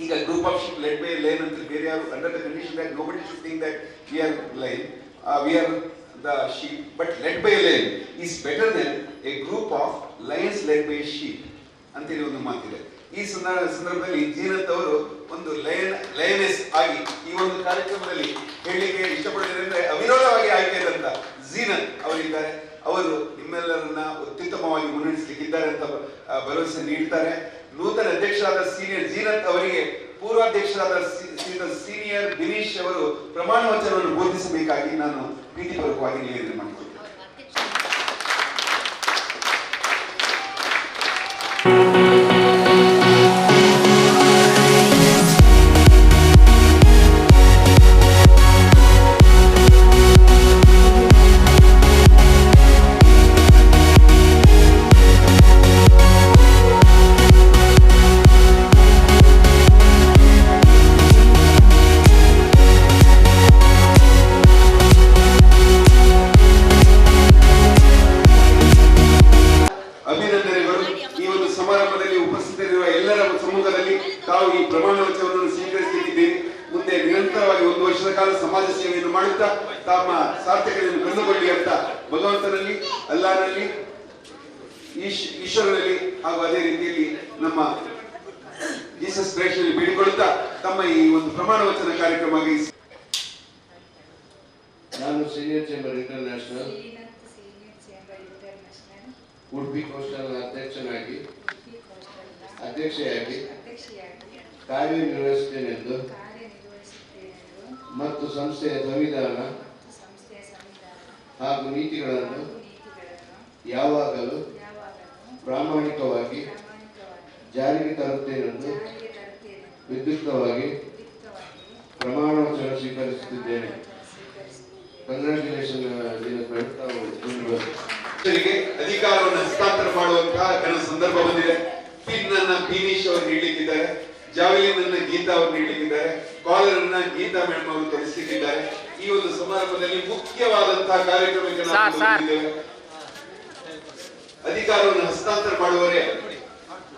ಈಗ group of sheep led by a lion ಅಂತ ಬೇರೆ ಯಾರು, under the condition that nobody should think that we R lion, we are the sheep, but led by a lion is better than a group of lions led by a sheep ಅಂತೇಳಿ ಒಂದು ಮಾತಿದೆ. ಈ ಸಂದರ್ಭದಲ್ಲಿ ಜೀನತ್ ಅವರು ಒಂದು lioness ಆಗಿ ಈ ಒಂದು ಕಾರ್ಯಕ್ರಮದಲ್ಲಿ ಹೇಳಲಿಕ್ಕೆ ಇಷ್ಟಪಡಿದ್ರೆ ಅವಿರೋಧವಾಗಿ ಆಯ್ಕೆಯಾದಂತ ಜೀನತ್ ಅವರಿದ್ದಾರೆ. ಅವರು ನಿಮ್ಮೆಲ್ಲರನ್ನ ಅತ್ಯುತ್ತಮವಾಗಿ ಮುನ್ನಡೆಸಲಿಕ್ಕಿದ್ದಾರೆ ಅಂತ ಭರವಸೆ ನೀಡ್ತಾರೆ. ನೂತನ ಅಧ್ಯಕ್ಷರಾದ ಸೀನಿಯರ್ ಜೀನತ್ ಅವರಿಗೆ ಪೂರ್ವಾಧ್ಯಕ್ಷರಾದ ಸೀನಿಯರ್ ಬಿನೀಶ್ ಅವರು ಪ್ರಮಾಣ ವಚನವನ್ನು ಬೋಧಿಸಬೇಕಾಗಿ ನಾನು ಪ್ರೀತಿಪೂರ್ವಕವಾಗಿ ನಿವೇದನೆ ಮಾಡಿಕೊಳ್ತೇನೆ. ತಾವು ಈ ಪ್ರಮಾಣ ವಚನವನ್ನು ಸ್ವೀಕರಿಸುತ್ತಿದ್ದೀರಿ. ಮುಂದೆ ನಿರಂತರವಾಗಿ 1 ವರ್ಷದ ಕಾಲ ಸಮಾಜ ಸೇವೆಯನ್ನು ಮಾಡುತ್ತಾ ತಮ್ಮ ಸಾರ್ಥಕತೆಯನ್ನು ಕಂಡುಕೊಳ್ಳಿ ಅಂತ ಭಗವಂತನಲ್ಲಿ, ಅಲ್ಲಾಹನಲ್ಲಿ, ಈಶ್ವರನಲ್ಲಿ ಹಾಗೂ ಅದೇ ರೀತಿಯಲ್ಲಿ ನಮ್ಮ ಜೀಸಸ್ ಕ್ರೈಸ್ಟ್ನಲ್ಲಿ ಬೇಡಿಕೊಳ್ಳುತ್ತಾ ತಮ್ಮ ಈ ಒಂದು ಪ್ರಮಾಣ ವಚನ ಕಾರ್ಯಕ್ರಮವಾಗಿ ನಾನು senior chamber international Udupi coastal ಅಧ್ಯಕ್ಷೆಯಾಗಿ ಕಾರ್ಯನಿರ್ವಹಿಸುತ್ತೇನೆಂದು ಮತ್ತು ಸಂಸ್ಥೆಯ ಸಂವಿಧಾನ ಹಾಗೂ ನೀತಿಗಳನ್ನು ಯಾವಾಗಲೂ ಪ್ರಾಮಾಣಿಕವಾಗಿ ಜಾರಿಗೆ ತರುತ್ತೇನೆಂದು ವಿದ್ಯುಕ್ತವಾಗಿ ಸ್ವೀಕರಿಸುತ್ತಿದ್ದೇನೆ. ಕಂಗ್ರ್ಯಾಚುಲೇಷನ್ ದಿನಕರ್ ತಾವು ಅಧಿಕಾರವನ್ನು ಹಸ್ತಾಂತರ ಮಾಡುವಂತಹ ಸಂದರ್ಭ ಬಂದಿದೆ. ಪಿನ್ ಅನ್ನ ಬೀನೀಶ್ ಅವರು ನೀಡಲಿಕ್ಕಿದ್ದಾರೆ, ಜಾವೆಲಿನ್ ಅನ್ನ ಗೀತಾ ಅವರು ನೀಡಲಿಕ್ಕಿದ್ದಾರೆ, ಕಾಲರ್ ಅನ್ನ ಗೀತಾ ಮೇಡಮ್ ಅವರು ತೊಡಗಿಸಲಿಕ್ಕಿದ್ದಾರೆ. ಈ ಒಂದು ಸಮಾರಂಭದಲ್ಲಿ ಮುಖ್ಯವಾದಂತಹ ಕಾರ್ಯಕ್ರಮಕ್ಕೆ ನಾವು ಬಂದಿದ್ದೇವೆ. ಅಧಿಕಾರವನ್ನು ಹಸ್ತಾಂತರ ಮಾಡುವವರೇ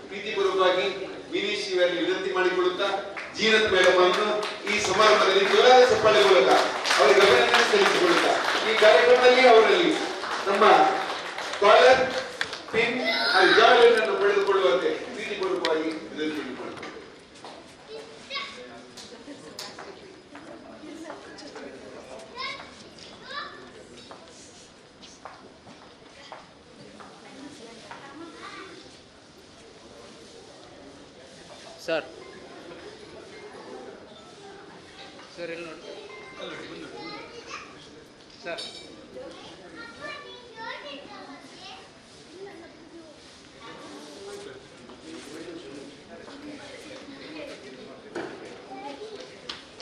ಪ್ರೀತಿಪೂರ್ವಕವಾಗಿ ಬೀನೀಶ್ ಇವರಲ್ಲಿ ವಿನಂತಿ ಮಾಡಿಕೊಳ್ಳುತ್ತಾ ಜೀನತ್ ಮೇಡಮ್ ಅನ್ನು ಈ ಸಮಾರಂಭದಲ್ಲಿ ಜೋರಾದ ಚಪ್ಪಾಳೆ ಮೂಲಕ ಅವರಿಗೆ ಅಭಿನಂದನೆ ಸಲ್ಲಿಸಿಕೊಳ್ಳುತ್ತಾ ಈ ಕಾರ್ಯಕ್ರಮದಲ್ಲಿ ಅವರಲ್ಲಿ ನಮ್ಮ ಕಾಲರ್ ಪಿನ್ ಹಾಗೂ ಜಾವೆಲಿನ್ ಅನ್ನು ಪಡೆದುಕೊಳ್ಳುವಂತೆ ಪ್ರೀತಿಪೂರ್ವಕವಾಗಿ ವಿನಂತಿ ಮಾಡಿಕೊಳ್ಳುತ್ತೇವೆ. ಸರ್ ಸರ್ ಎಲ್ಲಿ ನೋಡಿ sir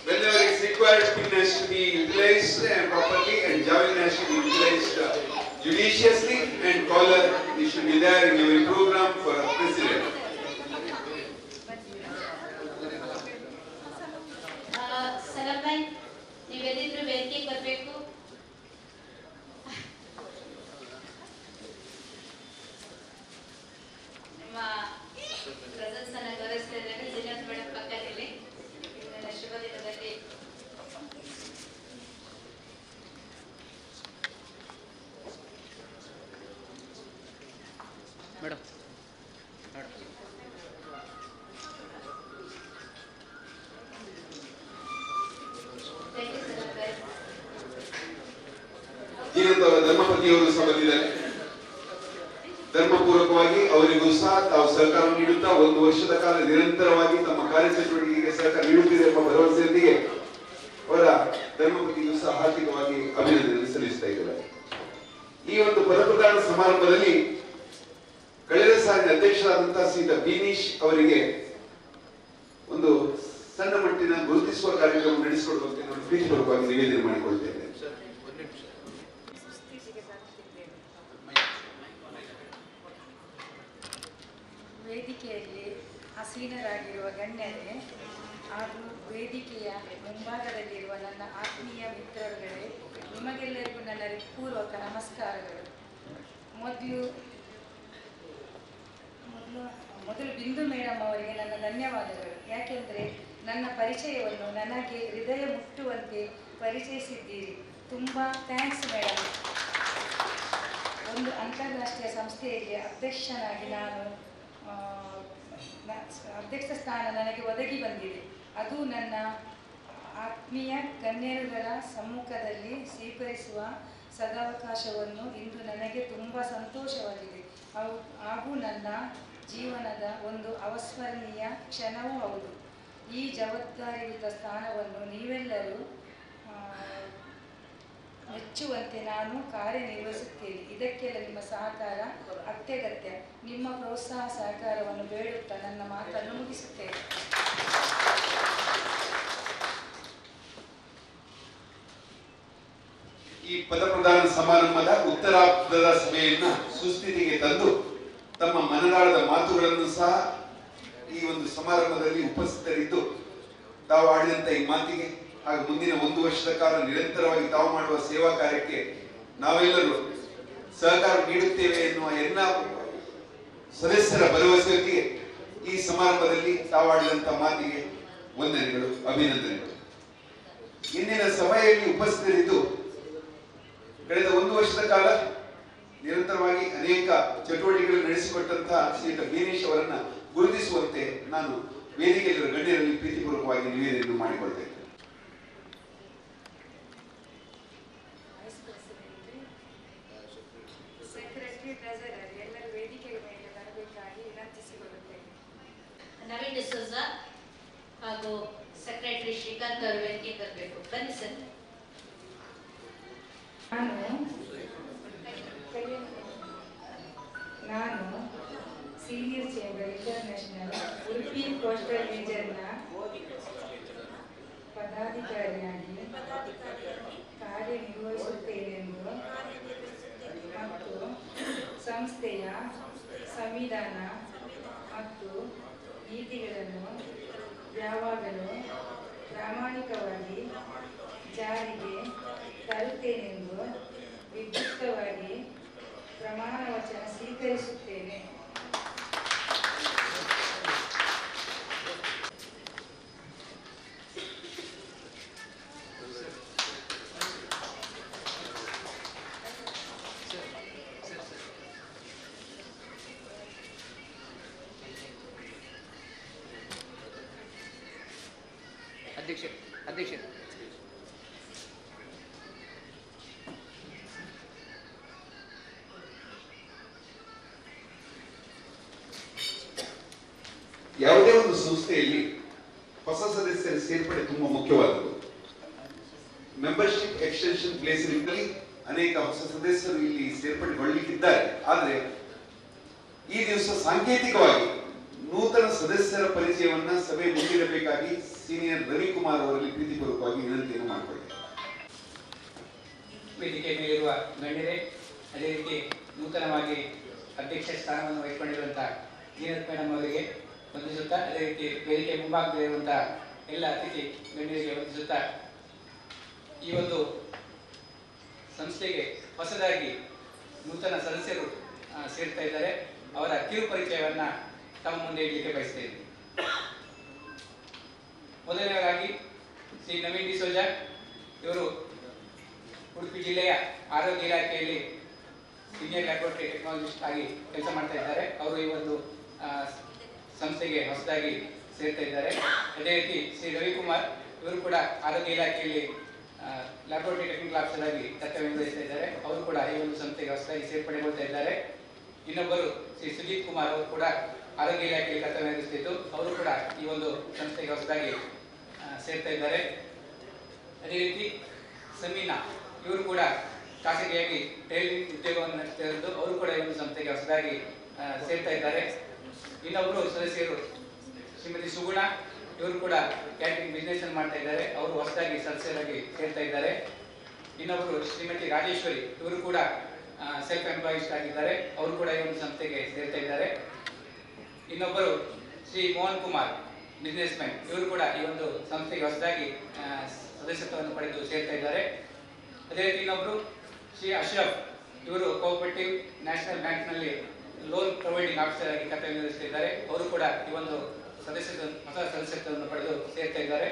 Whenever it's required, pin has to be utilized properly and javelin has to be utilized judiciously, and caller should be there in every program for a president. ಸಲಭಾಯ್ ನೀವೆಲ್ಲಿದ್ರು ವೇದಿಕೆಗೆ ಬರಬೇಕು. ನಿಮ್ಮ presence ಅನ್ನ ಗೌರವಿಸ್ತಾ ಇದ್ದೇನೆ. ಜಿನತ್ madam ಪಕ್ಕದಲ್ಲಿ ಶುಭ ದಿನದಲ್ಲಿ madam Zeenat ಅವರ ಧರ್ಮಪತಿಯವರು ಸಹ ಬಂದಿದ್ದಾರೆ. ಧರ್ಮಪೂರ್ವಕವಾಗಿ ಅವರಿಗೂ ಸಹ ತಾವು ಸಹಕಾರ ನೀಡುತ್ತಾ 1 ವರ್ಷದ ಕಾಲ ನಿರಂತರವಾಗಿ ತಮ್ಮ ಕಾರ್ಯಚಟುವಟಿಕೆಗೆ ಸಹಕಾರ ನೀಡುತ್ತಿದೆ ಎಂಬ ಭರವಸೆಯೊಂದಿಗೆ ಅವರ ಧರ್ಮಪತಿಗೂ ಸಹ ಹಾರ್ದಿಕವಾಗಿ ಅಭಿನಂದನೆ ಸಲ್ಲಿಸ್ತಾ ಇದ್ದಾರೆ. ಈ ಒಂದು ಪದಪ್ರದಾನ ಸಮಾರಂಭದಲ್ಲಿ ಕಳೆದ ಸಾಲಿನ ಅಧ್ಯಕ್ಷರಾದಂತಹ ಶ್ರೀಯುತ ಬೀನೀಶ್ ಅವರಿಗೆ ಒಂದು ಸಣ್ಣ ಮಟ್ಟಿನ ಗುರುತಿಸುವ ಕಾರ್ಯಕ್ರಮ ನಡೆಸಿಕೊಡುವಂತೆ ನಾನು ಪ್ರೀತಿಪೂರ್ವಕವಾಗಿ ನಿವೇದನೆ ಮಾಡಿಕೊಳ್ತೇನೆ. ವೇದಿಕೆಯಲ್ಲಿ ಆಸೀನರಾಗಿರುವ ಗಣ್ಯರೇ ಹಾಗೂ ವೇದಿಕೆಯ ಮುಂಭಾಗದಲ್ಲಿರುವ ನನ್ನ ಆತ್ಮೀಯ ಮಿತ್ರರುಗಳೇ, ನಿಮಗೆಲ್ಲರಿಗೂ ನನ್ನ ಪೂರ್ವಕ ನಮಸ್ಕಾರಗಳು. ಮೊದಲು ಬಿಂದು ಮೇಡಮ್ ಅವರಿಗೆ ನನ್ನ ಧನ್ಯವಾದಗಳು. ಯಾಕೆಂದರೆ ನನ್ನ ಪರಿಚಯವನ್ನು ನನಗೆ ಹೃದಯ ಮುಟ್ಟುವಂತೆ ಪರಿಚಯಿಸಿದ್ದೀರಿ. ತುಂಬ ಥ್ಯಾಂಕ್ಸ್ ಮೇಡಮ್. ಒಂದು ಅಂತಾರಾಷ್ಟ್ರೀಯ ಸಂಸ್ಥೆಯಲ್ಲಿ ಅಧ್ಯಕ್ಷನಾಗಿ ಅಧ್ಯಕ್ಷ ಸ್ಥಾನ ನನಗೆ ಒದಗಿ ಬಂದಿದೆ. ಅದು ನನ್ನ ಆತ್ಮೀಯ ಗಣ್ಯರುಗಳ ಸಮ್ಮುಖದಲ್ಲಿ ಸ್ವೀಕರಿಸುವ ಸದಾವಕಾಶವನ್ನು ಇಂದು ನನಗೆ ತುಂಬ ಸಂತೋಷವಾಗಿದೆ. ಹಾಗೂ ನನ್ನ ಜೀವನದ ಒಂದು ಅವಿಸ್ಮರಣೀಯ ಕ್ಷಣವೂ ಹೌದು. ಈ ಜವಾಬ್ದಾರಿಯುತ ಸ್ಥಾನವನ್ನು ನೀವೆಲ್ಲರೂ ಮೆಚ್ಚುವಂತೆ ನಾನು ಕಾರ್ಯನಿರ್ವಹಿಸುತ್ತೇನೆ. ಇದಕ್ಕೆಲ್ಲ ನಿಮ್ಮ ಸಹಕಾರ ಅತ್ಯಗತ್ಯ. ನಿಮ್ಮ ಪ್ರೋತ್ಸಾಹ ಸಹಕಾರವನ್ನು ಬೇಡುತ್ತಾ ನನ್ನ ಮಾತನ್ನು ಮುಗಿಸುತ್ತೇನೆ. ಈ ಪದಪ್ರದಾನ ಸಮಾರಂಭದ ಉತ್ತರಾರ್ಧದ ಸಭೆಯನ್ನ ಸುಸ್ಥಿತಿಗೆ ತಂದು ತಮ್ಮ ಮನದಾಳದ ಮಾತುಗಳನ್ನು ಸಹ ಈ ಒಂದು ಸಮಾರಂಭದಲ್ಲಿ ಉಪಸ್ಥಿತರಿದ್ದು ತಾವು ಆಡಿದಂತ ಈ ಮಾತಿಗೆ ಹಾಗೂ ಮುಂದಿನ 1 ವರ್ಷದ ಕಾಲ ನಿರಂತರವಾಗಿ ತಾವು ಮಾಡುವ ಸೇವಾ ಕಾರ್ಯಕ್ಕೆ ನಾವೆಲ್ಲರೂ ಸಹಕಾರ ನೀಡುತ್ತೇವೆ ಎನ್ನುವ ಎಲ್ಲ ಸದಸ್ಯರ ಭರವಸೆಯೊಂದಿಗೆ ಈ ಸಮಾರಂಭದಲ್ಲಿ ತಾವಾಡಿದಂತ ಮಾತಿಗೆ ವಂದನೆಗಳು, ಅಭಿನಂದನೆಗಳು. ಇಂದಿನ ಸಭೆಯಲ್ಲಿ ಉಪಸ್ಥಿತರಿದ್ದು ಕಳೆದ 1 ವರ್ಷದ ಕಾಲ ನಿರಂತರವಾಗಿ ಅನೇಕ ಚಟುವಟಿಕೆಗಳನ್ನು ನಡೆಸಿಕೊಟ್ಟಂತಹ ಶ್ರೀಯುತ ಬೀನೀಶ್ ಅವರನ್ನ ಗುರುತಿಸುವಂತೆ ನಾನು ವೇದಿಕೆಯಲ್ಲಿರುವ ಗಣ್ಯರಲ್ಲಿ ಪ್ರೀತಿಪೂರ್ವಕವಾಗಿ ನಿವೇದನೆ ಮಾಡಿಕೊಳ್ತೇನೆ. ಸೆಕ್ರೆಟರಿ, ಟ್ರೆಸರರ್ ಎಲ್ಲರೂ ವೇದಿಕೆಯ ಮೇಲೆ ಬರಬೇಕಾಗಿ ವಿನಂತಿಸಿಕೊಳ್ಳುತ್ತೇನೆ. ನವೀನ್ ಡಿಸೋಜ ಹಾಗೂ ಸೆಕ್ರೆಟರಿ ಶ್ರೀಕಾಂತ್ ಅವರು ವೇದಿಕೆಗೆ ಬರಬೇಕು. ಬನ್ನಿ ಸರ್. ನಾನು senior chamber international Udupi coastal ರೀಜನ್ನ ಪದಾಧಿಕಾರಿಯಾಗಿ ಕಾರ್ಯನಿರ್ವಹಿಸುತ್ತೇನೆಂದು ಮತ್ತು ಸಂಸ್ಥೆಯ ಸಂವಿಧಾನ ಮತ್ತು ನೀತಿಗಳನ್ನು ಯಾವಾಗಲೂ ಪ್ರಾಮಾಣಿಕವಾಗಿ ಜಾರಿಗೆ ತರುತ್ತೇನೆಂದು ವಿದ್ಯುಕ್ತವಾಗಿ ಪ್ರಮಾಣ ವಚನ ಸ್ವೀಕರಿಸುತ್ತೇನೆ. ಅಧ್ಯಕ್ಷ ಯಾವುದೇ ಒಂದು ಸಂಸ್ಥೆಯಲ್ಲಿ ಹೊಸ ಸದಸ್ಯರ ಸೇರ್ಪಡೆ ತುಂಬಾ ಮುಖ್ಯವಾದದ್ದು. ಮೆಂಬರ್ಶಿಪ್ ಎಕ್ಸ್ಟೆನ್ಷನ್ ಪ್ಲೇಸ್ ನಿಂತಲ್ಲಿ ಅನೇಕ ಹೊಸ ಸದಸ್ಯರು ಇಲ್ಲಿ ಸೇರ್ಪಡೆಗೊಳ್ಳಲಿಕ್ಕಿದ್ದಾರೆ. ಆದರೆ ಈ ದಿವಸ ಸಾಂಕೇತಿಕವಾಗಿ ನೂತನ ಸದಸ್ಯರ ಪರಿಚಯವನ್ನ ಸಭೆ ಮುಂದಿಡಬೇಕಾಗಿ ಸೀನಿಯರ್ ರವಿಕುಮಾರ್ ಅವರಲ್ಲಿ ಪ್ರೀತಿಪೂರ್ವಕವಾಗಿ ವಿನಂತಿಯನ್ನು ಮಾಡಿಕೊಳ್ಳಿ. ವೇದಿಕೆ ಮೇಲಿರುವ ಗಣ್ಯರೇ, ಅದೇ ರೀತಿ ನೂತನವಾಗಿ ಅಧ್ಯಕ್ಷ ಸ್ಥಾನವನ್ನು ವಹಿಸಿಕೊಂಡಿರುವಂತಹ ಜೀನತ್ ಮೇಡಮ್ ಅವರಿಗೆ ವಂದಿಸುತ್ತಾ, ಅದೇ ರೀತಿ ವೇದಿಕೆ ಮುಂಭಾಗದಲ್ಲಿರುವಂತಹ ಎಲ್ಲ ಅತಿಥಿ ಗಣ್ಯರಿಗೆ ವಂದಿಸುತ್ತಾ, ಈ ಒಂದು ಸಂಸ್ಥೆಗೆ ಹೊಸದಾಗಿ ನೂತನ ಸದಸ್ಯರು ಸೇರ್ತಾ ಇದ್ದಾರೆ. ಅವರ ಕಿರು ಪರಿಚಯವನ್ನ ತಮ್ಮ ಮುಂದೆ ಇಡಲಿಕ್ಕೆ ಬಯಸ್ತೇನೆ. ಮೊದಲನೇದಾಗಿ ಶ್ರೀ ನವೀನ್ ಡಿಸೋಜಾ ಇವರು ಉಡುಪಿ ಜಿಲ್ಲೆಯ ಆರೋಗ್ಯ ಇಲಾಖೆಯಲ್ಲಿ ಸೀನಿಯರ್ ಲ್ಯಾಬೋರೇಟರಿ ಟೆಕ್ನಾಲಜಿಸ್ಟ್ ಆಗಿ ಕೆಲಸ ಮಾಡ್ತಾ ಇದ್ದಾರೆ. ಅವರು ಈ ಒಂದು ಸಂಸ್ಥೆಗೆ ಹೊಸದಾಗಿ ಸೇರ್ತಾ ಇದ್ದಾರೆ. ಅದೇ ರೀತಿ ಶ್ರೀ ರವಿಕುಮಾರ್ ಇವರು ಕೂಡ ಆರೋಗ್ಯ ಇಲಾಖೆಯಲ್ಲಿ ಲ್ಯಾಬೋರೇಟರಿ ಟೆಕ್ನಿಕಲ್ ಆಫೀಸರ್ ಆಗಿ ಕರ್ತವ್ಯ ನಿರ್ವಹಿಸ್ತಾ ಇದ್ದಾರೆ. ಅವರು ಕೂಡ ಈ ಒಂದು ಸಂಸ್ಥೆಗೆ ಹೊಸದಾಗಿ ಸೇರ್ಪಡೆಗೊಳ್ತಾ ಇದ್ದಾರೆ. ಇನ್ನೊಬ್ಬರು ಶ್ರೀ ಸುಜಿತ್ ಕುಮಾರ್ ಅವರು ಕೂಡ ಆರೋಗ್ಯ ಇಲಾಖೆಯಲ್ಲಿ ಕರ್ತವ್ಯ ನಿರ್ವಹಿಸುತ್ತಿದ್ದು ಅವರು ಕೂಡ ಈ ಒಂದು ಸಂಸ್ಥೆಗೆ ಹೊಸದಾಗಿ ಸೇರ್ತಾ ಇದ್ದಾರೆ. ಅದೇ ರೀತಿ ಸಮೀನಾ ಇವರು ಕೂಡ ಖಾಸಗಿಯಾಗಿ ಟೈಲರಿಂಗ್ ಉದ್ಯೋಗವನ್ನು ನಡೆಸುತ್ತಿದ್ದು ಅವರು ಕೂಡ ಈ ಒಂದು ಸಂಸ್ಥೆಗೆ ಹೊಸದಾಗಿ ಸೇರ್ತಾ ಇದ್ದಾರೆ. ಇನ್ನೊಬ್ಬರು ಸದಸ್ಯರು ಶ್ರೀಮತಿ ಸುಗುಣ ಇವರು ಕೂಡ ಕ್ಯಾಟರಿಂಗ್ ಬಿಸ್ನೆಸ್ ಅನ್ನು ಮಾಡ್ತಾ ಇದ್ದಾರೆ. ಅವರು ಹೊಸದಾಗಿ ಸದಸ್ಯರಾಗಿ ಸೇರ್ತಾ ಇದ್ದಾರೆ. ಇನ್ನೊಬ್ಬರು ಶ್ರೀಮತಿ ರಾಜೇಶ್ವರಿ ಇವರು ಕೂಡ ಸೆಲ್ಫ್ ಎಂಪ್ಲಾಯಿಸ್ಟ್ ಆಗಿದ್ದಾರೆ. ಅವರು ಕೂಡ ಈ ಒಂದು ಸಂಸ್ಥೆಗೆ ಸೇರ್ತಾ ಇದ್ದಾರೆ. ಇನ್ನೊಬ್ಬರು ಶ್ರೀ ಮೋಹನ್ ಕುಮಾರ್ ಬಿಸ್ನೆಸ್ ಮ್ಯಾನ್ ಇವರು ಕೂಡ ಈ ಒಂದು ಸಂಸ್ಥೆಗೆ ಹೊಸದಾಗಿ ಸದಸ್ಯತ್ವವನ್ನು ಪಡೆದು ಸೇರ್ತಾ ಇದ್ದಾರೆ. ಅದೇ ರೀತಿ ಇನ್ನೊಬ್ಬರು ಶ್ರೀ ಅಶ್ರಫ್ ಇವರು ಕೋಆಪರೇಟಿವ್ ನ್ಯಾಷನಲ್ ಬ್ಯಾಂಕ್ನಲ್ಲಿ ಲೋನ್ ಪ್ರೊವೈಡಿಂಗ್ ಆಫೀಸರ್ ಆಗಿ ಕರ್ತವ್ಯ ನಿರ್ವಹಿಸುತ್ತಿದ್ದಾರೆ. ಅವರು ಕೂಡ ಈ ಒಂದು ಹೊಸ ಸದಸ್ಯತ್ವವನ್ನು ಪಡೆದು ಸೇರ್ತಾ ಇದ್ದಾರೆ.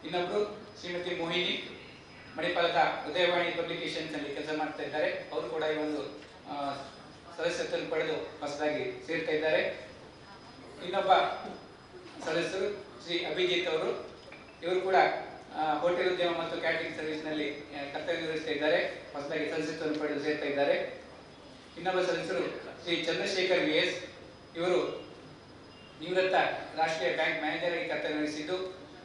ಇನ್ನೊಬ್ಬರು ಶ್ರೀಮತಿ ಮೋಹಿನಿ ಮಣಿಪಾಲದ ಉದಯವಾಣಿ ಪಬ್ಲಿಕೇಶನ್ಸ್ ನಲ್ಲಿ ಕೆಲಸ ಮಾಡ್ತಾ ಇದ್ದಾರೆ. ಅವರು ಕೂಡ ಈ ಒಂದು ಸದಸ್ಯತ್ವವನ್ನು ಪಡೆದು ಹೊಸದಾಗಿ ಸೇರ್ತಾ ಇದ್ದಾರೆ. ಇನ್ನೊಬ್ಬ ಸದಸ್ಯರು ಶ್ರೀ ಅಭಿಜಿತ್ ಅವರು ಇವರು ಕೂಡ ಹೋಟೆಲ್ ಉದ್ಯಮ ಮತ್ತು ಕ್ಯಾಟರಿಂಗ್ ಸರ್ವಿಸ್ ನಲ್ಲಿ ಕರ್ತವ್ಯ ನಿರ್ವಹಿಸ್ತಾ ಇದ್ದಾರೆ. ಹೊಸದಾಗಿ ಸದಸ್ಯತ್ವವನ್ನು ಪಡೆದು ಸೇರ್ತಾ ಇದ್ದಾರೆ. ಇನ್ನೊಬ್ಬ ಸದಸ್ಯರು ಶ್ರೀ ಚಂದ್ರಶೇಖರ್ ವಿಎಸ್ ಇವರು ನಿವೃತ್ತ ರಾಷ್ಟ್ರೀಯ ಬ್ಯಾಂಕ್ ಮ್ಯಾನೇಜರ್ ಆಗಿ ಕರ್ತವ್ಯ ನಿರ್ವಹಿಸಿದ್ದು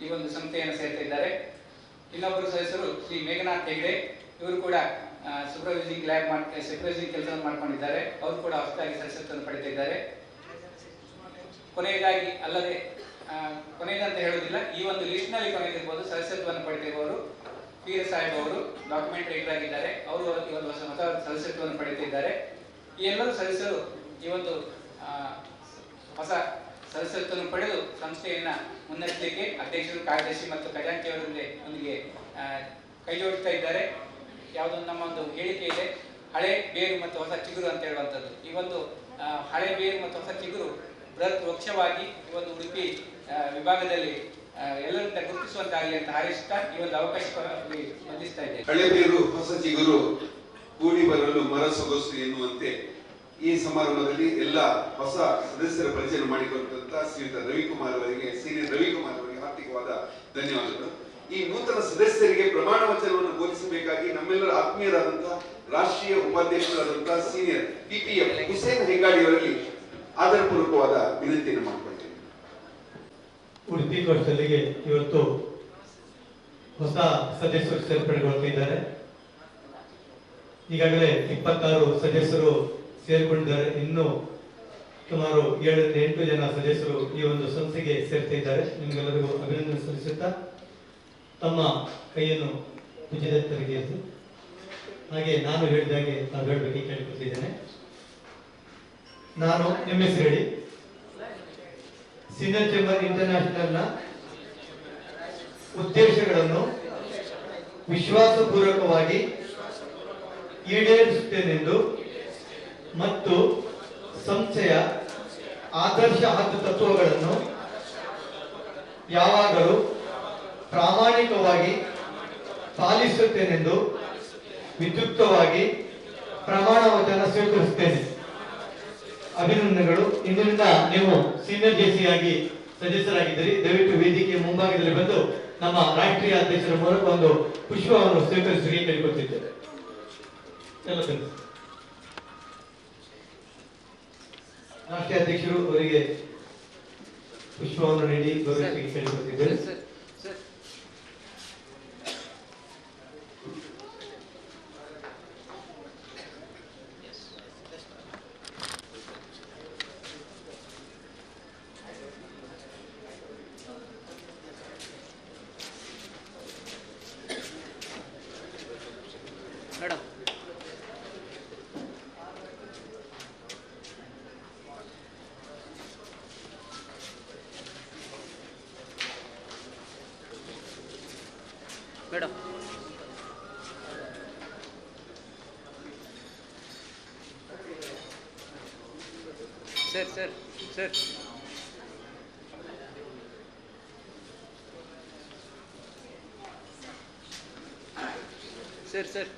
ಈ ಒಂದು ಸಂಸ್ಥೆಯನ್ನು ಸೇರ್ತಾ ಇದ್ದಾರೆ. ಇನ್ನೊಬ್ಬರು ಸದಸ್ಯರು ಶ್ರೀ ಮೇಘನಾಥ್ ಹೆಗ್ಡೆ ಇವರು ಕೂಡ ಸೂಪರ್ವೈಸಿಂಗ್ ಕೆಲಸವನ್ನು ಮಾಡ್ಕೊಂಡಿದ್ದಾರೆ. ಅವರು ಕೂಡ ಹೊಸದಾಗಿ ಸದಸ್ಯತ್ವವನ್ನು ಪಡೆತಾ ಇದ್ದಾರೆ. ಕೊನೆಯದಾಗಿ ಅಲ್ಲದೆ ಕೊನೆಯದಂತ ಹೇಳುವುದಿಲ್ಲ, ಈ ಒಂದು ಲಿಸ್ಟ್ ನಲ್ಲಿ ಕೊನೆಯದಿರ್ಬೋದು ಸದಸ್ಯತ್ವವನ್ನು ಪಡೆದಿರುವವರು ಪೀರ ಸಾಹೇಬ್ ಅವರು ಡಾಕ್ಯುಮೆಂಟ್ ರೈಟರ್ ಆಗಿದ್ದಾರೆ. ಅವರು ಈ ಒಂದು ಹೊಸ ಸದಸ್ಯತ್ವವನ್ನು ಪಡೆದಿದ್ದಾರೆ. ಈ ಎಲ್ಲರೂ ಸದಸ್ಯರು ಈ ಒಂದು ಹೊಸ ಸದಸ್ಯತ್ವವನ್ನು ಪಡೆದು ಸಂಸ್ಥೆಯನ್ನ ಮುನ್ನಡೆಸಲಿಕ್ಕೆ ಅಧ್ಯಕ್ಷರು, ಕಾರ್ಯದರ್ಶಿ ಮತ್ತು ಖಜಾಂಚಿಯವರೊಂದಿಗೆ ಕೈ ಜೋಡಿಸ್ತಾ ಇದ್ದಾರೆ. ಯಾವುದೊಂದು ನಮ್ಮ ಒಂದು ಹೇಳಿಕೆ ಇದೆ, ಹಳೆ ಬೇರು ಮತ್ತು ಹೊಸ ಚಿಗುರು ಅಂತ ಹೇಳುವಂಥದ್ದು. ಈ ಒಂದು ಹಳೆ ಬೇರು ಮತ್ತು ಹೊಸ ಚಿಗುರು ಬೃಹತ್ ವೃಕ್ಷವಾಗಿ ಈ ಒಂದು ಉಡುಪಿ ವಿಭಾಗದಲ್ಲಿ ಎಲ್ಲರಿಂದ ಗುರುತಿಸುವಂತಾಗಲಿ ಅಂತ ಹಾರೈಸುತ್ತಾ ಈ ಒಂದು ಅವಕಾಶವಾಗಿ ವಂದಿಸ್ತಾ ಇದ್ದೇನೆ. ಹಳೆ ಬೇರು ಹೊಸ ಚಿಗುರು ಕೂಡಿ ಬರಲು ಮರ ಸೊಗಸು ಎನ್ನುವಂತೆ ಈ ಸಮಾರಂಭದಲ್ಲಿ ಎಲ್ಲ ಹೊಸ ಸದಸ್ಯರ ಪರಿಚಯ ಮಾಡಿಕೊಂಡಂತ ಶ್ರೀಯುತ ರವಿಕುಮಾರ್ ಅವರಿಗೆ, ಸೀನಿಯರ್ ರವಿಕುಮಾರ್ ಅವರಿಗೆ ಹಾರ್ದಿಕವಾದ ಧನ್ಯವಾದಗಳು. ಈ ನೂತನ ಸದಸ್ಯರಿಗೆ ಪ್ರಮಾಣ ವಚನವನ್ನು ಬೋಧಿಸಬೇಕಾಗಿ ನಮ್ಮೆಲ್ಲರ ಆತ್ಮೀಯರಾದಂತಹ ರಾಷ್ಟ್ರೀಯ ಉಪಾಧ್ಯಕ್ಷರಾದಂತಹ ಸೀನಿಯರ್ PPF ಹುಸೇನ್ ಹೆಗ್ಗಾಡಿ ಅವರಲ್ಲಿ ಆದರಪೂರ್ವಕವಾದ ವಿನಂತಿಯನ್ನು ಮಾಡಿಕೊಳ್ತೇನೆ. ಉಡುಪಿ ಕೋರ್ಸಲ್ಲಿಗೆ ಇವತ್ತು ಹೊಸ ಸದಸ್ಯರು ಸೇರ್ಪಡೆಗೊಳ್ತಿದ್ದಾರೆ. ಈಗಾಗಲೇ 26 ಸದಸ್ಯರು ಸೇರ್ಕೊಂಡಿದ್ದಾರೆ. ಇನ್ನು ಸುಮಾರು 7-8 ಜನ ಸದಸ್ಯರು ಈ ಒಂದು ಸಂಸ್ಥೆಗೆ ಸೇರ್ತಿದ್ದಾರೆ. ನಿಮಗೆಲ್ಲರಿಗೂ ಅಭಿನಂದನೆ ಸಲ್ಲಿಸುತ್ತಾ ತಮ್ಮ ಕೈಯನ್ನು ಭುಜದೆತ್ತರಿಗೆ ಹಾಗೆ ನಾನು ಹೇಳಿದಾಗೆ ತಾವು ಹೇಳಬೇಕು ಕೇಳಿಕೊಳ್ತಿದ್ದೇನೆ. ನಾನು M S Reddy, senior chamber ಇಂಟರ್ನ್ಯಾಷನಲ್ನ ಉದ್ದೇಶಗಳನ್ನು ವಿಶ್ವಾಸಪೂರ್ವಕವಾಗಿ ಈಡೇರಿಸುತ್ತೇನೆಂದು ಮತ್ತು ಸಂಸ್ಥೆಯ ಆದರ್ಶ ಹಾಗೂ ತತ್ವಗಳನ್ನು ಯಾವಾಗಲೂ ಪ್ರಾಮಾಣಿಕವಾಗಿ ಪಾಲಿಸುತ್ತೇನೆಂದು ವಿದ್ಯುಕ್ತವಾಗಿ ಪ್ರಮಾಣ ವಚನ ಸ್ವೀಕರಿಸುತ್ತೇನೆ. ಅಭಿನಂದನೆಗಳು. ಇಂದಿನಿಂದ ನೀವು ಸೀನಿಯರ್ ಜೆಸಿ ಆಗಿ ಸದಸ್ಯರಾಗಿದ್ದೀರಿ. ದಯವಿಟ್ಟು ವೇದಿಕೆಯ ಮುಂಭಾಗದಲ್ಲಿ ಬಂದು ನಮ್ಮ ರಾಷ್ಟ್ರೀಯ ಅಧ್ಯಕ್ಷರ ಮೂಲಕ ಒಂದು ಪುಷ್ಪವನ್ನು ಸ್ವೀಕರಿಸಿ ಕೇಳಿಕೊಳ್ತಿದ್ದೇವೆ. ಎಲ್ಲ ಬನ್ನಿ. ರಾಷ್ಟ್ರೀಯ ಅಧ್ಯಕ್ಷರು ಅವರಿಗೆ ಪುಷ್ಪವನ್ನು ನೀಡಿ ಗೌರವಿಸಿ ಕೇಳಿಕೊಳ್ತಿದ್ದೇವೆ. Madam madam sir sir sir sir sir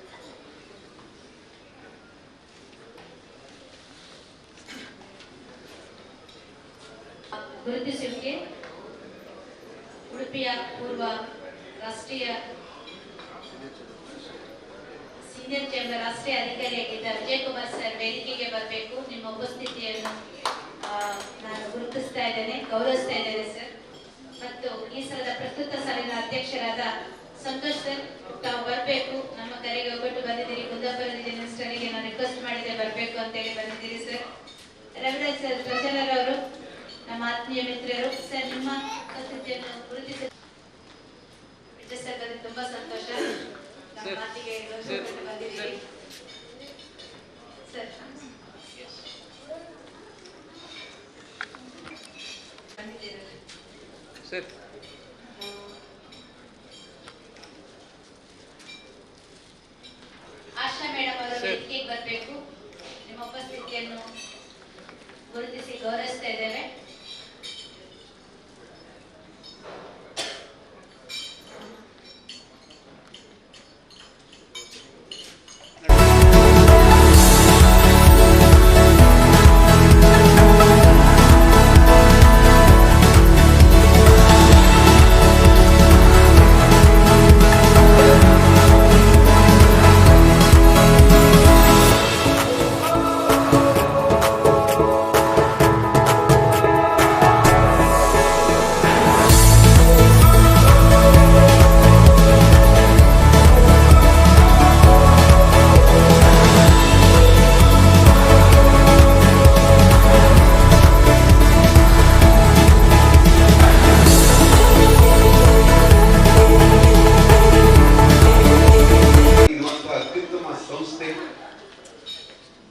ಗುರುತಿಸುವಿಕೆ ಉಡುಪಿಯ ಪೂರ್ವ ರಾಷ್ಟ್ರೀಯ ಸೀನಿಯರ್ ಚೇಂಬರ್ ರಾಷ್ಟ್ರೀಯ ಅಧಿಕಾರಿಯಾಗಿದ್ದ ವಿಜಯಕುಮಾರ್ ಸರ್ ವೇದಿಕೆಗೆ ಬರಬೇಕು. ನಿಮ್ಮ ಉಪಸ್ಥಿತಿಯನ್ನು ನಾನು ಗುರುತಿಸ್ತಾ ಇದ್ದೇನೆ, ಗೌರವಿಸ್ತಾ ಇದ್ದೇನೆ ಸರ್. ಮತ್ತು ಈ ಸಲದ ಪ್ರಸ್ತುತ ಸಾಲಿನ ಅಧ್ಯಕ್ಷರಾದ ಸಂತೋಷ್ ಸರ್ ತಾವು ಬರಬೇಕು. ನಮ್ಮ ಕರೆಗೆ ಒಗ್ಗಟ್ಟು ಬಂದಿದ್ದೀರಿ. ಕುಂದಾಪುರದ ಮಿನಿಸ್ಟರಿಗೆ ನಾನು ರಿಕ್ವೆಸ್ಟ್ ಮಾಡಿದ್ದೆ ಬರಬೇಕು ಅಂತೇಳಿ ಬಂದಿದ್ದೀರಿ ಸರ್. ರವಿರಾಜ್ ಸರ್ ಟ್ರೆಜರರ್ ಅವರು ನಮ್ಮ ಆತ್ಮೀಯ ಮಿತ್ರರು ಸರ್, ನಿಮ್ಮ ಉಪಸ್ಥಿತಿಯನ್ನು ಗುರುತಿಸಿ ಸರ್ ಬಂದು ತುಂಬಾ ಸಂತೋಷ. ನಮ್ಮ ಮಾತಿಗೆ ಬಂದಿದ್ದೀರಿ ಸರ್. ಸರ್ ಆಶಾ ಮೇಡಮ್ ಅವರು ವೇದಿಕೆಗೆ ಬರಬೇಕು. ನಿಮ್ಮ ಉಪಸ್ಥಿತಿಯನ್ನು ಗುರುತಿಸಿ ಗೌರವಿಸ್ತಾ ಇದ್ದೇವೆ.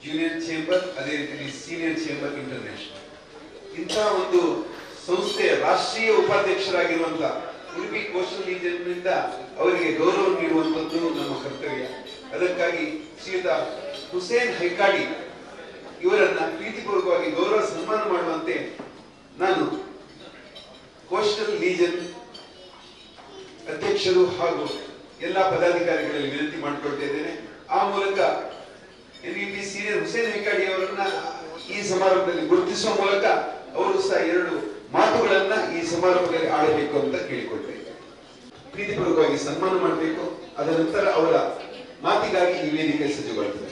ಜೂನಿಯರ್ ಚೇಂಬರ್, ಅದೇ ರೀತಿ ಸೀನಿಯರ್ ಚೇಂಬರ್ ಇಂಟರ್ನ್ಯಾಷನಲ್, ಇಂತಹ ಒಂದು ಸಂಸ್ಥೆಯ ರಾಷ್ಟ್ರೀಯ ಉಪಾಧ್ಯಕ್ಷರಾಗಿರುವಂತಹ ಉಡುಪಿ ಕೋಸ್ಟಲ್ ರೀಜನ್ನಿಂದ ಅವರಿಗೆ ಗೌರವ ನೀಡುವಂಥದ್ದು ನಮ್ಮ ಕರ್ತವ್ಯ. ಅದಕ್ಕಾಗಿ ಶ್ರೀಯುತ ಹುಸೇನ್ ಹೈಕಾಡಿ ಇವರನ್ನ ಪ್ರೀತಿಪೂರ್ವಕವಾಗಿ ಗೌರವ ಸನ್ಮಾನ ಮಾಡುವಂತೆ ನಾನು ಕೋಸ್ಟಲ್ ರೀಜನ್ ಅಧ್ಯಕ್ಷರು ಹಾಗೂ ಎಲ್ಲಾ ಪದಾಧಿಕಾರಿಗಳಲ್ಲಿ ವಿನಂತಿ ಮಾಡಿಕೊಳ್ತಾ ಇದ್ದೇನೆ. ಆ ಮೂಲಕ ಎನ್ಇಪಿ ಸೀನಿಯರ್ ಹುಸೇನ್ ಹೈಕಾಡಿ ಅವರನ್ನ ಈ ಸಮಾರಂಭದಲ್ಲಿ ಗುರುತಿಸುವ ಮೂಲಕ ಅವರು ಸಹ 2 ಮಾತುಗಳನ್ನ ಈ ಸಮಾರಂಭದಲ್ಲಿ ಆಡಬೇಕು ಅಂತ ಕೇಳಿಕೊಳ್ತಾ ಇದ್ದಾರೆ. ಪ್ರೀತಿಪೂರ್ವಕವಾಗಿ ಸನ್ಮಾನ ಮಾಡಬೇಕು. ಅದರ ನಂತರ ಅವರ ಮಾತಿಗಾಗಿ ಈ ವೇದಿಕೆ ಸಜ್ಜುಗೊಳ್ಳುತ್ತದೆ.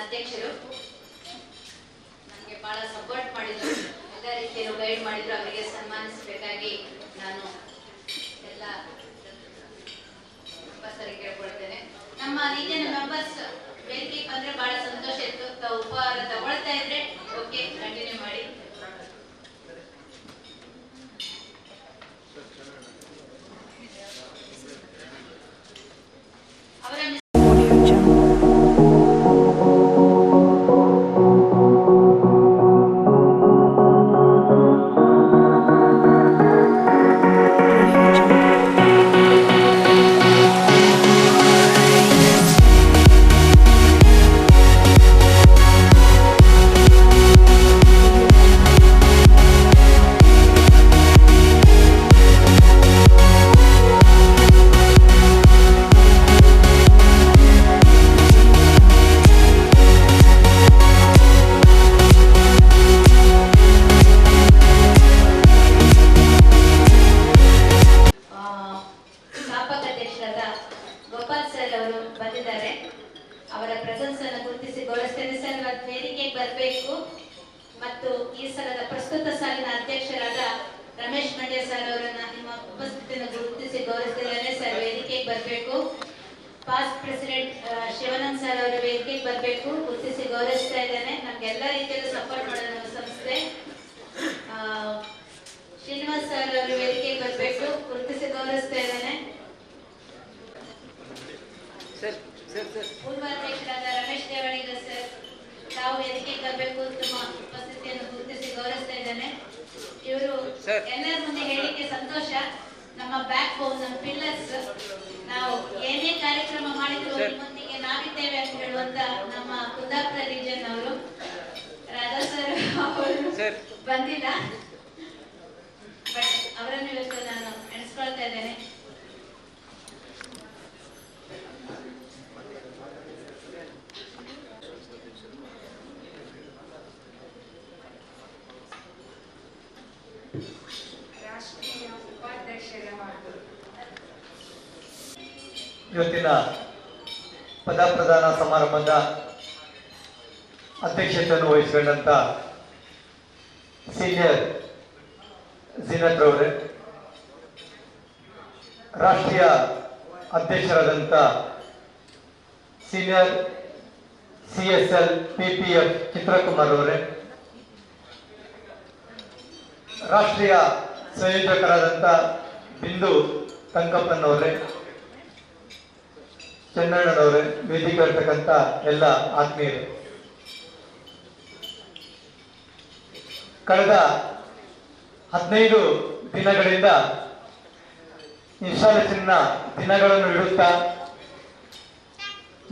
ಅಧ್ಯಕ್ಷರು ನನಗೆ ಬಹಳ ಸಪೋರ್ಟ್ ಮಾಡಿದ್ರು, ಎಲ್ಲ ರೀತಿಯಲ್ಲೂ ಗೈಡ್ ಮಾಡಿದ್ರು. ಅವರಿಗೆ ಸನ್ಮಾನಿಸಬೇಕಾಗಿ ನಾನು ಎಲ್ಲ ಉಪಸ್ಥಿತರಿಗೆ ಕೇಳ್ಕೊಳ್ತೇನೆ. ನಮ್ಮ ರೀಜನ್ ಮೆಂಬರ್ಸ್ ವೇದಿಕೆಗೆ ಬಂದ್ರೆ ಬಹಳ ಸಂತೋಷ ಇತ್ತು. ಉಪಹಾರ ತಗೊಳ್ತಾ ಇದ್ರೆ ಓಕೆ, ಕಂಟಿನ್ಯೂ ಮಾಡಿ. ಅವರ ಗೋಪಾಲ್ ಸರ್ ಅವರು ಬಂದಿದ್ದಾರೆ. ಅವರ ಪ್ರೆಸೆನ್ಸ್ ಅನ್ನು ಗುರುತಿಸಿ ಗೌರವಿಸ್ತೇನೆ. ಸರ್ ಇವತ್ತು ವೇದಿಕೆಗೆ ಬರಬೇಕು ಮತ್ತು ಈ ಸಲದ ಪ್ರಸ್ತುತ ಸಾಲಿನ ಅಧ್ಯಕ್ಷರಾದ ರಮೇಶ್ ಮಂಡ್ಯ ಸರ್ ಅವರನ್ನ ನಿಮ್ಮ ಉಪಸ್ಥಿತಿಯನ್ನು ಗುರುತಿಸಿ ಗೌರವಿಸ್ತೇನೆ. ಸರ್ ವೇದಿಕೆಗೆ ಬರಬೇಕು. ಪಾಸ್ಟ್ ಪ್ರೆಸಿಡೆಂಟ್ ಶಿವಾನಂದ್ ಸರ್ ಅವರ ವೇದಿಕೆಗೆ ಬರಬೇಕು, ಗುರುತಿಸಿ ಗೌರವಿಸ್ತಾ ಇದ್ದೇನೆ. ನಮ್ಗೆ ಎಲ್ಲ ರೀತಿಯಲ್ಲೂ ಸಪೋರ್ಟ್ ಮಾಡೋದು ನಮ್ಮ ಸಂಸ್ಥೆ. ಶ್ರೀನಿವಾಸ್ ಸರ್ ಅವರು ವೇದಿಕೆಗೆ ಬರಬೇಕು, ಗುರುತಿಸಿ ಗೌರವಿಸ್ತಾ ಇದ್ದೇನೆ. ಪೂರ್ವ ಅಧ್ಯಕ್ಷರಾದ ರಮೇಶ್ ದೇವಳಿಗ ಸರ್ ತಾವು ವೇದಿಕೆಗೆ ಬರಬೇಕು, ತಮ್ಮ ಉಪಸ್ಥಿತಿಯನ್ನು ಗುರುತಿಸಿ ಗೌರವಿಸ್ತಾ ಇದ್ದೇನೆ. ಇವರು ಎಲ್ಲರ ಮುಂದೆ ಹೇಳಿಕೆ ಸಂತೋಷ. ನಮ್ಮ ಬ್ಯಾಕ್ ಬೋನ್, ನಮ್ಮ ಪಿಲ್ಲರ್ಸ್. ನಾವು ಏನೇ ಕಾರ್ಯಕ್ರಮ ಮಾಡಿದ್ರು ನಿಮ್ಮೊಂದಿಗೆ ನಾವಿದ್ದೇವೆ ಅಂತ ಹೇಳುವಂತ ನಮ್ಮ ಕುಂದಾಪುರ ರೀಜನ್ ಅವರು ರಾಧಾ ಸರ್ ಅವರು ಬಂದಿಲ್ಲ, ಬಟ್ ಅವರನ್ನು ಇವತ್ತು ನಾನು ಎಣಿಸ್ಕೊಳ್ತಾ ಇದ್ದೇನೆ. ಇವತ್ತಿನ ಪದಪ್ರದಾನ ಸಮಾರಂಭದ ಅಧ್ಯಕ್ಷತೆಯನ್ನು ವಹಿಸಿಕೊಂಡಂತ ಸೀನಿಯರ್ ಝೀನತ್ ರವರೇ, ರಾಷ್ಟ್ರೀಯ ಅಧ್ಯಕ್ಷರಾದಂಥ ಸೀನಿಯರ್ CSL PPF ಚಿತ್ರಕುಮಾರ್ ಅವರೇ, ರಾಷ್ಟ್ರೀಯ ಸಂಯೋಜಕರಾದಂಥ ಬಿಂದು ತಂಕಪ್ಪನವರೇ, ಚೆನ್ನಣ್ಣನವರೇ, ವೇದಿಕೆ ಇರ್ತಕ್ಕಂಥ ಎಲ್ಲ ಆತ್ಮೀಯರು, ಕಳೆದ 15 ದಿನಗಳಿಂದ ಇನ್ಸ್ಟಾಲೇಷನ್ನ ದಿನಗಳನ್ನು ಇಡುತ್ತಾ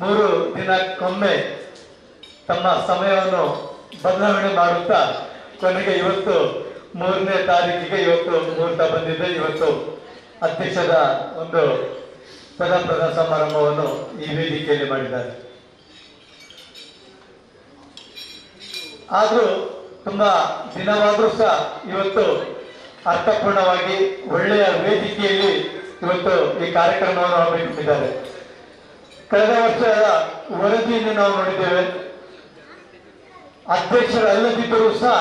3 ದಿನಕ್ಕೊಮ್ಮೆ ತಮ್ಮ ಸಮಯವನ್ನು ಬದಲಾವಣೆ ಮಾಡುತ್ತಾ ಕೊನೆಗೆ ಇವತ್ತು 3ನೇ ತಾರೀಕಿಗೆ ಇವತ್ತು ಮುಹೂರ್ತ ಬಂದಿದೆ. ಇವತ್ತು ಅಧ್ಯಕ್ಷದ ಒಂದು ಪದಪ್ರದಾನ ಸಮಾರಂಭವನ್ನು ಈ ವೇದಿಕೆಯಲ್ಲಿ ಮಾಡಿದ್ದಾರೆ. ಆದರೂ ತುಂಬಾ ದಿನವಾದರೂ ಸಹ ಇವತ್ತು ಅರ್ಥಪೂರ್ಣವಾಗಿ ಒಳ್ಳೆಯ ವೇದಿಕೆಯಲ್ಲಿ ಇವತ್ತು ಈ ಕಾರ್ಯಕ್ರಮವನ್ನು ಹಮ್ಮಿಕೊಂಡಿದ್ದಾರೆ. ಕಳೆದ ವರ್ಷದ ವರದಿಯನ್ನು ನಾವು ನೋಡಿದ್ದೇವೆ. ಅಧ್ಯಕ್ಷರಲ್ಲದಿದ್ದರೂ ಸಹ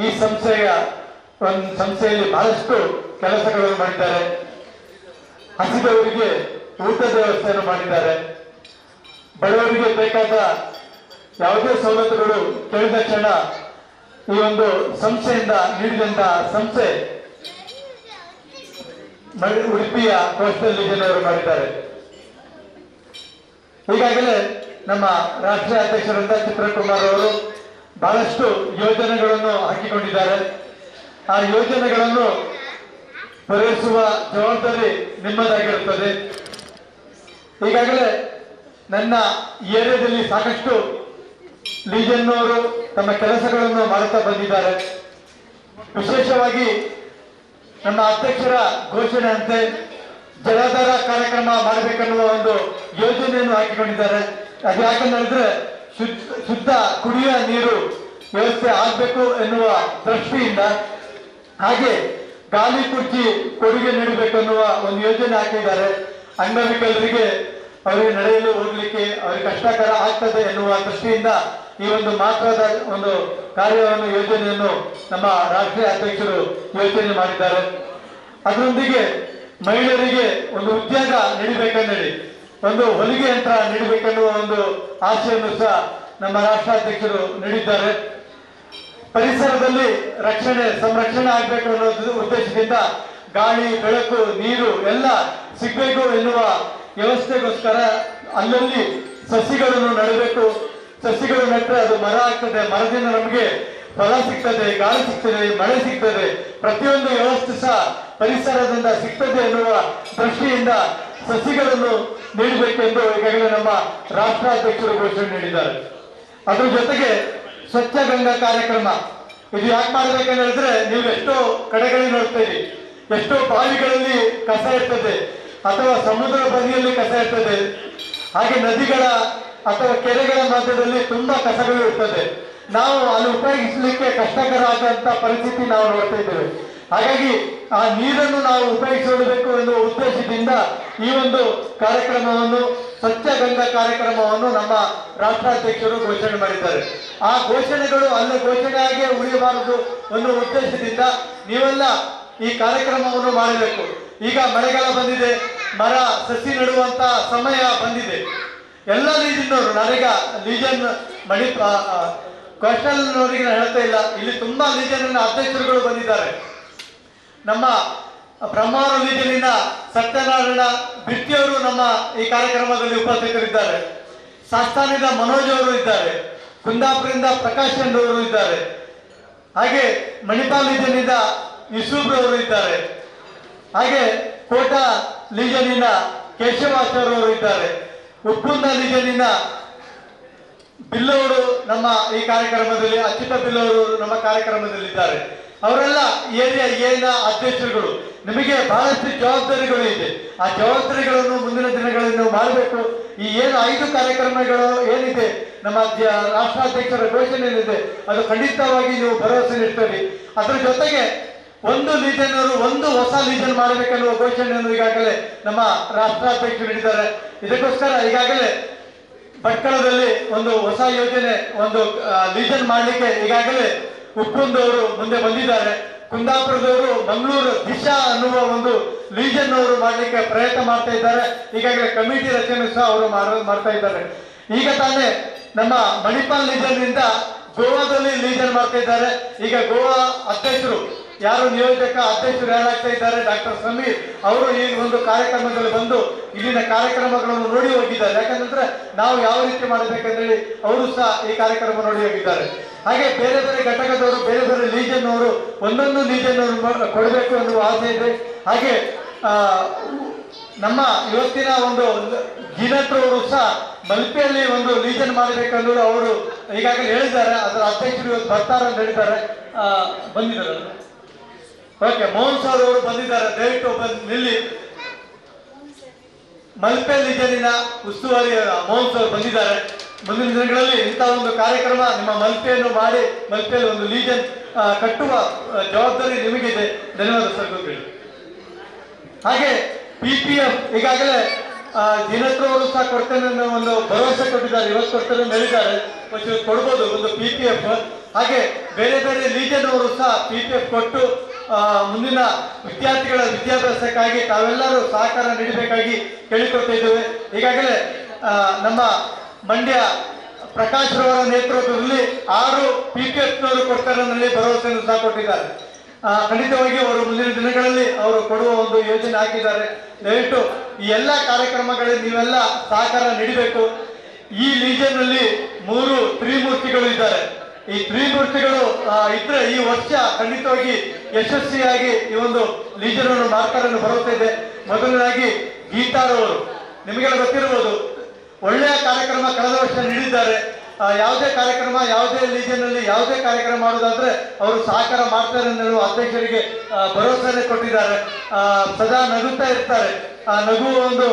ಈ ಸಂಸ್ಥೆಯಲ್ಲಿ ಬಹಳಷ್ಟು ಕೆಲಸಗಳನ್ನು ಮಾಡಿದ್ದಾರೆ. ಹಸಿದವರಿಗೆ ಊಟದ ವ್ಯವಸ್ಥೆಯನ್ನು ಮಾಡಿದ್ದಾರೆ. ಬಡವರಿಗೆ ಬೇಕಾದ ಯಾವುದೇ ಸವಲತ್ತುಗಳು ಕೇಳಿದ ಕ್ಷಣ ಈ ಒಂದು ಸಂಸ್ಥೆಯಿಂದ ನೀಡಿದಂತ ಸಂಸ್ಥೆ ಉಡುಪಿಯ ಕೋಸ್ಟಲ್ ರೀಜನ್ ಅವರು ಮಾಡಿದ್ದಾರೆ. ಈಗಾಗಲೇ ನಮ್ಮ ರಾಷ್ಟ್ರೀಯ ಅಧ್ಯಕ್ಷರಾದ ಚಿತ್ರಕುಮಾರ್ ಅವರು ಬಹಳಷ್ಟು ಯೋಜನೆಗಳನ್ನು ಹಾಕಿಕೊಂಡಿದ್ದಾರೆ. ಆ ಯೋಜನೆಗಳನ್ನು ಪೂರೈಸುವ ಜವಾಬ್ದಾರಿ ನಿಮ್ಮದಾಗಿರುತ್ತದೆ. ಈಗಾಗಲೇ ನನ್ನ ಏರಿಯಾದಲ್ಲಿ ಸಾಕಷ್ಟು ಲೀಜನ್ ಅವರು ತಮ್ಮ ಕೆಲಸಗಳನ್ನು ಮಾಡುತ್ತಾ ಬಂದಿದ್ದಾರೆ. ವಿಶೇಷವಾಗಿ ನಮ್ಮ ಅಧ್ಯಕ್ಷರ ಘೋಷಣೆ ಅಂತೆ ಜಲಾಧಾರ ಕಾರ್ಯಕ್ರಮ ಮಾಡಬೇಕನ್ನುವ ಒಂದು ಯೋಜನೆಯನ್ನು ಹಾಕಿಕೊಂಡಿದ್ದಾರೆ. ಅದು ಯಾಕಂದ್ರೆ ಶುದ್ಧ ಕುಡಿಯುವ ನೀರು ವ್ಯವಸ್ಥೆ ಆಗಬೇಕು ಎನ್ನುವ ದೃಷ್ಟಿಯಿಂದ, ಹಾಗೆ ಗಾಲಿ ಕುರ್ಚಿ ಕೊಡುಗೆ ನೀಡಬೇಕೆನ್ನುವ ಒಂದು ಯೋಜನೆ ಹಾಕಿದ್ದಾರೆ. ಅಂಗವಿಕಲರಿಗೆ ಅವರಿಗೆ ನಡೆಯಲು ಹೋಗ್ಲಿಕ್ಕೆ ಅವರಿಗೆ ಕಷ್ಟಕರ ಆಗ್ತದೆ ಎನ್ನುವ ದೃಷ್ಟಿಯಿಂದ ಈ ಒಂದು ಮಹತ್ವದ ಒಂದು ಕಾರ್ಯವನ್ನು ಯೋಜನೆಯನ್ನು ನಮ್ಮ ರಾಷ್ಟ್ರೀಯ ಅಧ್ಯಕ್ಷರು ಯೋಚನೆ ಮಾಡಿದ್ದಾರೆ. ಅದರೊಂದಿಗೆ ಮಹಿಳೆಯರಿಗೆ ಒಂದು ಉದ್ಯೋಗ ನೀಡಬೇಕೆಂದೇಳಿ ಒಂದು ಹೊಲಿಗೆ ಯಂತ್ರ ನೀಡಬೇಕೆನ್ನುವ ಒಂದು ಆಶೆಯನ್ನು ಸಹ ನಮ್ಮ ರಾಷ್ಟ್ರಾಧ್ಯಕ್ಷರು ನೀಡಿದ್ದಾರೆ. ಪರಿಸರದಲ್ಲಿ ಸಂರಕ್ಷಣೆ ಆಗಬೇಕು ಅನ್ನೋ ಉದ್ದೇಶದಿಂದ ಗಾಳಿ, ಬೆಳಕು, ನೀರು ಎಲ್ಲ ಸಿಗಬೇಕು ಎನ್ನುವ ವ್ಯವಸ್ಥೆಗೋಸ್ಕರ ಅಲ್ಲಲ್ಲಿ ಸಸಿಗಳನ್ನು ನೆಡಬೇಕು. ಸಸಿಗಳು ನೆಟ್ಟರೆ ಅದು ಮರ ಆಗ್ತದೆ, ಮರದಿಂದ ನಮಗೆ ಫಲ ಸಿಗ್ತದೆ, ಗಾಳಿ ಸಿಗ್ತದೆ, ಮಳೆ ಸಿಗ್ತದೆ, ಪ್ರತಿಯೊಂದು ವ್ಯವಸ್ಥೆ ಸಹ ಪರಿಸರದಿಂದ ಸಿಗ್ತದೆ ಎನ್ನುವ ದೃಷ್ಟಿಯಿಂದ ಸಸಿಗಳನ್ನು ನೀಡಬೇಕೆಂದು ಈಗಾಗಲೇ ನಮ್ಮ ರಾಷ್ಟ್ರಾಧ್ಯಕ್ಷರು ಘೋಷಣೆ ನೀಡಿದ್ದಾರೆ. ಅದ್ರ ಜೊತೆಗೆ ಸ್ವಚ್ಛ ಗಂಗಾ ಕಾರ್ಯಕ್ರಮ ಇದು ಯಾಕೆ ಮಾಡ್ಬೇಕಂತ ಹೇಳಿದ್ರೆ, ನೀವು ಎಷ್ಟೋ ಕಡೆಗಳಲ್ಲಿ ನೋಡ್ತೀರಿ, ಎಷ್ಟೋ ಬಾವಿಗಳಲ್ಲಿ ಕಸ ಇರ್ತದೆ ಅಥವಾ ಸಮುದ್ರ ಬದಿಯಲ್ಲಿ ಕಸ ಇರ್ತದೆ, ಹಾಗೆ ನದಿಗಳ ಅಥವಾ ಕೆರೆಗಳ ಮಧ್ಯದಲ್ಲಿ ತುಂಬಾ ಕಸಗಳು ಇರ್ತದೆ. ನಾವು ಅಲ್ಲಿ ಉಪಯೋಗಿಸಲಿಕ್ಕೆ ಕಷ್ಟಕರ ಆಗುವಂತ ಪರಿಸ್ಥಿತಿ ನಾವು ನೋಡ್ತಾ ಇದ್ದೇವೆ. ಹಾಗಾಗಿ ಆ ನೀರನ್ನು ನಾವು ಉಪಯೋಗಿಸಬೇಕು ಎನ್ನುವ ಉದ್ದೇಶದಿಂದ ಈ ಒಂದು ಕಾರ್ಯಕ್ರಮವನ್ನು, ಸ್ವಚ್ಛ ಗಂಗಾ ಕಾರ್ಯಕ್ರಮವನ್ನು ನಮ್ಮ ರಾಷ್ಟ್ರಾಧ್ಯಕ್ಷರು ಘೋಷಣೆ ಮಾಡಿದ್ದಾರೆ. ಆ ಘೋಷಣೆಗಳು ಅಲ್ಲೇ ಘೋಷಣೆಯಾಗಿ ಉಳಿಯಬಾರದು ಅನ್ನುವ ಉದ್ದೇಶದಿಂದ ನೀವೆಲ್ಲ ಈ ಕಾರ್ಯಕ್ರಮವನ್ನು ಮಾಡಬೇಕು. ಈಗ ಮಳೆಗಾಲ ಬಂದಿದೆ, ಮರ ಸಸಿ ನೆಡುವಂತ ಸಮಯ ಬಂದಿದೆ. ಎಲ್ಲ ಲೀಜನ್ನವರು, ನರೇಗಾ ಲೀಜನ್ ಕೋಸ್ಟಲ್ನವರಿಗೆ ನಾನು ಹೇಳ್ತಾ ಇಲ್ಲ, ಇಲ್ಲಿ ತುಂಬಾ ಲೀಜನ್ ಅಧ್ಯಕ್ಷರುಗಳು ಬಂದಿದ್ದಾರೆ. ನಮ್ಮ ಬ್ರಹ್ಮಾವರ ಲೀಜನಿನ ಸತ್ಯನಾರಾಯಣ ಬಿರ್ತಿಯವರು ನಮ್ಮ ಈ ಕಾರ್ಯಕ್ರಮದಲ್ಲಿ ಉಪಸ್ಥಿತರಿದ್ದಾರೆ. ಸಾಸ್ತಾನಿಂದ ಮನೋಜ್ ಅವರು ಇದ್ದಾರೆ, ಕುಂದಾಪುರದಿಂದ ಪ್ರಕಾಶ್ ಚಂದ್ರ ಇದ್ದಾರೆ, ಹಾಗೆ ಮಣಿಪಾಲ್ ಲೀಜನಿಂದ ಯೂಸುಫ್ ಅವರು ಇದ್ದಾರೆ, ಹಾಗೆ ಕೋಟಾ ಲೀಜನಿನ ಕೇಶವಾಚಾರ್ಯ ಅವರು ಇದ್ದಾರೆ, ಉಪ್ಪುಂದ ಲೀಜನಿನ ಬಿಲ್ಲವರು ನಮ್ಮ ಈ ಕಾರ್ಯಕ್ರಮದಲ್ಲಿ, ಅಚ್ಯುತ ಬಿಲ್ಲವರು ನಮ್ಮ ಕಾರ್ಯಕ್ರಮದಲ್ಲಿದ್ದಾರೆ. ಅವರೆಲ್ಲ ಏರಿಯಾ ಏನ ಅಧ್ಯಕ್ಷರುಗಳು. ನಿಮಗೆ ಬಹಳಷ್ಟು ಜವಾಬ್ದಾರಿಗಳು ಇದೆ. ಆ ಜವಾಬ್ದಾರಿಗಳನ್ನು ಮುಂದಿನ ದಿನಗಳಲ್ಲಿ ನಾವು ಮಾಡಬೇಕು. ಈ ಏನು 5 ಕಾರ್ಯಕ್ರಮಗಳು ಏನಿದೆ ನಮ್ಮ ರಾಷ್ಟ್ರಾಧ್ಯಕ್ಷರ ಘೋಷಣೆ ಏನಿದೆ ಅದು ಖಂಡಿತವಾಗಿ ನೀವು ಭರವಸೆ ನೀಡ್ತೀರಿ. ಅದರ ಜೊತೆಗೆ ಒಂದು ಲೀಜನ್ ಅವರು ಒಂದು ಹೊಸ ಲೀಜನ್ ಮಾಡಬೇಕೆನ್ನುವ ಘೋಷಣೆಯನ್ನು ಈಗಾಗಲೇ ನಮ್ಮ ರಾಷ್ಟ್ರಾಧ್ಯಕ್ಷರು ನೀಡಿದ್ದಾರೆ. ಇದಕ್ಕೋಸ್ಕರ ಈಗಾಗಲೇ ಭಟ್ಕಳದಲ್ಲಿ ಒಂದು ಹೊಸ ಯೋಜನೆ, ಒಂದು ಲೀಜನ್ ಮಾಡಲಿಕ್ಕೆ ಈಗಾಗಲೇ ಉಪ್ಪುಂದವರು ಮುಂದೆ ಬಂದಿದ್ದಾರೆ. ಕುಂದಾಪುರದವರು ಮಂಗಳೂರು ದಿಶಾ ಅನ್ನುವ ಒಂದು ಲೀಜನ್ ಅವರು ಮಾಡಲಿಕ್ಕೆ ಪ್ರಯತ್ನ ಮಾಡ್ತಾ ಇದ್ದಾರೆ. ಈಗಾಗಲೇ ಕಮಿಟಿ ರಚನೆ ಸಹ ಅವರು ಮಾಡ್ತಾ ಇದ್ದಾರೆ. ಈಗ ತಾನೇ ನಮ್ಮ ಮಣಿಪಾಲ್ ಲೀಜನ್ ನಿಂದ ಗೋವಾದಲ್ಲಿ ಲೀಜನ್ ಮಾಡ್ತಾ ಇದ್ದಾರೆ. ಈಗ ಗೋವಾ ಅಧ್ಯಕ್ಷರು ಯಾರು ನಿಯೋಜಕ ಅಧ್ಯಕ್ಷರು ಯಾರಾಗ್ತಾ ಇದ್ದಾರೆ, ಡಾಕ್ಟರ್ ಸಮೀರ್ ಅವರು ಈ ಒಂದು ಕಾರ್ಯಕ್ರಮದಲ್ಲಿ ಬಂದು ಇಲ್ಲಿನ ಕಾರ್ಯಕ್ರಮಗಳನ್ನು ನೋಡಿ ಹೋಗಿದ್ದಾರೆ. ಯಾಕಂದ್ರೆ ನಾವು ಯಾವ ರೀತಿ ಮಾಡಬೇಕಂತೇಳಿ ಅವರು ಸಹ ಈ ಕಾರ್ಯಕ್ರಮ ನೋಡಿ ಹೋಗಿದ್ದಾರೆ. ಹಾಗೆ ಬೇರೆ ಬೇರೆ ಘಟಕದವರು, ಬೇರೆ ಬೇರೆ ಲೀಜನ್ ಅವರು ಒಂದೊಂದು ಲೀಜನ್ ಕೊಡಬೇಕು ಅನ್ನುವ ಆಸೆ ಇದೆ. ಹಾಗೆ ನಮ್ಮ ಇವತ್ತಿನ ಒಂದು ಜಿನತ್ರವರು ಸಹ ಮಲ್ಪೆಯಲ್ಲಿ ಒಂದು ಲೀಜನ್ ಮಾಡಬೇಕನ್ನೋದು ಅವರು ಈಗಾಗಲೇ ಹೇಳಿದ್ದಾರೆ. ಅದರ ಅಧ್ಯಕ್ಷರು ಇವತ್ತು ಬರ್ತಾರೆ ಅಂತ ಹೇಳಿದ್ದಾರೆ. ಬಂದಿದ್ದಾರೆ. ಓಕೆ, ಮೋಹನ್ ಸರ್ ಅವರು ಬಂದಿದ್ದಾರೆ. ದಯವಿಟ್ಟು ಬಂದು ನಿಲ್ಲಿ. ಮಲ್ಪೆ ಲೀಜನಿನ ಉಸ್ತುವಾರಿ ಮೋಹನ್ ಸರ್ ಬಂದಿದ್ದಾರೆ. ಮುಂದಿನ ದಿನಗಳಲ್ಲಿ ಇಂಥ ಒಂದು ಕಾರ್ಯಕ್ರಮ ನಿಮ್ಮ ಮಲ್ಪೆಯನ್ನು ಮಾಡಿ ಮಲ್ಪೆಯಲ್ಲಿ ಒಂದು ಲೀಜನ್ ಕಟ್ಟುವ ಜವಾಬ್ದಾರಿ ನಿಮಗಿದೆ. ಧನ್ಯವಾದ ಸರ್. ಗೊತ್ತಿಲ್ಲ. ಹಾಗೆ PPF ಈಗಾಗಲೇ ದಿನತ್ರ ಅವರು ಸಹ ಕೊಡ್ತೇನೆ ಅನ್ನೋ ಒಂದು ಭರವಸೆ ಕೊಟ್ಟಿದ್ದಾರೆ. ಇವತ್ತು ಕೊಡ್ತೇನೆ ಅಂತ ಹೇಳಿದ್ದಾರೆ, ಕೊಡ್ಬೋದು ಒಂದು PPF. ಹಾಗೆ ಬೇರೆ ಬೇರೆ ಲೀಜನ್ ಅವರು ಸಹ PPF ಕೊಟ್ಟು ಮುಂದಿನ ವಿದ್ಯಾರ್ಥಿಗಳ ವಿದ್ಯಾಭ್ಯಾಸಕ್ಕಾಗಿ ತಾವೆಲ್ಲರೂ ಸಹಕಾರ ನೀಡಬೇಕಾಗಿ ಕೇಳಿಕೊಳ್ತಾ ಇದ್ದೇವೆ. ಈಗಾಗಲೇ ನಮ್ಮ ಮಂಡ್ಯ ಪ್ರಕಾಶ್ ರವರ ನೇತೃತ್ವದಲ್ಲಿ 6 PPFನವರು ಕೊಡ್ತಾರೆ ಅನ್ನಲ್ಲಿ ಭರವಸೆಯನ್ನು ಸಹ ಕೊಟ್ಟಿದ್ದಾರೆ. ಖಂಡಿತವಾಗಿ ಅವರು ಮುಂದಿನ ದಿನಗಳಲ್ಲಿ ಅವರು ಕೊಡುವ ಒಂದು ಯೋಜನೆ ಹಾಕಿದ್ದಾರೆ. ದಯವಿಟ್ಟು ಈ ಎಲ್ಲ ಕಾರ್ಯಕ್ರಮಗಳಲ್ಲಿ ನೀವೆಲ್ಲ ಸಹಕಾರ ನೀಡಬೇಕು. ಈ ಲೀಜನ್ ನಲ್ಲಿ 3 ತ್ರಿಮೂರ್ತಿಗಳು ಇದ್ದಾರೆ. ಈ ತ್ರಿಮೂರ್ತಿಗಳು ಇದ್ರೆ ಈ ವರ್ಷ ಖಂಡಿತವಾಗಿ ಯಶಸ್ವಿಯಾಗಿ ಈ ಒಂದು ಲೀಜನ್ ಅನ್ನು ಮಾಡ್ತಾರೆ ಅನ್ನೋ ಭರವಸೆ ಇದೆ. ಮೊದಲನೇದಾಗಿ ಗೀತಾರವರು, ನಿಮಗೆಲ್ಲ ಗೊತ್ತಿರಬಹುದು, ಒಳ್ಳೆಯ ಕಾರ್ಯಕ್ರಮ ಕಳೆದ ವರ್ಷ ನೀಡಿದ್ದಾರೆ. ಯಾವುದೇ ಕಾರ್ಯಕ್ರಮ, ಯಾವುದೇ ಲೀಜನ್ ನಲ್ಲಿ ಯಾವುದೇ ಕಾರ್ಯಕ್ರಮ ಮಾಡೋದಾದ್ರೆ ಅವರು ಸಹಕಾರ ಮಾಡ್ತಾರೆ ಅಂತ ಹೇಳುವ ಅಧ್ಯಕ್ಷರಿಗೆ ಭರವಸೆಯನ್ನು ಕೊಟ್ಟಿದ್ದಾರೆ. ಸದಾ ನಗುತ್ತಾ ಇರ್ತಾರೆ. ನಗುವ ಒಂದು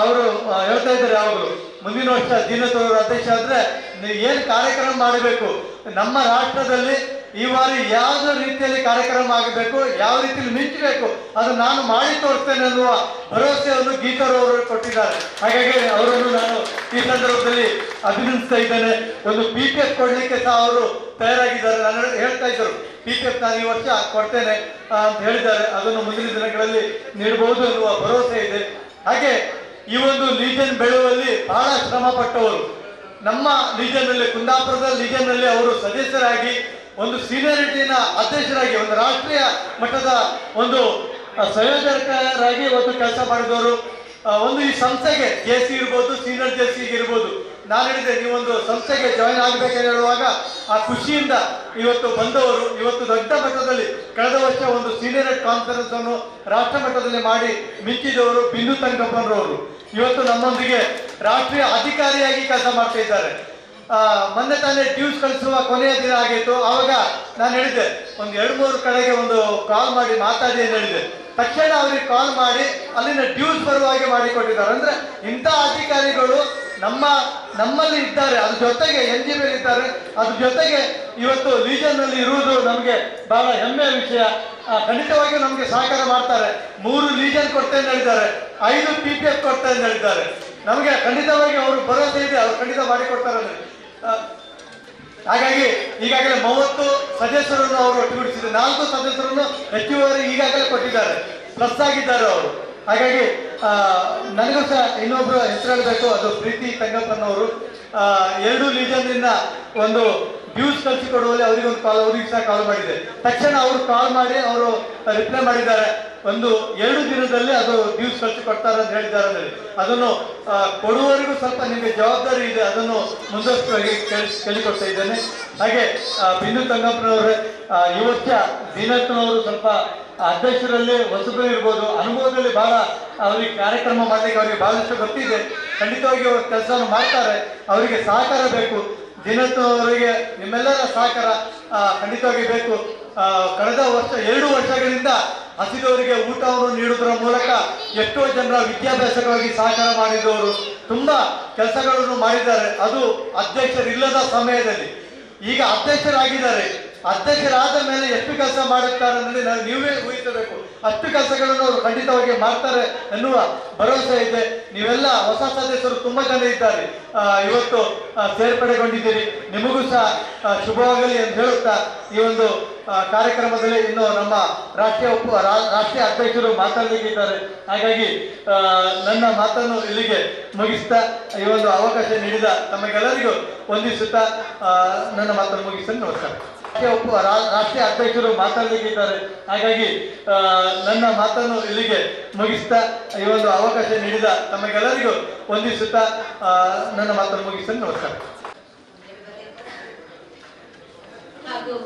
ಅವರು ಹೇಳ್ತಾ ಇದ್ದಾರೆ ಯಾವಾಗಲೂ. ಮುಂದಿನ ವರ್ಷ ದೀನತ್ ಅವರು ಅಧ್ಯಕ್ಷ ಆದ್ರೆ ನೀವು ಏನು ಕಾರ್ಯಕ್ರಮ ಮಾಡಬೇಕು, ನಮ್ಮ ರಾಷ್ಟ್ರದಲ್ಲಿ ಈ ಬಾರಿ ಯಾವ ರೀತಿಯಲ್ಲಿ ಕಾರ್ಯಕ್ರಮ ಆಗಬೇಕು, ಯಾವ ರೀತಿಯಲ್ಲಿ ಮಿಂಚಬೇಕು ಅದು ನಾನು ಮಾಡಿ ತೋರಿಸ್ತೇನೆ ಅನ್ನುವ ಭರವಸೆಯನ್ನು ಗೀತಾರವರು ಕೊಟ್ಟಿದ್ದಾರೆ. ಹಾಗಾಗಿ ಅವರನ್ನು ನಾನು ಈ ಸಂದರ್ಭದಲ್ಲಿ ಅಭಿನಂದಿಸ್ತಾ ಇದ್ದೇನೆ. ಒಂದು PPF ಕೊಡ್ಲಿಕ್ಕೆ ಸಹ ಅವರು ತಯಾರಾಗಿದ್ದಾರೆ. ನಾನು ಹೇಳ್ತಾ ಇದ್ದರು PPF ನಾನು ಈ ವರ್ಷ ಕೊಡ್ತೇನೆ ಅಂತ ಹೇಳಿದ್ದಾರೆ. ಅದನ್ನು ಮುಂದಿನ ದಿನಗಳಲ್ಲಿ ನೀಡಬಹುದು ಎನ್ನುವ ಭರವಸೆ ಇದೆ. ಹಾಗೆ ಈ ಒಂದು ಲೀಜನ್ ಬೆಳೆಯುವಲ್ಲಿ ಬಹಳ ಶ್ರಮ ಪಟ್ಟವರು. ನಮ್ಮ ಲೀಜನ್ ಅಲ್ಲಿ, ಕುಂದಾಪುರದ ಲೀಜನ್ ಅಲ್ಲಿ ಅವರು ಸದಸ್ಯರಾಗಿ ಒಂದು ಸೀನಿಯರಿಟಿನ ಅಧ್ಯಕ್ಷರಾಗಿ, ಒಂದು ರಾಷ್ಟ್ರೀಯ ಮಟ್ಟದ ಒಂದು ಸಂಯೋಜಕರಾಗಿ ಇವತ್ತು ಕೆಲಸ ಮಾಡಿದವರು. ಒಂದು ಈ ಸಂಸ್ಥೆಗೆ JC ಇರ್ಬೋದು, ಸೀನಿಯರ್ JC ಇರ್ಬೋದು, ನಾನು ಹೇಳಿದೆ ನೀವೊಂದು ಸಂಸ್ಥೆಗೆ ಜಾಯಿನ್ ಆಗಬೇಕಂತ ಹೇಳುವಾಗ ಆ ಖುಷಿಯಿಂದ ಇವತ್ತು ಬಂದವರು. ಇವತ್ತು ದೊಡ್ಡ ಮಟ್ಟದಲ್ಲಿ ಕಳೆದ ವರ್ಷ ಒಂದು ಸೀನಿಯರ್ ಕಾನ್ಫರೆನ್ಸ್ ಅನ್ನು ರಾಷ್ಟ್ರ ಮಟ್ಟದಲ್ಲಿ ಮಾಡಿ ಮಿಂಚಿದವರು ಬಿಂದು ತಂಗಪ್ಪನವರು ಇವತ್ತು ನಮ್ಮೊಂದಿಗೆ ರಾಷ್ಟ್ರೀಯ ಅಧಿಕಾರಿಯಾಗಿ ಕೆಲಸ ಮಾಡ್ತಾ ಇದ್ದಾರೆ. ಮೊನ್ನೆ ತಾನೇ ಡ್ಯೂಸ್ ಕಳಿಸುವ ಕೊನೆಯ ದಿನ ಆಗಿತ್ತು. ಆವಾಗ ನಾನು ಹೇಳಿದ್ದೆ ಒಂದು 2-3 ಕಡೆಗೆ ಒಂದು ಕಾಲ್ ಮಾಡಿ ಮಾತಾಡಿ ಅಂತ ಹೇಳಿದೆ. ತಕ್ಷಣ ಅವ್ರಿಗೆ ಕಾಲ್ ಮಾಡಿ ಅಲ್ಲಿನ ಡ್ಯೂಸ್ ಬರುವ ಹಾಗೆ ಮಾಡಿಕೊಟ್ಟಿದ್ದಾರೆ. ಅಂದ್ರೆ ಇಂಥ ಅಧಿಕಾರಿಗಳು ನಮ್ಮಲ್ಲಿ ಇದ್ದಾರೆ. ಅದ್ರ ಜೊತೆಗೆ NGB ಇದ್ದಾರೆ. ಅದ್ರ ಜೊತೆಗೆ ಇವತ್ತು ಲೀಜನ್ ಅಲ್ಲಿ ಇರುವುದು ನಮಗೆ ಬಹಳ ಹೆಮ್ಮೆಯ ವಿಷಯ. ಖಂಡಿತವಾಗಿಯೂ ನಮಗೆ ಸಹಕಾರ ಮಾಡ್ತಾರೆ. 3 ಲೀಜನ್ ಕೊಡ್ತೇನೆ ಅಂತ ಹೇಳಿದ್ದಾರೆ, 5 PPF ಕೊಡ್ತೇನೆ ಅಂತ ಹೇಳಿದ್ದಾರೆ. ನಮಗೆ ಖಂಡಿತವಾಗಿ ಅವರು ಭರವಸೆ ಇದೆ, ಅವರು ಖಂಡಿತ ಮಾಡಿಕೊಡ್ತಾರೆ. ಹಾಗಾಗಿ ಈಗಾಗಲೇ 30 ಸದಸ್ಯರನ್ನು ಅವರು ಒಟ್ಟುಗೂಡಿಸಿದ್ದಾರೆ. 4 ಸದಸ್ಯರನ್ನು ಹೆಚ್ಚುವರಿ ಈಗಾಗಲೇ ಕೊಟ್ಟಿದ್ದಾರೆ, ಪ್ಲಸ್ ಆಗಿದ್ದಾರೆ ಅವರು. ಹಾಗಾಗಿ ನನಗೂ ಸಹ ಇನ್ನೊಬ್ರು ಹೆಸರು ಹೇಳಬೇಕು, ಅದು ಪ್ರೀತಿ ತಂಗಪ್ಪನವರು. 2 ಲೀಜನ್ ಇಂದ ಒಂದು ಡ್ಯೂಸ್ ಕಳಿಸಿಕೊಡುವಲ್ಲಿ ಅವರಿಗೊಂದು ಕಾಲ್, ಅವರಿಗೆ ಸಹ ಕಾಲ್ ಮಾಡಿದೆ. ತಕ್ಷಣ ಅವರು ಕಾಲ್ ಮಾಡಿ ಅವರು ರಿಪ್ಲೈ ಮಾಡಿದ್ದಾರೆ, ಒಂದು 2 ದಿನದಲ್ಲಿ ಅದು ಡ್ಯೂಸ್ ಕಳಿಸಿಕೊಡ್ತಾರೆ ಅಂತ ಹೇಳಿದ್ದಾರೆ. ಅದನ್ನು ಕೊಡುವವರೆಗೂ ಸ್ವಲ್ಪ ನಿಮಗೆ ಜವಾಬ್ದಾರಿ ಇದೆ, ಅದನ್ನು ಮುಂದುವರಿಸುವಾಗಿ ಕೇಳಿಕೊಡ್ತಾ ಇದ್ದೇನೆ. ಹಾಗೆ ಬಿಂದು ತಂಗಪ್ಪನವರೇ, ಈ ವರ್ಷ ದೀನತ್ನವರು ಸ್ವಲ್ಪ ಅಧ್ಯಕ್ಷರಲ್ಲಿ ಹೊಸಬರು ಇರ್ಬೋದು, ಅನುಭವದಲ್ಲಿ ಬಹಳ ಅವರಿಗೆ ಕಾರ್ಯಕ್ರಮ ಮಾಡಲಿಕ್ಕೆ ಅವರಿಗೆ ಬಹಳಷ್ಟು ಗೊತ್ತಿದೆ. ಖಂಡಿತವಾಗಿ ಅವರು ಕೆಲಸವನ್ನು ಮಾಡ್ತಾರೆ. ಅವರಿಗೆ ಸಹಕಾರ ಬೇಕು. ದೀನತ್ನವರಿಗೆ ನಿಮ್ಮೆಲ್ಲರ ಸಹಕಾರ ಖಂಡಿತವಾಗಿ ಬೇಕು. ಕಳೆದ ವರ್ಷ 2 ವರ್ಷಗಳಿಂದ ಹಸಿದವರಿಗೆ ಊಟವನ್ನು ನೀಡುವುದರ ಮೂಲಕ ಎಷ್ಟೋ ಜನರ ವಿದ್ಯಾಭ್ಯಾಸಕ್ಕಾಗಿ ಸಹಕಾರ ಮಾಡಿದವರು, ತುಂಬಾ ಕೆಲಸಗಳನ್ನು ಮಾಡಿದ್ದಾರೆ. ಅದು ಅಧ್ಯಕ್ಷರಿಲ್ಲದ ಸಮಯದಲ್ಲಿ. ಈಗ ಅಧ್ಯಕ್ಷರಾಗಿದ್ದಾರೆ. ಅಧ್ಯಕ್ಷರಾದ ಮೇಲೆ ಎಷ್ಟು ಕೆಲಸ ಮಾಡುತ್ತಾರೆ ಅಂದರೆ ನೀವೇ ಊಹಿಸಬೇಕು. ಅಷ್ಟು ಕೆಲಸಗಳನ್ನು ಅವರು ಖಂಡಿತವಾಗಿ ಮಾಡ್ತಾರೆ ಎನ್ನುವ ಭರವಸೆ ಇದೆ. ನೀವೆಲ್ಲ ಹೊಸ ಸದಸ್ಯರು ತುಂಬಾ ಜನ ಇದ್ದಾರೆ, ಇವತ್ತು ಸೇರ್ಪಡೆಗೊಂಡಿದ್ದೀರಿ. ನಿಮಗೂ ಸಹ ಶುಭವಾಗಲಿ ಅಂತ ಹೇಳುತ್ತಾ ಈ ಒಂದು ಕಾರ್ಯಕ್ರಮದಲ್ಲಿ ಇನ್ನು ನಮ್ಮ ರಾಷ್ಟ್ರೀಯ ಅಧ್ಯಕ್ಷರು ಮಾತಾಡಲಿಕ್ಕಿದ್ದಾರೆ. ಹಾಗಾಗಿ ನನ್ನ ಮಾತನ್ನು ಇಲ್ಲಿಗೆ ಮುಗಿಸ್ತಾ ಈ ಒಂದು ಅವಕಾಶ ನೀಡಿದ ತಮಗೆಲ್ಲರಿಗೂ ವಂದಿಸುತ್ತಾ ನನ್ನ ಮಾತನ್ನು ಮುಗಿಸ್ತೇನೆ. ನಮಸ್ಕಾರ. ರಾಷ್ಟ್ರೀಯ ಅಧ್ಯಕ್ಷರು ಮಾತಾಡಲಿಕ್ಕಿದ್ದಾರೆ. ಹಾಗಾಗಿ ನನ್ನ ಮಾತನ್ನು ಇಲ್ಲಿಗೆ ಮುಗಿಸ್ತಾ ಈ ಒಂದು ಅವಕಾಶ ನೀಡಿದ ತಮಗೆಲ್ಲರಿಗೂ ವಂದಿಸುತ್ತಾ ನನ್ನ ಮಾತನ್ನು ಮುಗಿಸ್ತೇನೆ. ನಮಸ್ಕಾರ. ಹಾಗೂ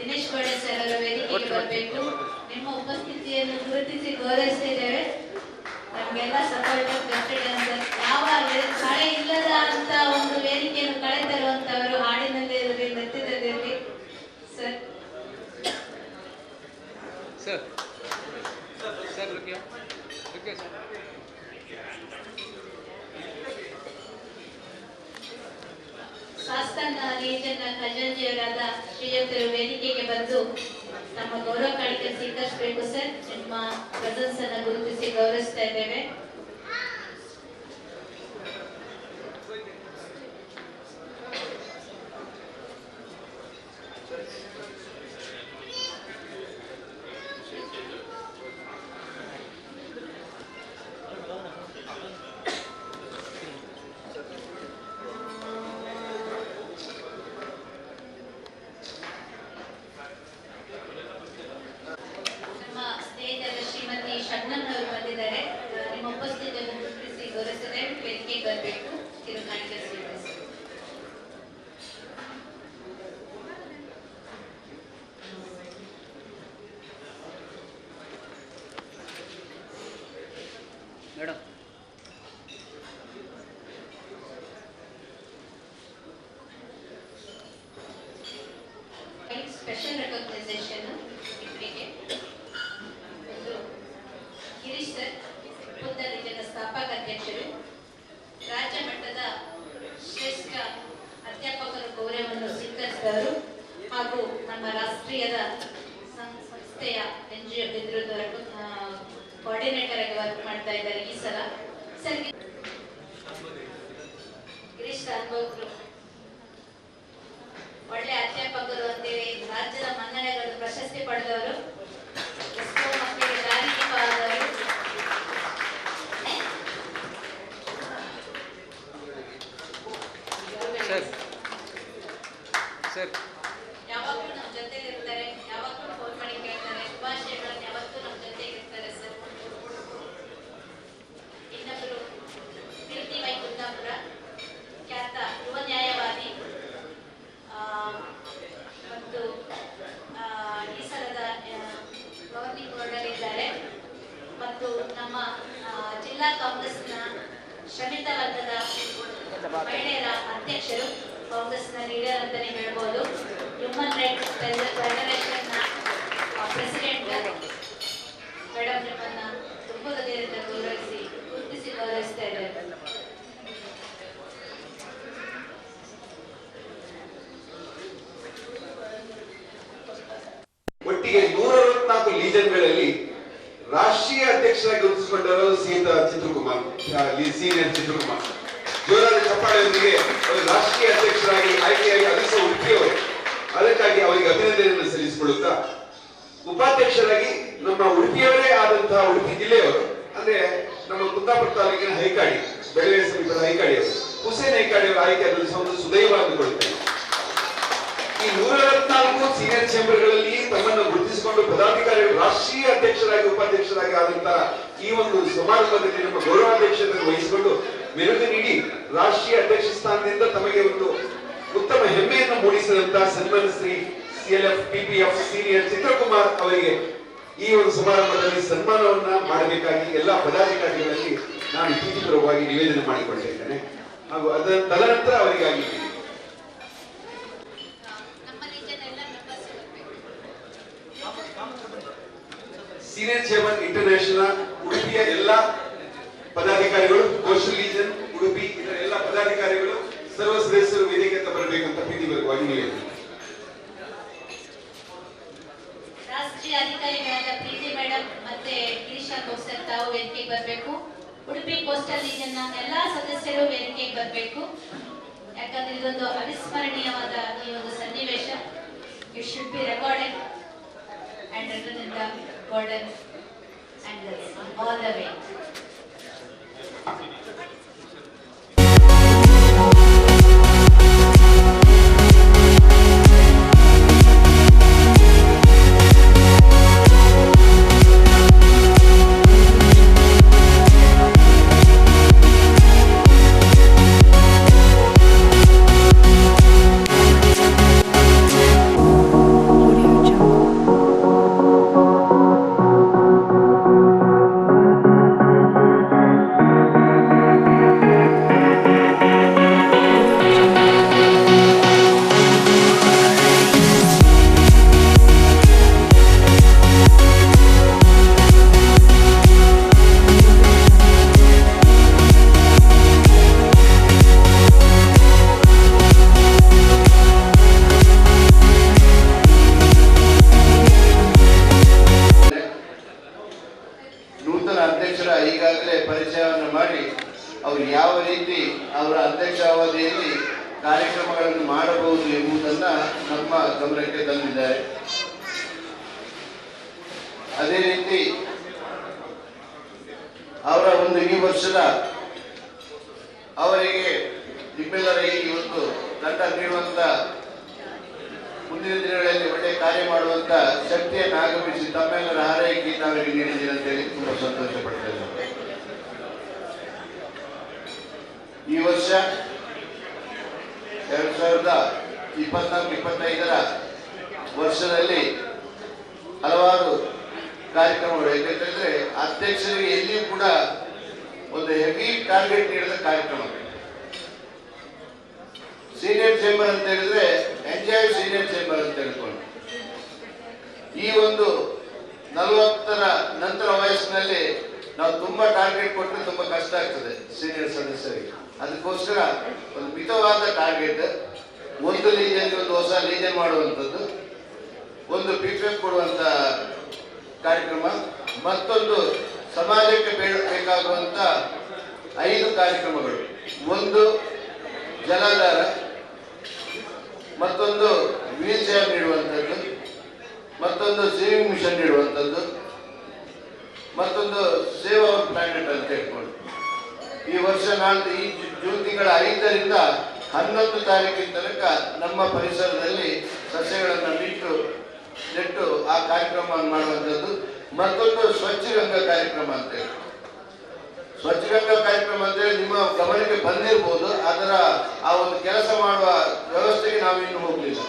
ದಿನೇಶ್ ಗೋಡೆ ಸರ್ ಅವರ ವೇದಿಕೆಗೆ ಬರಬೇಕು. ನಿಮ್ಮ ಉಪಸ್ಥಿತಿಯನ್ನು ಗುರುತಿಸಿ ಗೌರವಿಸಿದ್ದೇವೆ. ನಮಗೆಲ್ಲ ಸಪೋರ್ಟ್ ಯಾವ ಕಳೆ ಇಲ್ಲದ ಅಂತ ಒಂದು ವೇದಿಕೆಯನ್ನು ಕಳೆ ತರುವಂತವರು ಹಾಡಿನಲ್ಲಿ ಇರಲಿ, ನೃತ್ಯದಲ್ಲಿರಲಿ. Sir sir sir Rukiya sir. ಶಾಸನ ಲೀಜನ್ನ ಖಜಾಂಚಿಯವರಾದ ಶ್ರೀಯುಕ್ತರು ವೇದಿಕೆಗೆ ಬಂದು ನಮ್ಮ ಗೌರವ ಕಾಣಿಕೆ ಸ್ವೀಕರಿಸಬೇಕು. ಸರ್, ನಿಮ್ಮ ಪ್ರೆಸೆನ್ಸ್ ಅನ್ನು ಗುರುತಿಸಿ ಗೌರವಿಸ್ತಾ ಇದ್ದೇವೆ. ಶ್ರೀಮತಿ ಶಬ್ನಂ ಅವರು ಬಂದಿದ್ದಾರೆ. ನಿಮ್ಮ ಉಪಸ್ಥಿತಿಯನ್ನು ಗುರುತಿಸಿ ಗೌರವಿಸಿದೆ. ವೇದಿಕೆಗೆ ಬರಬೇಕು. ಕಿರುಕಾಣಿಕೆ ಸ್ವೀಕರಿಸಿ. ಮೇಡಮ್ ಸ್ಪೆಷಲ್ ರೆಕಗ್ನೈಸೇಷನ್ ಇವರಿಗೆ ಅಧ್ಯಕ್ಷರು, ರಾಜ್ಯ ಮಟ್ಟದ ಶ್ರೇಷ್ಠ ಅಧ್ಯಾಪಕರ ಗೌರವವನ್ನು ಸ್ವೀಕರಿಸಿದವರು ಹಾಗೂ ನಮ್ಮ ರಾಷ್ಟ್ರೀಯದ ಸಂಸ್ಥೆಯ NGO ಕೋಆರ್ಡಿನೇಟರ್ ಆಗಿ ವರ್ಕ್ ಮಾಡ್ತಾ ಇದ್ದಾರೆ ಈ ಸಲ. ಸರ್ ಗಿರೀಶ್ ಅನುಭವರು ಒಳ್ಳೆ ಅಧ್ಯಾಪಕರು ಅಂತೇಳಿ ರಾಜ್ಯದ ಮನ್ನಣೆಗಳು ಪ್ರಶಸ್ತಿ ಪಡೆದವರು, ಎಷ್ಟೋ ಮಕ್ಕಳಿಗೆ ದಾರಿದೀಪ ಆದವರು. ಯಾವಾಗಲೂ ನಮ್ಮ ಜೊತೆಲಿ ಇರ್ತಾರೆ, ಯಾವಾಗಲೂ ಫೋನ್ ಮಾಡಿ ಕೇಳ್ತಾರೆ, ಶುಭಾಶಯಗಳನ್ನು ಯಾವತ್ತೂ ನಮ್ಮ ಜೊತೆಗೆ ಇರ್ತಾರೆ ಸರ್. ಇನ್ನೊಬ್ಬರು ಕೀರ್ತಿ ವೈ ಕುಂದಾಪುರ, ಖ್ಯಾತ ಯುವ ನ್ಯಾಯವಾದಿ ಮತ್ತು ಈ ಸಲದ ಗವರ್ನಿಂಗ್ ಬೋರ್ಡಲ್ಲಿದ್ದಾರೆ ಮತ್ತು ನಮ್ಮ ಜಿಲ್ಲಾ ಕಾಂಗ್ರೆಸ್ನ ಶ್ರಮಿತ ವರ್ಗದ ಮಹಿಳೆಯರ ಅಧ್ಯಕ್ಷರು, ಕಾಂಗ್ರೆಸ್ನ ಲೀಡರ್ ಅಂತಾನೆ ಹೇಳ್ಬೋದು. ಹ್ಯೂಮನ್ ರೈಟ್ಸ್ ಫೆಡರೇಷನ್ನ ಪ್ರೆಸಿಡೆಂಟ್ ಮೇಡಮ್ ನಿಮ್ಮನ್ನ ತುಂಬ ಹೃದಯದಿಂದ ಗುರುತಿಸಿ ಗೌರವಿಸ್ತಾ ಇದ್ದಾರೆ. ಒಟ್ಟಿಗೆ 164 ಲೀಜನ್ಗಳಲ್ಲಿ ರಾಷ್ಟ್ರೀಯ ಅಧ್ಯಕ್ಷರಾಗಿ ಗುರುತಿಸಿಕೊಂಡವರು ಚಿತ್ರಕುಮಾರ್, ಸೀನಿಯರ್ ಚಿತ್ರಕುಮಾರ್. ಜೋರಾದ ಚಪ್ಪಾಳೆಯೊಂದಿಗೆ ಅವರು ರಾಷ್ಟ್ರೀಯ ಅಧ್ಯಕ್ಷರಾಗಿ ಆಯ್ಕೆಯಾಗಿ ಅಲಿಸ ಉಡುಪಿಯವರು. ಅದಕ್ಕಾಗಿ ಅವರಿಗೆ ಅಭಿನಂದನೆಯನ್ನು ಸಲ್ಲಿಸಿಕೊಳ್ಳುತ್ತಾ, ಉಪಾಧ್ಯಕ್ಷರಾಗಿ ನಮ್ಮ ಉಡುಪಿಯವರೇ ಆದಂತಹ ಉಡುಪಿ ಜಿಲ್ಲೆಯವರು, ಅಂದ್ರೆ ನಮ್ಮ ಕುಂದಾಪುರ ತಾಲೂಕಿನ ಹೈಕಾಡಿ, ಬೆಳಗಾವಿ ಸಮೀಪದ ಹೈಕಾಡಿಯವರು ಹುಸೇನ್ ಹೈಕಾಡಿಯವರ ಆಯ್ಕೆಯಾದ ಒಂದು ಸುದೈವ ಅಂದುಕೊಳ್ಳುತ್ತೇನೆ. ಈ 164 ಸೀನಿಯರ್ ಚೇಂಬರ್ಗಳಲ್ಲಿ ತಮ್ಮನ್ನು ಗುರುತಿಸಿಕೊಂಡು ಪದಾಧಿಕಾರಿಗಳು ರಾಷ್ಟ್ರೀಯ ಅಧ್ಯಕ್ಷರಾಗಿ ಉಪಾಧ್ಯಕ್ಷರಾಗಿ ಆದಂತಹ ಈ ಒಂದು ಸಮಾರಂಭದಲ್ಲಿ ನಮ್ಮ ಗೌರವಾಧ್ಯಕ್ಷತೆಯನ್ನು ವಹಿಸಿಕೊಂಡು ಮೆರುಗು ನೀಡಿ ರಾಷ್ಟ್ರೀಯ ಅಧ್ಯಕ್ಷ ಸ್ಥಾನದಿಂದ ತಮಗೆ ಒಂದು ಉತ್ತಮ ಹೆಮ್ಮೆಯನ್ನು ಮೂಡಿಸಿದಂತಹ ಸನ್ಮಾನ ಶ್ರೀ CLF PPF ಸೀನಿಯರ್ ಚಿತ್ರಕುಮಾರ್ ಅವರಿಗೆ ಈ ಒಂದು ಸಮಾರಂಭದಲ್ಲಿ ಸನ್ಮಾನವನ್ನ ಮಾಡಬೇಕಾಗಿ ಎಲ್ಲ ಪದಾಧಿಕಾರಿಗಳಲ್ಲಿ ನಾನು ಪ್ರೀತಿಪೂರ್ವಕವಾಗಿ ನಿವೇದನೆ ಮಾಡಿಕೊಂಡಿದ್ದೇನೆ ಹಾಗೂ ಅದರ ತದನಂತರ ಅವರಿಗಾಗಿ ಸೀನಿಯರ್ ಚೇರ್ಮನ್ ಇಂಟರ್ನ್ಯಾಷನಲ್ ಉಡುಪಿಯ ಎಲ್ಲ ಪದಾಧಿಕಾರಿಗಳು, ಕೋಸ್ಟಲ್ ರೀಜನ್ ಉಡುಪಿ ಇದರ ಎಲ್ಲ ಪದಾಧಿಕಾರಿಗಳು, ಸರ್ವ ಸದಸ್ಯರು ವೇದಿಕೆಗೆ ಬರಬೇಕಂತ ಪ್ರೀತಿಪೂರ್ವಕವಾಗಿ ನಿವೇದನೆ. ರಾಷ್ಟ್ರೀಯ ಅಧಿಕಾರಿಗಳಾದ ಪ್ರೀತಿ ಮೇಡಮ್ ಮತ್ತೆ ಗಿರೀಶಾ ಸರ್ ತಾವು ವೇದಿಕೆಗೆ ಬರಬೇಕು. ಉಡುಪಿ ಕೋಸ್ಟಲ್ ರೀಜನ್ ನ ಎಲ್ಲಾ ಸದಸ್ಯರು ವೇದಿಕೆಗೆ ಬರಬೇಕು. ಯಾಕಂದ್ರೆ ಇದೊಂದು ಅವಿಸ್ಮರಣೀಯವಾದ ಈ ಒಂದು ಸನ್ನಿವೇಶ. It should be recorded and written in the golden angles all the way. ಈಗಾಗಲೇ ಪರಿಚಯವನ್ನು ಮಾಡಿ ಅವರು ಯಾವ ರೀತಿ ಅವರ ಅಧ್ಯಕ್ಷ ಅವಧಿಯಲ್ಲಿ ಕಾರ್ಯಕ್ರಮಗಳನ್ನು ಮಾಡಬಹುದು ಎಂಬುದನ್ನು ನಮ್ಮ ಗಮನಕ್ಕೆ ತಂದಿದ್ದಾರೆ. ಅದೇ ರೀತಿ ಅವರ ಒಂದು ಈ ವರ್ಷದ ಅವರಿಗೆ ನಿಮ್ಮೆಲ್ಲರಿಗೆ ಈ ಒಂದು ತಂಡ ನೀಡುವಂತ ಮುಂದಿನ ದಿನಗಳಲ್ಲಿ ಒಳ್ಳೆಯ ಕಾರ್ಯ ಮಾಡುವಂತ ಶಕ್ತಿಯನ್ನು ಆಗಮಿಸಿ ತಮ್ಮೆಲ್ಲರ ಹಾರೈಕೆ ಅವರಿಗೆ ನೀಡಿದ್ದೀರಿ ಅಂತ ಹೇಳಿ ತುಂಬಾ ಸಂತೋಷ ಪಡ್ತೇನೆ. ಈ ವರ್ಷ 2024-25ರ ವರ್ಷದಲ್ಲಿ ಹಲವಾರು ಕಾರ್ಯಕ್ರಮಗಳು, ಯಾಕೆಂತಂದ್ರೆ ಅಧ್ಯಕ್ಷರಿಗೆ ಎಲ್ಲಿಯೂ ಕೂಡ ಒಂದು ಹೆವಿ ಟಾರ್ಗೆಟ್ ನೀಡಿದ ಕಾರ್ಯಕ್ರಮ. ಸೀನಿಯರ್ ಚೇಂಬರ್ ಅಂತ ಹೇಳಿದ್ರೆ ಎಂಜಾಯ್ ಸೀನಿಯರ್ ಚೇಂಬರ್ ಅಂತ ಹೇಳ್ಕೊಂಡು ಈ ಒಂದು 40ರ ನಂತರ ವಯಸ್ಸಿನಲ್ಲಿ ನಾವು ತುಂಬಾ ಟಾರ್ಗೆಟ್ ಕೊಟ್ಟರೆ ತುಂಬಾ ಕಷ್ಟ ಆಗ್ತದೆ ಸೀನಿಯರ್ ಸದಸ್ಯರಿಗೆ. ಅದಕ್ಕೋಸ್ಕರ ಒಂದು ಮಿತವಾದ ಟಾರ್ಗೆಟ್, ಒಂದು ಲೀಜನ್ಗೆ ಒಂದು ಹೊಸ ಲೀಜನ್ ಮಾಡುವಂಥದ್ದು, ಒಂದು ಪಿಕ್ಚರ್ ಕೊಡುವಂತ ಕಾರ್ಯಕ್ರಮ, ಮತ್ತೊಂದು ಸಮಾಜಕ್ಕೆ ಬೇಕಾಗುವಂತ 5 ಕಾರ್ಯಕ್ರಮಗಳು. ಒಂದು ಜಲಾಧಾರ, ಮತ್ತೊಂದು ವೀಲ್ ಚೇರ್ ನೀಡುವಂಥದ್ದು, ಮತ್ತೊಂದು ಸೇವಿಂಗ್ ಮಿಷನ್ ನೀಡುವಂಥದ್ದು, ಮತ್ತೊಂದು ಸೇವ್ ಅವರ್ ಪ್ಲಾನೆಟ್ ಅಂತ ಹೇಳ್ಕೊಂಡು ಈ ವರ್ಷ ಈ ಜೂನ್ ತಿಂಗಳ 5ರಿಂದ 11 ತಾರೀಕಿನ ತನಕ ನಮ್ಮ ಪರಿಸರದಲ್ಲಿ ಸಸ್ಯಗಳನ್ನು ನೆಟ್ಟು ಆ ಕಾರ್ಯಕ್ರಮವನ್ನು ಮಾಡುವಂಥದ್ದು. ಮತ್ತೊಂದು ಸ್ವಚ್ಛ ಗಂಗಾ ಕಾರ್ಯಕ್ರಮ ಅಂತ ಹೇಳಿ. ಸ್ವಚ್ಛ ಗಂಗಾ ಕಾರ್ಯಕ್ರಮ ಅಂದ್ರೆ ನಿಮ್ಮ ಗಮನಕ್ಕೆ ಬಂದಿರಬಹುದು, ಅದರ ಆ ಒಂದು ಕೆಲಸ ಮಾಡುವ ವ್ಯವಸ್ಥೆಗೆ ನಾವಿನ್ನು ಹೋಗಲಿಲ್ಲ.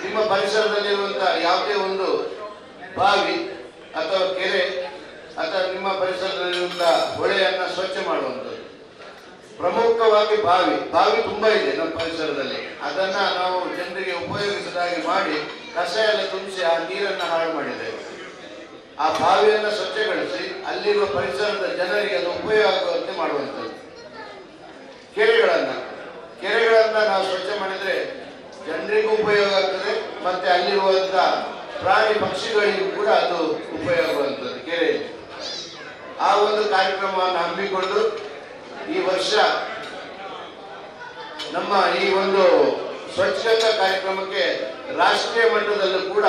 ನಿಮ್ಮ ಪರಿಸರದಲ್ಲಿರುವಂತಹ ಯಾವುದೇ ಒಂದು ಬಾವಿ ಅಥವಾ ಕೆರೆ ಅಥವಾ ನಿಮ್ಮ ಪರಿಸರದಲ್ಲಿರುವಂತಹ ಹೊಳೆಯನ್ನ ಸ್ವಚ್ಛ ಮಾಡುವಂಥದ್ದು. ಪ್ರಮುಖವಾಗಿ ಬಾವಿ ತುಂಬಾ ಇದೆ ನಮ್ಮ ಪರಿಸರದಲ್ಲಿ. ಅದನ್ನ ನಾವು ಜನರಿಗೆ ಉಪಯೋಗಿಸದಾಗಿ ಮಾಡಿ ಕಸ ಎಲ್ಲ ತುಂಬಿಸಿ ಆ ನೀರನ್ನು ಹಾಳು ಮಾಡಿದ್ದೇವೆ. ಆ ಬಾವಿಯನ್ನು ಸ್ವಚ್ಛಗೊಳಿಸಿ ಅಲ್ಲಿರುವ ಪರಿಸರದ ಜನರಿಗೆ ಅದು ಉಪಯೋಗ ಆಗುವಂತೆ ಮಾಡುವಂಥದ್ದು. ಕೆರೆಗಳನ್ನ ನಾವು ಸ್ವಚ್ಛ ಮಾಡಿದ್ರೆ ಜನರಿಗೂ ಉಪಯೋಗ ಆಗ್ತದೆ, ಮತ್ತೆ ಅಲ್ಲಿರುವಂತ ಪ್ರಾಣಿ ಪಕ್ಷಿಗಳಿಗೂ ಕೂಡ ಅದು ಉಪಯೋಗ ಆಗುವಂಥದ್ದು ಕೆರೆಯಲ್ಲಿ. ಆ ಒಂದು ಕಾರ್ಯಕ್ರಮವನ್ನು ಹಮ್ಮಿಕೊಂಡು ಈ ವರ್ಷ ನಮ್ಮ ಈ ಒಂದು ಸ್ವಚ್ಛತಾ ಕಾರ್ಯಕ್ರಮಕ್ಕೆ ರಾಷ್ಟ್ರೀಯ ಮಟ್ಟದಲ್ಲೂ ಕೂಡ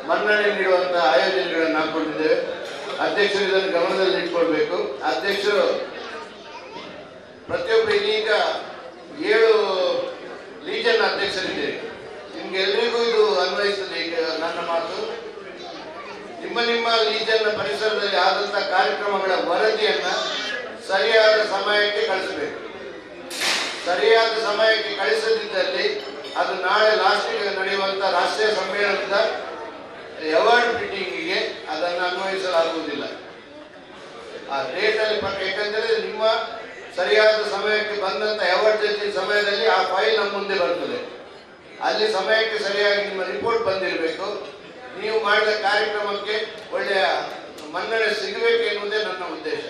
ಮನ್ನಣೆ ನೀಡುವಂತಹ ಆಯೋಜನೆಗಳನ್ನು ಹಾಕೊಂಡಿದ್ದೇವೆ. ಅಧ್ಯಕ್ಷರು ಇದನ್ನು ಗಮನದಲ್ಲಿ ಇಟ್ಕೊಳ್ಬೇಕು. ಅಧ್ಯಕ್ಷರು ಪ್ರತಿಯೊಬ್ಬರು ಈಗ 7 ಲೀಜನ್ ಅಧ್ಯಕ್ಷರಿದ್ದೇವೆ. ನಿಮ್ಗೆಲ್ಲರಿಗೂ ಇದು ಅನ್ವಯಿಸ್ತದೆ. ಈಗ ನನ್ನ ಮಾತು, ನಿಮ್ಮ ಲೀಜನ್ ಪರಿಸರದಲ್ಲಿ ಆದಂತಹ ಕಾರ್ಯಕ್ರಮಗಳ ವರದಿಯನ್ನ ಸರಿಯಾದ ಸಮಯಕ್ಕೆ ಕಳಿಸಬೇಕು. ಸರಿಯಾದ ಸಮಯಕ್ಕೆ ಕಳಿಸದಿದ್ದಲ್ಲಿ ಅದು ನಾಳೆ ಲಾಸ್ಟಿಗೆ ನಡೆಯುವಂತಹ ರಾಷ್ಟ್ರೀಯ ಸಮ್ಮೇಳನದ ಅವಾರ್ಡ್ ಮೀಟಿಂಗಿಗೆ ಅದನ್ನು ಅನ್ವಯಿಸಲಾಗುವುದಿಲ್ಲ. ಆ ಡೇಟ್ ಅಲ್ಲಿ ಯಾಕಂದ್ರೆ ನಿಮ್ಮ ಸರಿಯಾದ ಸಮಯಕ್ಕೆ ಬಂದಂತ ಎಮರ್ಜೆನ್ಸಿ ಸಮಯದಲ್ಲಿ ಆ ಫೈಲ್ ನಮ್ಮ ಮುಂದೆ ಬರ್ತದೆ. ಅಲ್ಲಿ ಸಮಯಕ್ಕೆ ಸರಿಯಾಗಿ ನಿಮ್ಮ ರಿಪೋರ್ಟ್ ಬಂದಿರಬೇಕು. ನೀವು ಮಾಡಿದ ಕಾರ್ಯಕ್ರಮಕ್ಕೆ ಒಳ್ಳೆಯ ಮನ್ನಣೆ ಸಿಗಬೇಕು ಎನ್ನುವುದೇ ನನ್ನ ಉದ್ದೇಶ.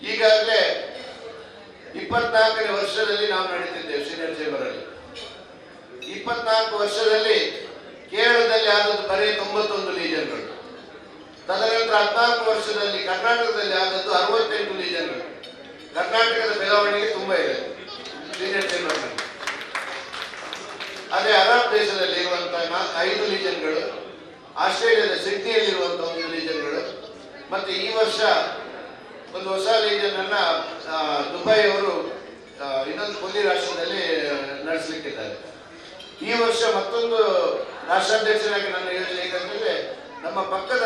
ಈಗಾಗಲೇ 24ನೇ ವರ್ಷದಲ್ಲಿ ನಾವು ನಡೀತಿದ್ದೇವೆ ಸೀನಿಯರ್ ಚೇಂಬರ್ ಅಲ್ಲಿ. 24 ವರ್ಷದಲ್ಲಿ ಕೇರಳದಲ್ಲಿ ಆದದ್ದು ಬರೀ 91 ಲೀಜನ್ಗಳು. ತದನಂತರ 14 ವರ್ಷದಲ್ಲಿ ಕರ್ನಾಟಕದಲ್ಲಿ ಆದದ್ದು 68 ಲೀಜನ್ಗಳು. ಕರ್ನಾಟಕದ ಬೆಳವಣಿಗೆ ತುಂಬಾ ಇದೆ ಸೀನಿಯರ್ ಚೇಂಬರ್ ನಲ್ಲಿ. ಅದೇ ಅರಬ್ ದೇಶದಲ್ಲಿ ಇರುವಂತಹ 5 ಲೀಜನ್ಗಳು, ಆಸ್ಟ್ರೇಲಿಯಾದ ಸಿಡ್ನಿಯಲ್ಲಿರುವಂತಹ 1 ಲೀಜನ್ಗಳು, ಮತ್ತೆ ಈ ವರ್ಷ ಒಂದು ಹೊಸ ಲೀಜನ್ ಅನ್ನ ದುಬೈ ಅವರು ಇನ್ನೊಂದು ಕೊಲ್ಲಿ ರಾಷ್ಟ್ರದಲ್ಲಿ ನಡೆಸಲಿಕ್ಕಿದ್ದಾರೆ. ಈ ವರ್ಷ ಮತ್ತೊಂದು ರಾಷ್ಟ್ರಾಧ್ಯಕ್ಷರಾಗಿ ನನ್ನ ಯೋಜನೆ ಏಕೆಂದರೆ ನಮ್ಮ ಪಕ್ಕದ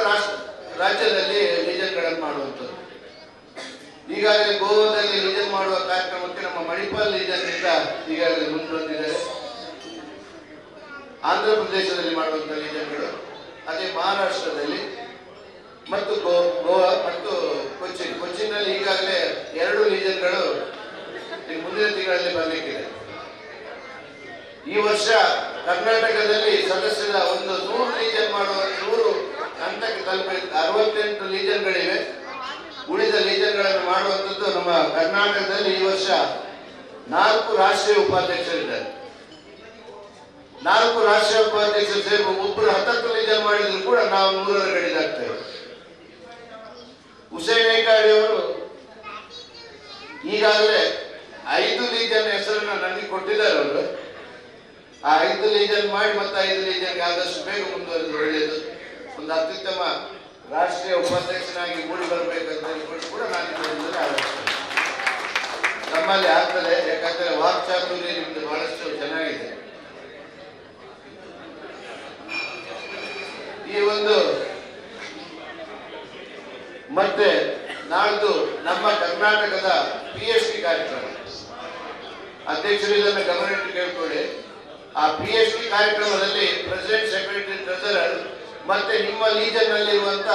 ರಾಜ್ಯದಲ್ಲಿ ಲೀಜನ್ಗಳನ್ನು ಮಾಡುವಂಥದ್ದು. ಈಗಾಗಲೇ ಗೋವಾದಲ್ಲಿ ಲೀಜನ್ ಮಾಡುವ ಕಾರ್ಯಕ್ರಮಕ್ಕೆ ನಮ್ಮ ಮಣಿಪಾಲ್ ಲೀಜನ್ ಇಂದ ಈಗಾಗಲೇ ಮುಂದೆ ಬಂದಿದ್ದಾರೆ. ಆಂಧ್ರ ಪ್ರದೇಶದಲ್ಲಿ ಮಾಡುವಂತಹ ಲೀಜನ್ಗಳು, ಅದೇ ಮಹಾರಾಷ್ಟ್ರದಲ್ಲಿ ಮತ್ತು ಗೋವಾ ಮತ್ತು ಕೊಚ್ಚಿನ್ನಲ್ಲಿ ಈಗಾಗಲೇ 2 ಲೀಜನ್ಗಳು ಮುಂದಿನ ತಿಂಗಳಲ್ಲಿ ಬರಲಿಕ್ಕಿದೆ. ಈ ವರ್ಷ ಕರ್ನಾಟಕದಲ್ಲಿ ಸದಸ್ಯರ ಒಂದು 100 ಲೀಜನ್ ಮಾಡುವ 100 ಹಂತಕ್ಕೆ ತಲುಪಬೇಕು. 68 ಲೀಜನ್ಗಳಿವೆ. ಉಳಿದ ಲೀಜನ್ಗಳನ್ನು ಮಾಡುವಂಥದ್ದು ನಮ್ಮ ಕರ್ನಾಟಕದಲ್ಲಿ ಈ ವರ್ಷ 4 ರಾಷ್ಟ್ರೀಯ ಉಪಾಧ್ಯಕ್ಷರಿದ್ದಾರೆ. 4 ರಾಷ್ಟ್ರೀಯ ಉಪಾಧ್ಯಕ್ಷರು ಸೇರಿ ಒಬ್ಬರು 10 ಲೀಜನ್ ಮಾಡಿದ್ರು ಕೂಡ ನಾವು 100ರ ಗಡಿದಾಗ್ತೇವೆ. ಹುಸೇನ್ ಐಕಾಡಿ ಅವರು ಈಗಾಗಲೇ 5 ಲೀಜನ್ ಹೆಸರನ್ನ ನನಗೆ ಕೊಟ್ಟಿದ್ದಾರೆ. ಅವರು ಆ 5 ಲೀಜನ್ ಮಾಡಿ ಮತ್ತೆ 5 ಲೀಜನ್ಗೆ ಆದಷ್ಟು ಬೇಗ ಮುಂದುವರೆದು ಒಳ್ಳೆಯದು. ಒಂದು ಅತ್ಯುತ್ತಮ ರಾಷ್ಟ್ರೀಯ ಉಪಾಧ್ಯಕ್ಷನಾಗಿ ಮೂಡಿ ಬರಬೇಕಂತ ಹೇಳ್ಕೊಂಡು ಕೂಡ ನಾನು ಆಲೋಚಿಸ್ತೇನೆ. ನಮ್ಮಲ್ಲಿ ಆಗ್ತದೆ, ಯಾಕಂದ್ರೆ ವಾಕ್ಚಾತುರ್ಯ ನಿಮ್ದು ಬಹಳಷ್ಟು ಚೆನ್ನಾಗಿದೆ. ಈ ಒಂದು ಮತ್ತೆ ನಾಳ್ದು ನಮ್ಮ ಕರ್ನಾಟಕದ PhD ಕಾರ್ಯಕ್ರಮ, ಅಧ್ಯಕ್ಷರು ಇದನ್ನು ಗಮನಕ್ಕೆ ಕೇಳ್ಕೊಳ್ಳಿ. ಆ PhD ಕಾರ್ಯಕ್ರಮದಲ್ಲಿ ಪ್ರೆಸಿಡೆಂಟ್, ಸೆಕ್ರೆಟರಿ, ಟ್ರೆಸರರ್ ಮತ್ತೆ ನಿಮ್ಮ ಲೀಜನ್ ನಲ್ಲಿರುವಂತ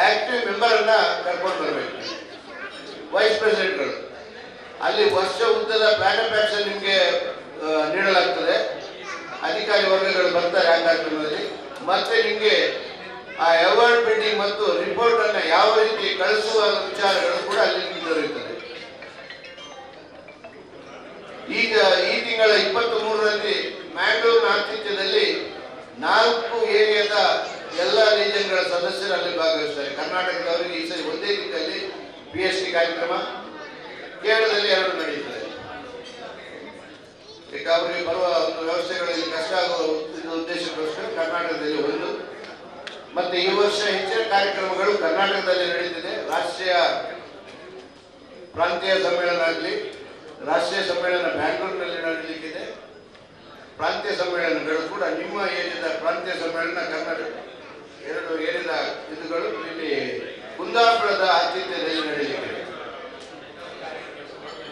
ಆಕ್ಟಿವ್ ಮೆಂಬರ್ ಅನ್ನ ಕರ್ಕೊಂಡು ಬರಬೇಕು. ವೈಸ್ ಪ್ರೆಸಿಡೆಂಟ್ಗಳು ಅಲ್ಲಿ ವರ್ಷ ಉದ್ದದ ಪ್ಲಾನ್ ಆಫ್ ಆಕ್ಷನ್ ನಿಮಗೆ ನೀಡಲಾಗ್ತದೆ. ಅಧಿಕಾರಿ ವರ್ಗಗಳು ಬರ್ತಾರೆ ಆ ಕಾರ್ಯಕ್ರಮದಲ್ಲಿ. ಮತ್ತೆ ನಿಮಗೆ ಆ ಅವಾರ್ಡ್ ಬಿಲ್ಡಿಂಗ್ ಮತ್ತು ರಿಪೋರ್ಟ್ ಅನ್ನ ಯಾವ ರೀತಿ ಕಳಿಸುವ ವಿಚಾರಗಳು ಕೂಡ ಅಲ್ಲಿ ದೊರೆಯುತ್ತದೆ. ಈಗ ಈ ತಿಂಗಳ 23ರಂದು ಮ್ಯಾಂಗ್ಳೂರಿನ ಆತಿಥ್ಯದಲ್ಲಿ 4 ಏರಿಯಾದ ಎಲ್ಲ ರೀಜನ್ಗಳ ಸದಸ್ಯರು ಅಲ್ಲಿ ಭಾಗವಹಿಸ್ತಾರೆ. ಕರ್ನಾಟಕದವರಿಗೆ ಈ ಸರಿ ಒಂದೇ ದಿಕ್ಕಲ್ಲಿ PhD ಕಾರ್ಯಕ್ರಮ, ಕೇರಳದಲ್ಲಿ 2 ನಡೆಯುತ್ತದೆ. ಈಗ ಅವರಿಗೆ ಬರುವ ಒಂದು ವ್ಯವಸ್ಥೆಗಳಲ್ಲಿ ಕಷ್ಟ ಆಗುವ ಉದ್ದೇಶಕ್ಕೋಸ್ಕರ ಕರ್ನಾಟಕದಲ್ಲಿ 1. ಮತ್ತೆ ಈ ವರ್ಷ ಹೆಚ್ಚಿನ ಕಾರ್ಯಕ್ರಮಗಳು ಕರ್ನಾಟಕದಲ್ಲಿ ನಡೆಯುತ್ತಿದೆ. ರಾಷ್ಟ್ರೀಯ ಪ್ರಾಂತೀಯ ಸಮ್ಮೇಳನ ಆಗಲಿ, ರಾಷ್ಟ್ರೀಯ ಸಮ್ಮೇಳನ ಬ್ಯಾಂಗ್ಳೂರಿನಲ್ಲಿ ನಡೆಯಲಿಕ್ಕಿದೆ. ಪ್ರಾಂತೀಯ ಸಮ್ಮೇಳನಗಳು ಕೂಡ ನಿಮ್ಮ ಏರಿಯಾದ ಪ್ರಾಂತೀಯ ಸಮ್ಮೇಳನ ಕರ್ನಾಟಕ 2 ಏರಿಯಾದ ಇದುಗಳು ಇಲ್ಲಿ ಕುಂದಾಪುರದ ಆತಿಥ್ಯದಲ್ಲಿ ನಡೆಯಲಿಕ್ಕಿದೆ.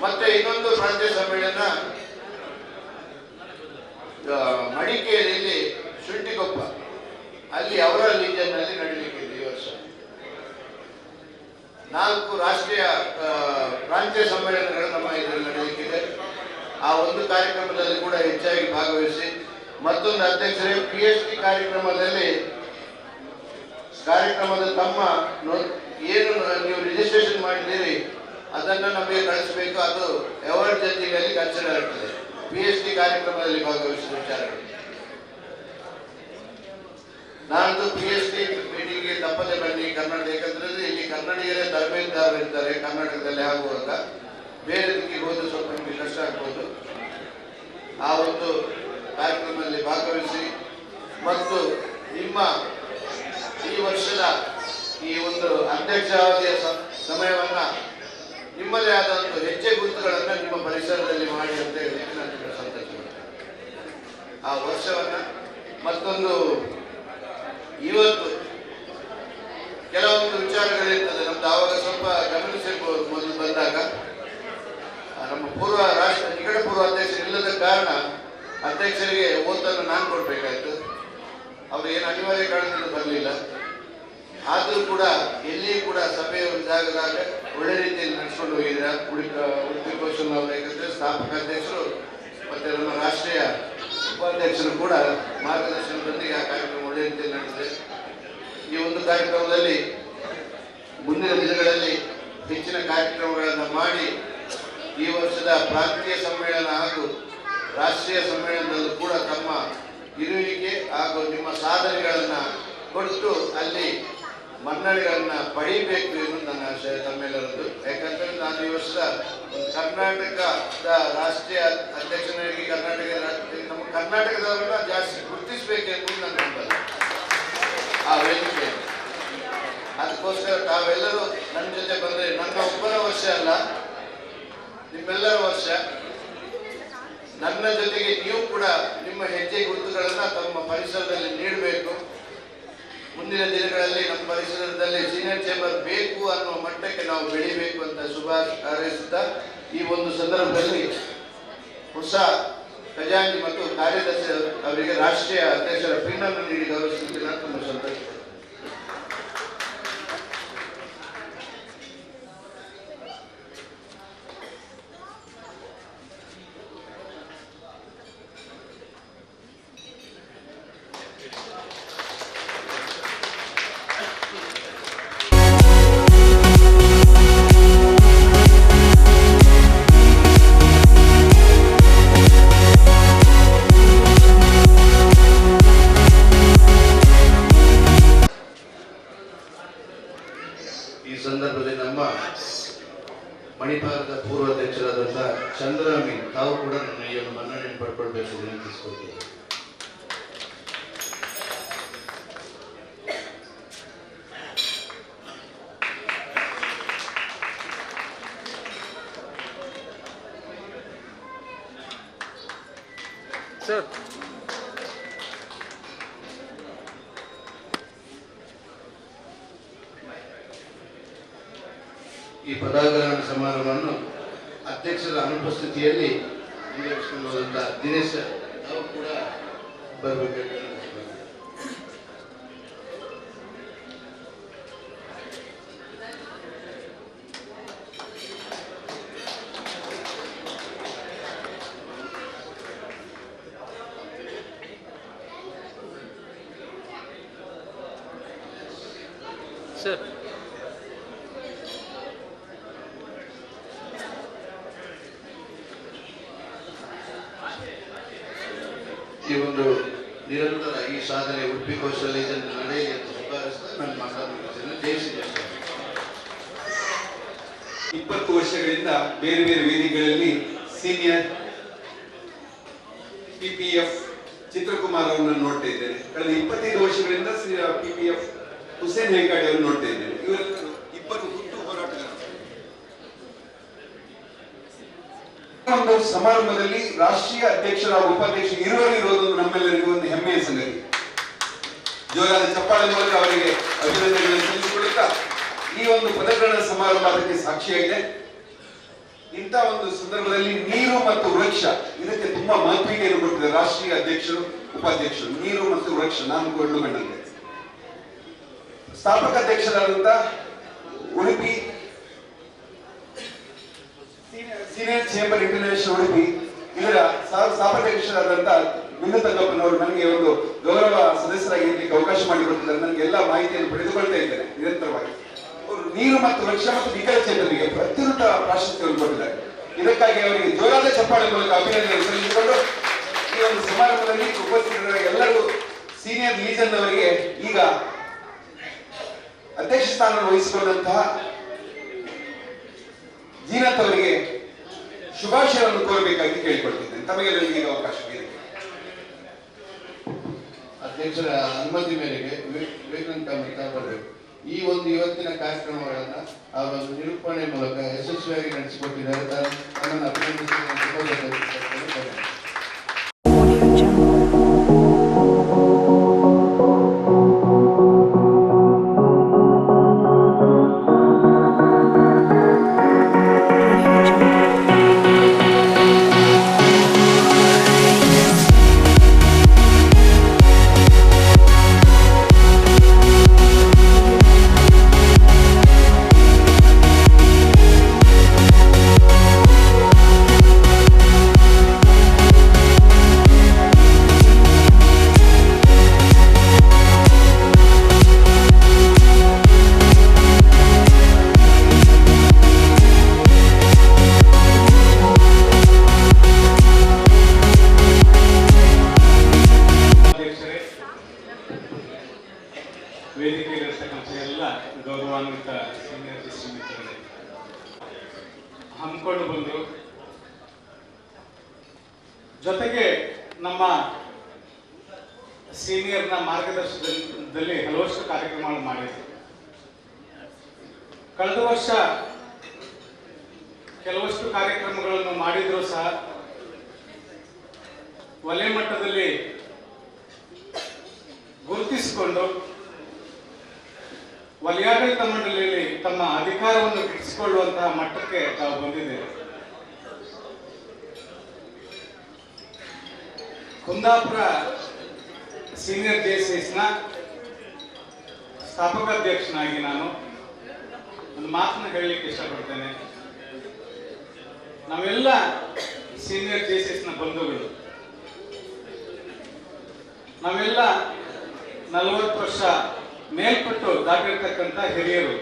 ಮತ್ತೆ ಇನ್ನೊಂದು ಪ್ರಾಂತೀಯ ಸಮ್ಮೇಳನ ಮಡಿಕೇರಿಯಲ್ಲಿ ಶುಂಠಿಕೊಪ್ಪ ಅಲ್ಲಿ ಅವರ ಲೀಜನ್ ನಲ್ಲಿ ನಡೆಯಲಿಕ್ಕಿದೆ. ಈ ವರ್ಷ 4 ರಾಷ್ಟ್ರೀಯ ಪ್ರಾಂತೀಯ ಸಮ್ಮೇಳನಗಳು ನಮ್ಮ ಇದರಲ್ಲಿ ನಡೆಯಲಿಕ್ಕಿದೆ. ಆ ಒಂದು ಕಾರ್ಯಕ್ರಮದಲ್ಲಿ ಕೂಡ ಹೆಚ್ಚಾಗಿ ಭಾಗವಹಿಸಿ. ಮತ್ತೊಂದು ಅಧ್ಯಕ್ಷರೇ, PhD ಕಾರ್ಯಕ್ರಮದ ತಮ್ಮ ಏನು ನೀವು ರಿಜಿಸ್ಟ್ರೇಷನ್ ಮಾಡಿದ್ದೀರಿ ಅದನ್ನ ನಮಗೆ ಕಳಿಸಬೇಕು. ಅದು ಅವಾರ್ಡ್ ಜೊತೆಯಲ್ಲಿ ಕನ್ಸಿಡರ್ ಆಗ್ತದೆ. PhD ಕಾರ್ಯಕ್ರಮದಲ್ಲಿ ಭಾಗವಹಿಸಿದ ವಿಚಾರಗಳು ನಾನಂತೂ PhD ಮೀಟಿಂಗ್ಗೆ ತಪ್ಪದೆ ಬನ್ನಿ ಕರ್ನಾಟಕ. ಯಾಕಂದ್ರೆ ಇಲ್ಲಿ ಕನ್ನಡಿಗರೇ ತರಬೇತುದಾರರು ಇರ್ತಾರೆ ಕರ್ನಾಟಕದಲ್ಲಿ ಆಗುವಾಗ. ಬೇರೆ ದಿಕ್ಕಿಗೆ ಹೋದ್ರೆ ಸ್ವಲ್ಪ ನಿಮಗೆ ಕಷ್ಟ ಆಗ್ಬೋದು. ಆ ಒಂದು ಕಾರ್ಯಕ್ರಮದಲ್ಲಿ ಭಾಗವಹಿಸಿ ಮತ್ತು ನಿಮ್ಮ ಈ ವರ್ಷದ ಈ ಒಂದು ಅಧ್ಯಕ್ಷಾವಧಿಯ ಸಮಯವನ್ನ ನಿಮ್ಮದೇ ಆದ ಒಂದು ಹೆಜ್ಜೆ ಗುರುತುಗಳನ್ನ ನಿಮ್ಮ ಪರಿಸರದಲ್ಲಿ ಮಾಡಿ ಅಂತ ಹೇಳಿ ನಾನು ಸಂತೋಷ. ಆ ವರ್ಷವನ್ನ ಮತ್ತೊಂದು ಇವತ್ತು ಕೆಲವೊಂದು ವಿಚಾರಗಳಿರ್ತದೆ ನಮ್ದು. ಆವಾಗ ಸ್ವಲ್ಪ ಗಮನಿಸಿರ್ಬೋದು. ಮೊದಲು ಬಂದಾಗ ನಮ್ಮ ನಿಕಟ ಪೂರ್ವ ಅಧ್ಯಕ್ಷರು ಇಲ್ಲದ ಕಾರಣ ಅಧ್ಯಕ್ಷರಿಗೆ ಓತನ್ನು ನಾನು ಕೊಡ್ಬೇಕಾಯ್ತು. ಅವರು ಏನು ಅನಿವಾರ್ಯ ಕಾರಣದಿಂದ ಬರಲಿಲ್ಲ. ಆದರೂ ಕೂಡ ಎಲ್ಲಿಯೂ ಕೂಡ ಸಭೆಯ ಜಾಗದಾಗ ಒಳ್ಳೆ ರೀತಿಯಲ್ಲಿ ನಡೆಸ್ಕೊಂಡು ಹೋಗಿದ್ದೀರಾ. ಉಡುಪಿ ಕೌಶಲ್ ಅವರು ಯಾಕಂದ್ರೆ ಸ್ಥಾಪಕ ಅಧ್ಯಕ್ಷರು ಮತ್ತೆ ನಮ್ಮ ರಾಷ್ಟ್ರೀಯ ಉಪಾಧ್ಯಕ್ಷರು ಕೂಡ ಮಾರ್ಗದರ್ಶನದೊಂದಿಗೆ ಆ ಕಾರ್ಯಕ್ರಮ ಒಳ್ಳೆ ರೀತಿಯಲ್ಲಿ ನಡೆದಿದೆ. ಈ ಒಂದು ಕಾರ್ಯಕ್ರಮದಲ್ಲಿ ಮುಂದಿನ ದಿನಗಳಲ್ಲಿ ಹೆಚ್ಚಿನ ಕಾರ್ಯಕ್ರಮಗಳನ್ನು ಮಾಡಿ ಈ ವರ್ಷದ ಪ್ರಾಂತೀಯ ಸಮ್ಮೇಳನ ಹಾಗೂ ರಾಷ್ಟ್ರೀಯ ಸಮ್ಮೇಳನದಲ್ಲೂ ಕೂಡ ತಮ್ಮ ಇರುವಿಕೆ ಹಾಗೂ ನಿಮ್ಮ ಸಾಧನೆಗಳನ್ನು ಕೊಟ್ಟು ಅಲ್ಲಿ ಮನ್ನಣೆಗಳನ್ನ ಪಡಿಬೇಕು ಎನ್ನುವುದು ನನ್ನ ಆಶಯ ತಮ್ಮೆಲ್ಲರದ್ದು. ಯಾಕಂದ್ರೆ ನಾನು ಈ ವರ್ಷದ ಕರ್ನಾಟಕದ ರಾಷ್ಟ್ರೀಯ ಅಧ್ಯಕ್ಷನಾಗಿ ನಮ್ಮ ಕರ್ನಾಟಕದವರನ್ನ ಜಾಸ್ತಿ ಗುರುತಿಸಬೇಕು ಎನ್ನುವುದು ನನ್ನ ಹಂಬಲ. ಆ ವೇದಿಕೆ ಅದಕ್ಕೋಸ್ಕರ ತಾವೆಲ್ಲರೂ ನನ್ನ ಜೊತೆ ಬಂದರೆ ನನ್ನ ಒಬ್ಬನ ವರ್ಷ ಅಲ್ಲ, ನಿಮ್ಮೆಲ್ಲರ ವರ್ಷ. ನನ್ನ ಜೊತೆಗೆ ನೀವು ಕೂಡ ನಿಮ್ಮ ಹೆಜ್ಜೆ ಗುರುತುಗಳನ್ನ ತಮ್ಮ ಪರಿಸರದಲ್ಲಿ ನೀಡಬೇಕು. ಮುಂದಿನ ದಿನಗಳಲ್ಲಿ ನಮ್ಮ ಪರಿಸರದಲ್ಲಿ ಸೀನಿಯರ್ ಚೇಂಬರ್ ಬೇಕು ಅನ್ನುವ ಮಟ್ಟಕ್ಕೆ ನಾವು ಬೆಳಿಬೇಕು ಅಂತ ಶುಭ ಹಾರೈಸುತ್ತಾ ಈ ಒಂದು ಸಂದರ್ಭದಲ್ಲಿ ಹೊಸ ಖಜಾಂಚಿ ಮತ್ತು ಕಾರ್ಯದರ್ಶಿ ಅವರಿಗೆ ರಾಷ್ಟ್ರೀಯ ಅಧ್ಯಕ್ಷರ ಪಿನ್ನನ್ನು ನೀಡಿ ಗೌರವಿಸುತ್ತಿದೆ. ನಾನು ತುಂಬ ಸಂತೋಷ. ಸಂದರ್ಭದಲ್ಲಿ ನಮ್ಮ ಮಣಿಪಾಲದ ಪೂರ್ವಾಧ್ಯಕ್ಷರಾದಂತಹ ಚಂದ್ರಮಿ ತಾವು ಕೂಡ ನನ್ನ ಈ ಒಂದು ಮನ್ನಣೆಯನ್ನು ಪಡ್ಕೊಳ್ಬೇಕು ವಿನಂತಿಸ್ಕೊಳ್ತೀನಿ. ಸರ್ ಈ ಪದಗ್ರಹಣ ಸಮಾರಂಭವನ್ನು ಅಧ್ಯಕ್ಷರ ಅನುಪಸ್ಥಿತಿಯಲ್ಲಿ ನಿರ್ವಹಿಸಿಕೊಂಡು ಹೋದಂತಹ ದಿನೇಶ್ ತಾವು ಕೂಡ ಬರಬೇಕು. ಸರ್. ಈ ಒಂದು ನಿರಂತರ ಈ ಸಾಧನೆ ಉಡುಪಿ ಕೌಶಲ್ಯ ನಡೆಯಲಿ ಅಂತ ಸುಧಾರಿಸ್ತಾ ನನ್ನ ಮಾತಾಡುತ್ತೇನೆ. ಜೈ ಶ್ರೀ 20 ವರ್ಷಗಳಿಂದ ಬೇರೆ ಬೇರೆ ವೇದಿಕೆಗಳಲ್ಲಿ ಸೀನಿಯರ್ PPF ಚಿತ್ರಕುಮಾರ್ ಅವರನ್ನು ನೋಡ್ತಾ ಇದ್ದೇನೆ. ಕಳೆದ 25 ವರ್ಷಗಳಿಂದ PPF ಹುಸೇನ್ ಹೆಗ್ಗಾಡಿ ಅವರನ್ನು ನೋಡ್ತಾ ಇದ್ದೇನೆ. ಇವರೆಲ್ಲರೂ ಇಬ್ಬರು ಹುಟ್ಟು ಹೋರಾಟಗಾರರು. ಒಂದು ಸಮಾರಂಭದಲ್ಲಿ ರಾಷ್ಟ್ರೀಯ ಅಧ್ಯಕ್ಷರ ಉಪಾಧ್ಯಕ್ಷರು ಇರುವುದು ನಮ್ಮೆಲ್ಲರಿಗೂ ಒಂದು ಹೆಮ್ಮೆಯ ಸಂಗತಿ. ಜೋರಾದ ಚಪ್ಪಾಳೆ ಮೂಲಕ ಅವರಿಗೆ ಅಭಿನಂದನೆಗಳನ್ನು ಸಲ್ಲಿಸಿಕೊಳ್ಳುತ್ತಾ ಈ ಒಂದು ಪದಗ್ರಹಣ ಸಮಾರಂಭ ಅದಕ್ಕೆ ಸಾಕ್ಷಿಯಾಗಿದೆ. ಇಂಥ ಒಂದು ಸಂದರ್ಭದಲ್ಲಿ ನೀರು ಮತ್ತು ವೃಕ್ಷ ಇದಕ್ಕೆ ತುಂಬಾ ಮಹತ್ವವನ್ನು ಕೊಟ್ಟಿದ್ದಾರೆ ರಾಷ್ಟ್ರೀಯ ಅಧ್ಯಕ್ಷರು ಉಪಾಧ್ಯಕ್ಷರು. ನೀರು ಮತ್ತು ವೃಕ್ಷ ನಾನು ಕೊಂಡುಕೊಂಡಂತೆ ಸ್ಥಾಪಕ ಅಧ್ಯಕ್ಷರಾದಂತ Udupi senior chamber international Udupi ಇದರ ಸ್ಥಾಪಕಾಧ್ಯಕ್ಷರಾದಂತ ಬಿಂದು ತಂಗಪ್ಪನವರು ನನಗೆ ಒಂದು ಗೌರವ ಸದಸ್ಯರಾಗಿ ಇರಲಿಕ್ಕೆ ಅವಕಾಶ ಮಾಡಿಕೊಟ್ಟಿದ್ದಾರೆ. ನನಗೆ ಎಲ್ಲ ಮಾಹಿತಿಯನ್ನು ಪಡೆದುಕೊಳ್ತಾ ಇದ್ದೇನೆ ನಿರಂತರವಾಗಿ. ಅವರು ನೀರು ಮತ್ತು ವೃಕ್ಷ ಮತ್ತು ವಿಕಲಚೇತನರಿಗೆ ಅತ್ಯುನ್ನತ ಪ್ರಾಶಸ್ತ್ಯವನ್ನು ಕೊಟ್ಟಿದ್ದಾರೆ. ಇದಕ್ಕಾಗಿ ಅವರಿಗೆ ಜೋರಾದ ಚಪ್ಪಾಳೆ ಮೂಲಕ ಅಭಿನಂದನೆ ಸಲ್ಲಿಸಿಕೊಂಡು ಈ ಒಂದು ಸಮಾರಂಭದಲ್ಲಿ ಉಪಸ್ಥಿತರಿರುವ ಎಲ್ಲರೂ ಸೀನಿಯರ್ ಲೀಜನ್ ಅವರಿಗೆ ಈಗ ಅಧ್ಯಕ್ಷ ಸ್ಥಾನವನ್ನು ವಹಿಸಿಕೊಂಡಂತಹ ಜೀನತ್ ಅವರಿಗೆ ಶುಭಾಶಯವನ್ನು ಕೋರಬೇಕಾಗಿ ಕೇಳಿಕೊಳ್ತಿದ್ದೇನೆ. ತಮಗೆಲ್ಲರಿಗೆ ಈಗ ಅವಕಾಶ ಇದೆ. ಅಧ್ಯಕ್ಷರ ಅನುಮತಿ ಮೇರೆಗೆ ವಿವೇಕಾನಂದ ಬರಬೇಕು. ಈ ಒಂದು ಇವತ್ತಿನ ಕಾರ್ಯಕ್ರಮಗಳನ್ನ ಅವರ ನಿರೂಪಣೆ ಮೂಲಕ ಯಶಸ್ವಿಯಾಗಿ ನಡೆಸಿಕೊಟ್ಟಿದ್ದಾರೆ. ನನ್ನನ್ನು ಅಭಿನಂದಿಸಿದ ವೇದಿಕೆಯಲ್ಲಿರ್ತಕ್ಕಂಥ ಎಲ್ಲ ಗೌರವಾನ್ವಿತ ಸೀನಿಯರ್ ಮಿತ್ರರೇ, ಹಮ್ಮಿಕೊಂಡು ಬಂದರು. ಜೊತೆಗೆ ನಮ್ಮ ಸೀನಿಯರ್ನ ಮಾರ್ಗದರ್ಶನದಲ್ಲಿ ಹಲವಷ್ಟು ಕಾರ್ಯಕ್ರಮಗಳು ಮಾಡಿದ್ರು. ಕಳೆದ ವರ್ಷ ಕೆಲವಷ್ಟು ಕಾರ್ಯಕ್ರಮಗಳನ್ನು ಮಾಡಿದ್ರು ಸಹ ವಲಯ ಮಟ್ಟದಲ್ಲಿ ಗುರುತಿಸಿಕೊಂಡು ವಲಯಾಡಳಿತ ಮಂಡಳಿಯಲ್ಲಿ ತಮ್ಮ ಅಧಿಕಾರವನ್ನು ಗಿಟ್ಟಿಸಿಕೊಳ್ಳುವಂತಹ ಮಟ್ಟಕ್ಕೆ ತಾವು ಬಂದಿದ್ದೇವೆ. ಕುಂದಾಪುರ ಸೀನಿಯರ್ JCSನ ಸ್ಥಾಪಕಾಧ್ಯಕ್ಷನಾಗಿ ನಾನು ಒಂದು ಮಾತನ್ನು ಹೇಳಲಿಕ್ಕೆ ಇಷ್ಟಪಡ್ತೇನೆ. ನಾವೆಲ್ಲ ಸೀನಿಯರ್ JCSನ ಬಂಧುಗಳು, ನಾವೆಲ್ಲ 40 ವರ್ಷ ಮೇಲ್ಪಟ್ಟು ದಾಟಿರ್ತಕ್ಕಂಥ ಹಿರಿಯರು.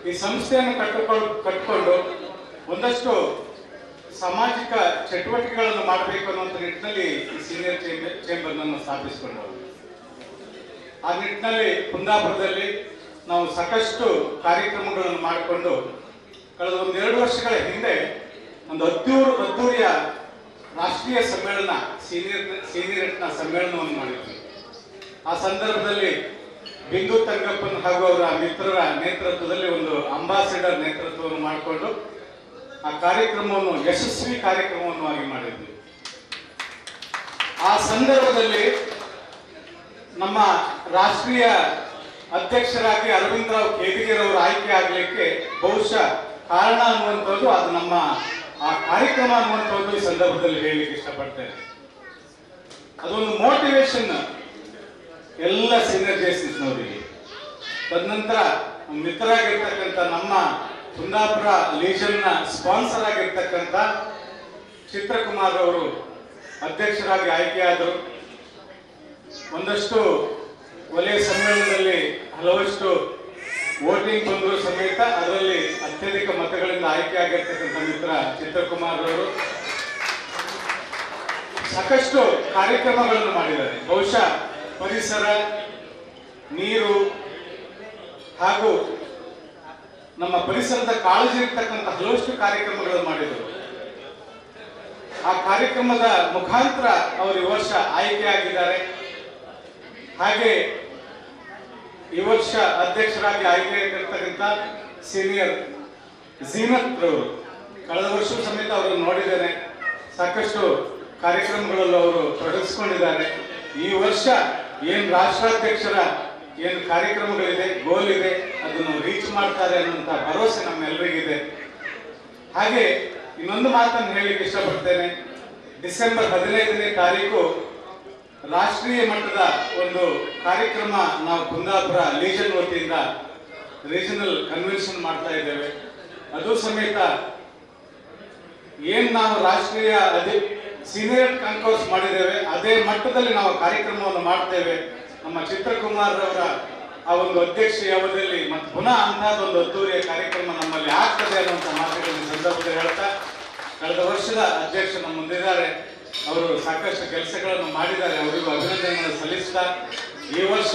ಈ ಸಂಸ್ಥೆಯನ್ನು ಕಟ್ಟಿಕೊಂಡು ಒಂದಷ್ಟು ಸಾಮಾಜಿಕ ಚಟುವಟಿಕೆಗಳನ್ನು ಮಾಡಬೇಕು ಅನ್ನುವಂಥ ನಿಟ್ಟಿನಲ್ಲಿ ಈ ಸೀನಿಯರ್ ಚೇಂಬರ್ನನ್ನು ಸ್ಥಾಪಿಸಿಕೊಂಡರು. ಆ ನಿಟ್ಟಿನಲ್ಲಿ ಕುಂದಾಪುರದಲ್ಲಿ ನಾವು ಸಾಕಷ್ಟು ಕಾರ್ಯಕ್ರಮಗಳನ್ನು ಮಾಡಿಕೊಂಡು ಕಳೆದ 1-2 ವರ್ಷಗಳ ಹಿಂದೆ ಒಂದು ಅದ್ದೂರಿಯ ರಾಷ್ಟ್ರೀಯ ಸಮ್ಮೇಳನ ಸೀನಿಯರ್ನ ಸಮ್ಮೇಳನವನ್ನು ಮಾಡಿದ್ವಿ. ಆ ಸಂದರ್ಭದಲ್ಲಿ ಬಿಂದು ತಂಗಪ್ಪನ್ ಹಾಗೂ ಅವರ ಮಿತ್ರರ ನೇತೃತ್ವದಲ್ಲಿ ಒಂದು ಅಂಬಾಸಿಡರ್ ನೇತೃತ್ವವನ್ನು ಮಾಡಿಕೊಂಡು ಆ ಕಾರ್ಯಕ್ರಮವನ್ನು ಯಶಸ್ವಿ ಕಾರ್ಯಕ್ರಮವನ್ನು ಆಗಿ ಮಾಡಿದ್ವಿ. ಆ ಸಂದರ್ಭದಲ್ಲಿ ನಮ್ಮ ರಾಷ್ಟ್ರೀಯ ಅಧ್ಯಕ್ಷರಾಗಿ ಅರವಿಂದ್ ರಾವ್ ಕೇದಿಗೆರವರು ಆಯ್ಕೆ ಆಗಲಿಕ್ಕೆ ಬಹುಶಃ ಕಾರಣ ಅನ್ನುವಂಥದ್ದು ಅದು ನಮ್ಮ ಆ ಕಾರ್ಯಕ್ರಮ ಅನ್ನುವಂಥದ್ದು ಈ ಸಂದರ್ಭದಲ್ಲಿ ಹೇಳಲಿಕ್ಕೆ ಇಷ್ಟಪಡ್ತೇನೆ. ಅದೊಂದು ಮೋಟಿವೇಶನ್ ಎಲ್ಲ ಸೀನಿಯರ್ JCSನವರಿಗೆ. ತದನಂತರ ಮಿತ್ರರಾಗಿರ್ತಕ್ಕಂಥ ನಮ್ಮ ಕುಂದಾಪುರ ಲೀಜನ್ನ ಸ್ಪಾನ್ಸರ್ ಆಗಿರ್ತಕ್ಕಂಥ ಚಿತ್ರಕುಮಾರ್ ಅವರು ಅಧ್ಯಕ್ಷರಾಗಿ ಆಯ್ಕೆಯಾದರು. ಒಂದಷ್ಟು ವಲಯ ಸಮ್ಮೇಳನದಲ್ಲಿ ಹಲವಷ್ಟು ವೋಟಿಂಗ್ ಬಂದರೂ ಸಮೇತ ಅದರಲ್ಲಿ ಅತ್ಯಧಿಕ ಮತಗಳಿಂದ ಆಯ್ಕೆ ಆಗಿರ್ತಕ್ಕಂಥ ಮಿತ್ರ ಚಿತ್ರಕುಮಾರ್ ಅವರು ಸಾಕಷ್ಟು ಕಾರ್ಯಕ್ರಮಗಳನ್ನು ಮಾಡಿದ್ದಾರೆ. ಬಹುಶಃ ಪರಿಸರ, ನೀರು ಹಾಗೂ ನಮ್ಮ ಪರಿಸರದ ಕಾಳಜಿ ಇರ್ತಕ್ಕಂಥ ಹಲವಷ್ಟು ಕಾರ್ಯಕ್ರಮಗಳನ್ನು ಮಾಡಿದರು. ಆ ಕಾರ್ಯಕ್ರಮದ ಮುಖಾಂತರ ಅವರು ಈ ವರ್ಷ ಆಯ್ಕೆಯಾಗಿದ್ದಾರೆ. ಹಾಗೆ ಈ ವರ್ಷ ಅಧ್ಯಕ್ಷರಾಗಿ ಆಯ್ಕೆಯಾಗಿರ್ತಕ್ಕಂಥ ಸೀನಿಯರ್ ಝೀನತ್ ರವರು ಕಳೆದ ವರ್ಷವೂ ಸಮೇತ ಅವರನ್ನು ನೋಡಿದ್ದೇನೆ. ಸಾಕಷ್ಟು ಕಾರ್ಯಕ್ರಮಗಳಲ್ಲಿ ಅವರು ತೊಡಗಿಸ್ಕೊಂಡಿದ್ದಾರೆ. ಈ ವರ್ಷ ಏನು ರಾಷ್ಟ್ರಾಧ್ಯಕ್ಷರ ಏನು ಕಾರ್ಯಕ್ರಮಗಳಿದೆ, ಗೋಲ್ ಇದೆ, ಅದನ್ನು ರೀಚ್ ಮಾಡ್ತಾರೆ ಅನ್ನುವಂಥ ಭರವಸೆ ನಮ್ಮೆಲ್ಲರಿಗಿದೆ. ಹಾಗೆ ಇನ್ನೊಂದು ಮಾತನ್ನು ಹೇಳಲಿಕ್ಕೆ ಇಷ್ಟಪಡ್ತೇನೆ. ಡಿಸೆಂಬರ್ 15ನೇ ತಾರೀಕು ರಾಷ್ಟ್ರೀಯ ಮಟ್ಟದ ಒಂದು ಕಾರ್ಯಕ್ರಮ ನಾವು ಕುಂದಾಪುರ ಲೀಜನ್ ವತಿಯಿಂದ ರೀಜನಲ್ ಕನ್ವೆನ್ಷನ್ ಮಾಡ್ತಾ ಇದ್ದೇವೆ. ಅದು ಸಮೇತ ಏನ್ ನಾವು ರಾಷ್ಟ್ರೀಯ ಸೀನಿಯರ್ ಕಾನ್ಕೋರ್ಸ್ ಮಾಡಿದ್ದೇವೆ ಅದೇ ಮಟ್ಟದಲ್ಲಿ ನಾವು ಕಾರ್ಯಕ್ರಮವನ್ನು ಮಾಡ್ತೇವೆ. ನಮ್ಮ ಚಿತ್ರಕುಮಾರ್ ಅವರ ಆ ಒಂದು ಅಧ್ಯಕ್ಷೀಯ ಅವಧಿಯಲ್ಲಿ ಮತ್ತೆ ಪುನಃ ಅಂತಹದೊಂದು ಅದ್ದೂರಿಯ ಕಾರ್ಯಕ್ರಮ ನಮ್ಮಲ್ಲಿ ಆಗ್ತದೆ ಅನ್ನುವಂಥ ಮಾತುಗಳನ್ನು ಸಂದರ್ಭದಲ್ಲಿ ಹೇಳ್ತಾ, ಕಳೆದ ವರ್ಷದ ಅಧ್ಯಕ್ಷ ನಮ್ಮ ಮುಂದಿದ್ದಾರೆ, ಅವರು ಸಾಕಷ್ಟು ಕೆಲಸಗಳನ್ನು ಮಾಡಿದ್ದಾರೆ, ಅವರಿಗೂ ಅಭಿನಂದನೆಗಳನ್ನು ಸಲ್ಲಿಸ್ತಾ ಈ ವರ್ಷ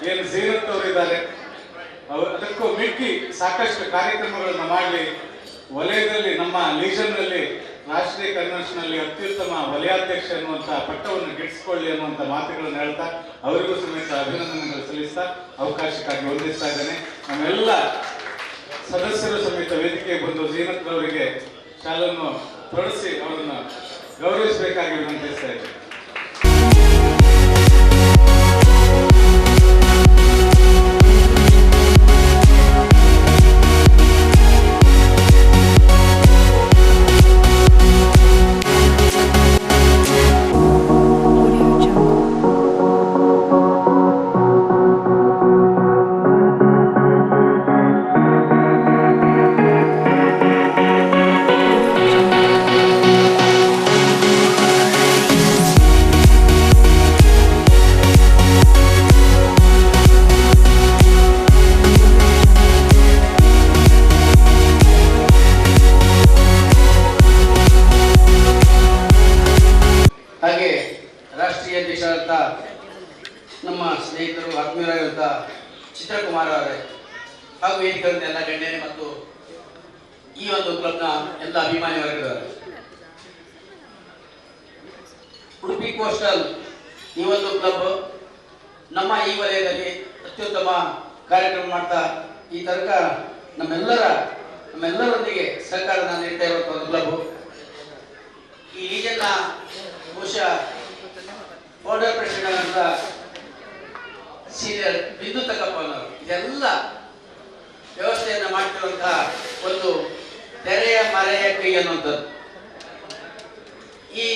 ಏನು ಝೀನತ್ ಅವರಿದ್ದಾರೆ ಅದಕ್ಕೂ ಮಿಕ್ಕಿ ಸಾಕಷ್ಟು ಕಾರ್ಯಕ್ರಮಗಳನ್ನು ಮಾಡಲಿ, ವಲಯದಲ್ಲಿ ನಮ್ಮ ಲೀಜನ್ನಲ್ಲಿ ರಾಷ್ಟ್ರೀಯ ಕನ್ವೆನ್ಷನ್ ಅಲ್ಲಿ ಅತ್ಯುತ್ತಮ ವಲಯಾಧ್ಯಕ್ಷ ಎನ್ನುವಂತ ಪಟ್ಟವನ್ನು ಗಿಟ್ಟಿಸಿಕೊಳ್ಳಿ ಅನ್ನುವಂಥ ಮಾತುಗಳನ್ನು ಹೇಳ್ತಾ ಅವರಿಗೂ ಸಮೇತ ಅಭಿನಂದನೆಗಳು ಸಲ್ಲಿಸ್ತಾ ಅವಕಾಶಕ್ಕಾಗಿ ವಂದಿಸ್ತಾ ಇದ್ದೇನೆ. ನಮ್ಮೆಲ್ಲ ಸದಸ್ಯರು ಸಮೇತ ವೇದಿಕೆಗೆ ಬಂದು ಝೀನತ್ ಅವರಿಗೆ ಶಾಲನ್ನು ತೊಡಿಸಿ ಅವರನ್ನು ಗೌರವಿಸಬೇಕಾಗಿ ವಿನಂತಿಸ್ತಾ ಇದ್ದೇನೆ. ಹಾಗೆ ರಾಷ್ಟ್ರೀಯ ಅಧ್ಯಕ್ಷರಾದಂಥ ನಮ್ಮ ಸ್ನೇಹಿತರು ಆತ್ಮೀಯರಾಗಿರುವಂಥ ಚಿತ್ರಕುಮಾರ್ ಅವರೇ ಹಾಗೂ ವೇದಿಕೆಯಿಂದ ಎಲ್ಲ ಗಣ್ಯರೇ ಮತ್ತು ಈ ಒಂದು ಕ್ಲಬ್ನ ಎಲ್ಲ ಅಭಿಮಾನಿ ವರ್ಗದವರು, ಉಡುಪಿ ಕೋಸ್ಟಲ್ ಈ ಒಂದು ಕ್ಲಬ್ ನಮ್ಮ ಈ ವಲಯದಲ್ಲಿ ಅತ್ಯುತ್ತಮ ಕಾರ್ಯಕ್ರಮ ಮಾಡ್ತಾ ಈ ತನಕ ನಮ್ಮೆಲ್ಲರೊಂದಿಗೆ ಸಹಕಾರನ ನೀಡ್ತಾ ಇರುವಂಥ ಒಂದು ಕ್ಲಬ್. ಈ ರೀಜನ್ನ ಬಹುಶಃ ಫೌಂಡರ್ ಪ್ರೆಸಿಡೆಂಟ್ ಅಂತ ಸೀನಿಯರ್ ಬಿಂದು ತಕ್ಕಪ್ಪನವರು ಇದೆಲ್ಲ ವ್ಯವಸ್ಥೆಯನ್ನು ಮಾಡ್ತಿರುವಂತಹ ಒಂದು ತೆರೆಯ ಮರೆಯ ಕೈ ಅನ್ನುವಂಥದ್ದು. ಈ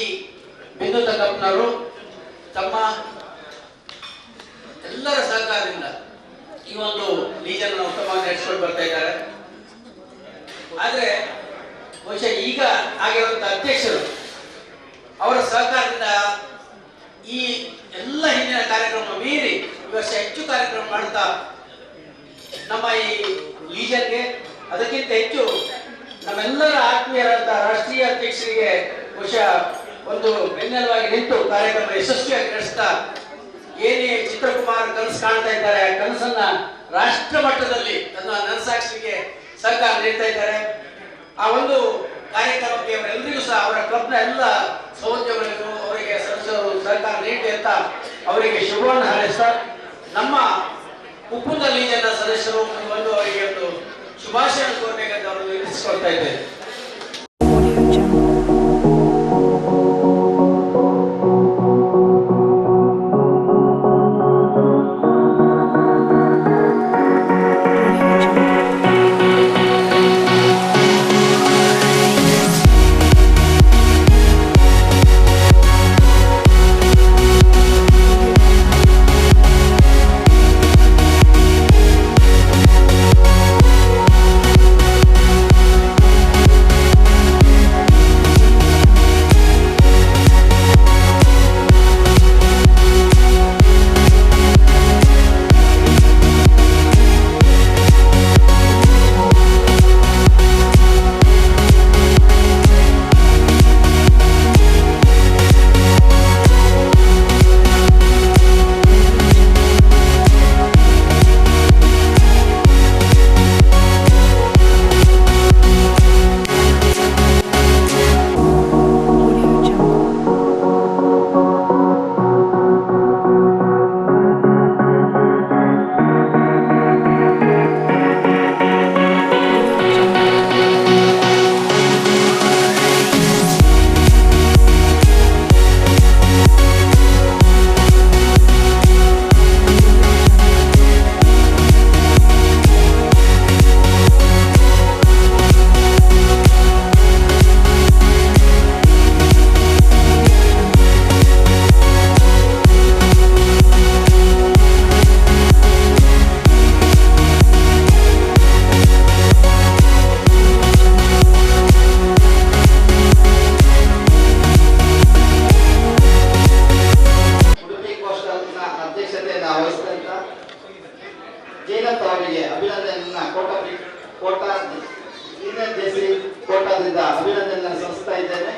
ಬಿಂದು ತಕ್ಕಪ್ಪನವರು ತಮ್ಮ ಎಲ್ಲರ ಸಹಕಾರದಿಂದ ಈ ಒಂದು ಲೀಜನ್ನು ಉತ್ತಮವಾಗಿ ನಡೆಸಿಕೊಂಡು ಬರ್ತಾ ಇದ್ದಾರೆ. ಆದ್ರೆ ಬಹುಶಃ ಈಗ ಆಗಿರುವಂತಹ ಅಧ್ಯಕ್ಷರು ಅವರ ಸಹಕಾರದಿಂದ ಈ ಎಲ್ಲ ಹಿಂದಿನ ಕಾರ್ಯಕ್ರಮ ಮೀರಿ ಈ ವರ್ಷ ಹೆಚ್ಚು ಕಾರ್ಯಕ್ರಮ ಮಾಡ್ತಾ ನಮ್ಮ ಈ ಲೀಜನ್ಗೆ ಅದಕ್ಕಿಂತ ಹೆಚ್ಚು ನಮ್ಮೆಲ್ಲರ ಆತ್ಮೀಯರಾದ ರಾಷ್ಟ್ರೀಯ ಅಧ್ಯಕ್ಷರಿಗೆ ಬಹುಶಃ ಒಂದು ಬೆನ್ನೆಲುವಾಗಿ ನಿಂತು ಕಾರ್ಯಕ್ರಮ ಯಶಸ್ವಿಯಾಗಿ ನಡೆಸ್ತಾ ಏನೇ ಚಿತ್ರಕುಮಾರ್ ಕನಸು ಕಾಣ್ತಾ ಇದ್ದಾರೆ ಆ ಕನಸನ್ನ ರಾಷ್ಟ್ರ ಮಟ್ಟದಲ್ಲಿ ನನಸಾಗಿಸಲಿಕ್ಕೆ ಸಹಕಾರ ನೀಡ್ತಾ ಇದ್ದಾರೆ. ಆ ಒಂದು ಕಾರ್ಯಕ್ರಮಕ್ಕೆ ಅವರೆಲ್ಲರಿಗೂ ಸಹ ಅವರ ಕ್ಲಬ್ನ ಎಲ್ಲ ಸಹೋದ್ಯೋಗಿಗಳಿಗೂ ಅವರಿಗೆ ಸದಸ್ಯರು ಸಹಕಾರ ನೀಡಿ ಅಂತ ಅವರಿಗೆ ಶುಭವನ್ನು ಹಾರೈಸ್ತಾ ನಮ್ಮ ಉಪ್ಪುಂದ ಲೀಜನ್ನ ಸದಸ್ಯರು ಬಂದು ಅವರಿಗೆ ಒಂದು ಶುಭಾಶಯ ಕೋರಬೇಕಂತ ಅವರು ವಿನಂತಿಸಿಕೊಳ್ತಾ ಇದ್ದೇವೆ. ಜೀನತ್ ಅವರಿಗೆ ಅಭಿನಂದನೆಯನ್ನ ಕೋಟಾ ಸೀನಿಯರ್ ಜೆಸಿ ಕೋಟಾದಿಂದ ಅಭಿನಂದನೆಯನ್ನು ಸಲ್ಲಿಸ್ತಾ ಇದ್ದೇನೆ.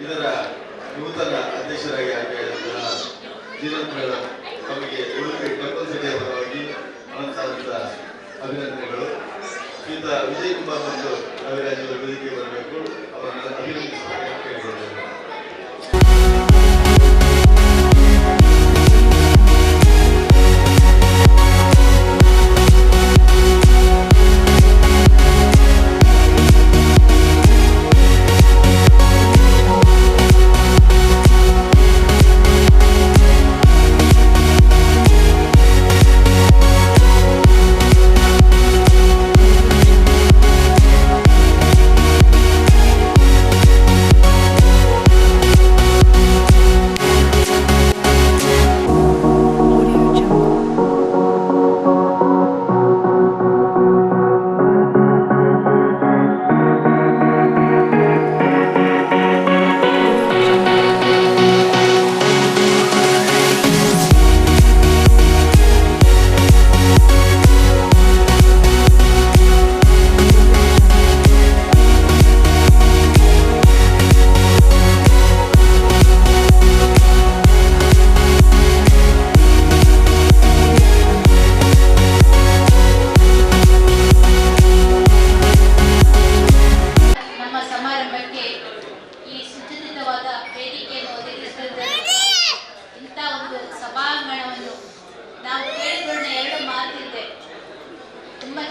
ಇದರ ನೂತನ ಅಧ್ಯಕ್ಷರಾಗಿ ಆಯ್ಕೆಯಾದಂತಹ ಜೀನತ್ ಮೇಡಮ್ ತಮಗೆ ಉಡುಪಿ ಟೆಂಪಲ್ ಸಿಟಿಯ ಪರವಾಗಿ ಅನಂತ ಅಭಿನಂದನೆಗಳು. ಶ್ರೀಯುತ ವಿಜಯ್ ಕುಮಾರ್ ಮತ್ತು ರವಿರಾಜ್ ಅವರು ವೇದಿಕೆಗೆ ಬರಬೇಕು, ಅವರನ್ನು ಅಭಿನಂದಿಸಬೇಕು ಕೇಳಿಕೊಳ್ಳುತ್ತೇವೆ.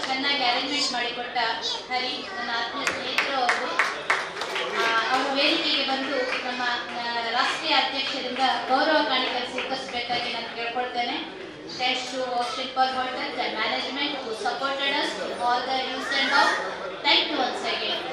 ಚೆನ್ನಾಗಿ ಅರೇಂಜ್ಮೆಂಟ್ ಮಾಡಿಕೊಟ್ಟ ಹರಿ ನನ್ನ ಆತ್ಮೀಯ ಸ್ನೇಹಿತರು ಅವರು ವೇದಿಕೆಗೆ ಬಂದು ನಮ್ಮ ರಾಷ್ಟ್ರೀಯ ಅಧ್ಯಕ್ಷರಿಂದ ಗೌರವ ಕಾಣಿಕೆ ಸ್ವೀಕರಿಸಬೇಕಾಗಿ ನಾನು ಕೇಳ್ಕೊಳ್ತೇನೆ. Thanks to Shilpa Hotel, the management who supported us, to all the youth and all. Thank you once again.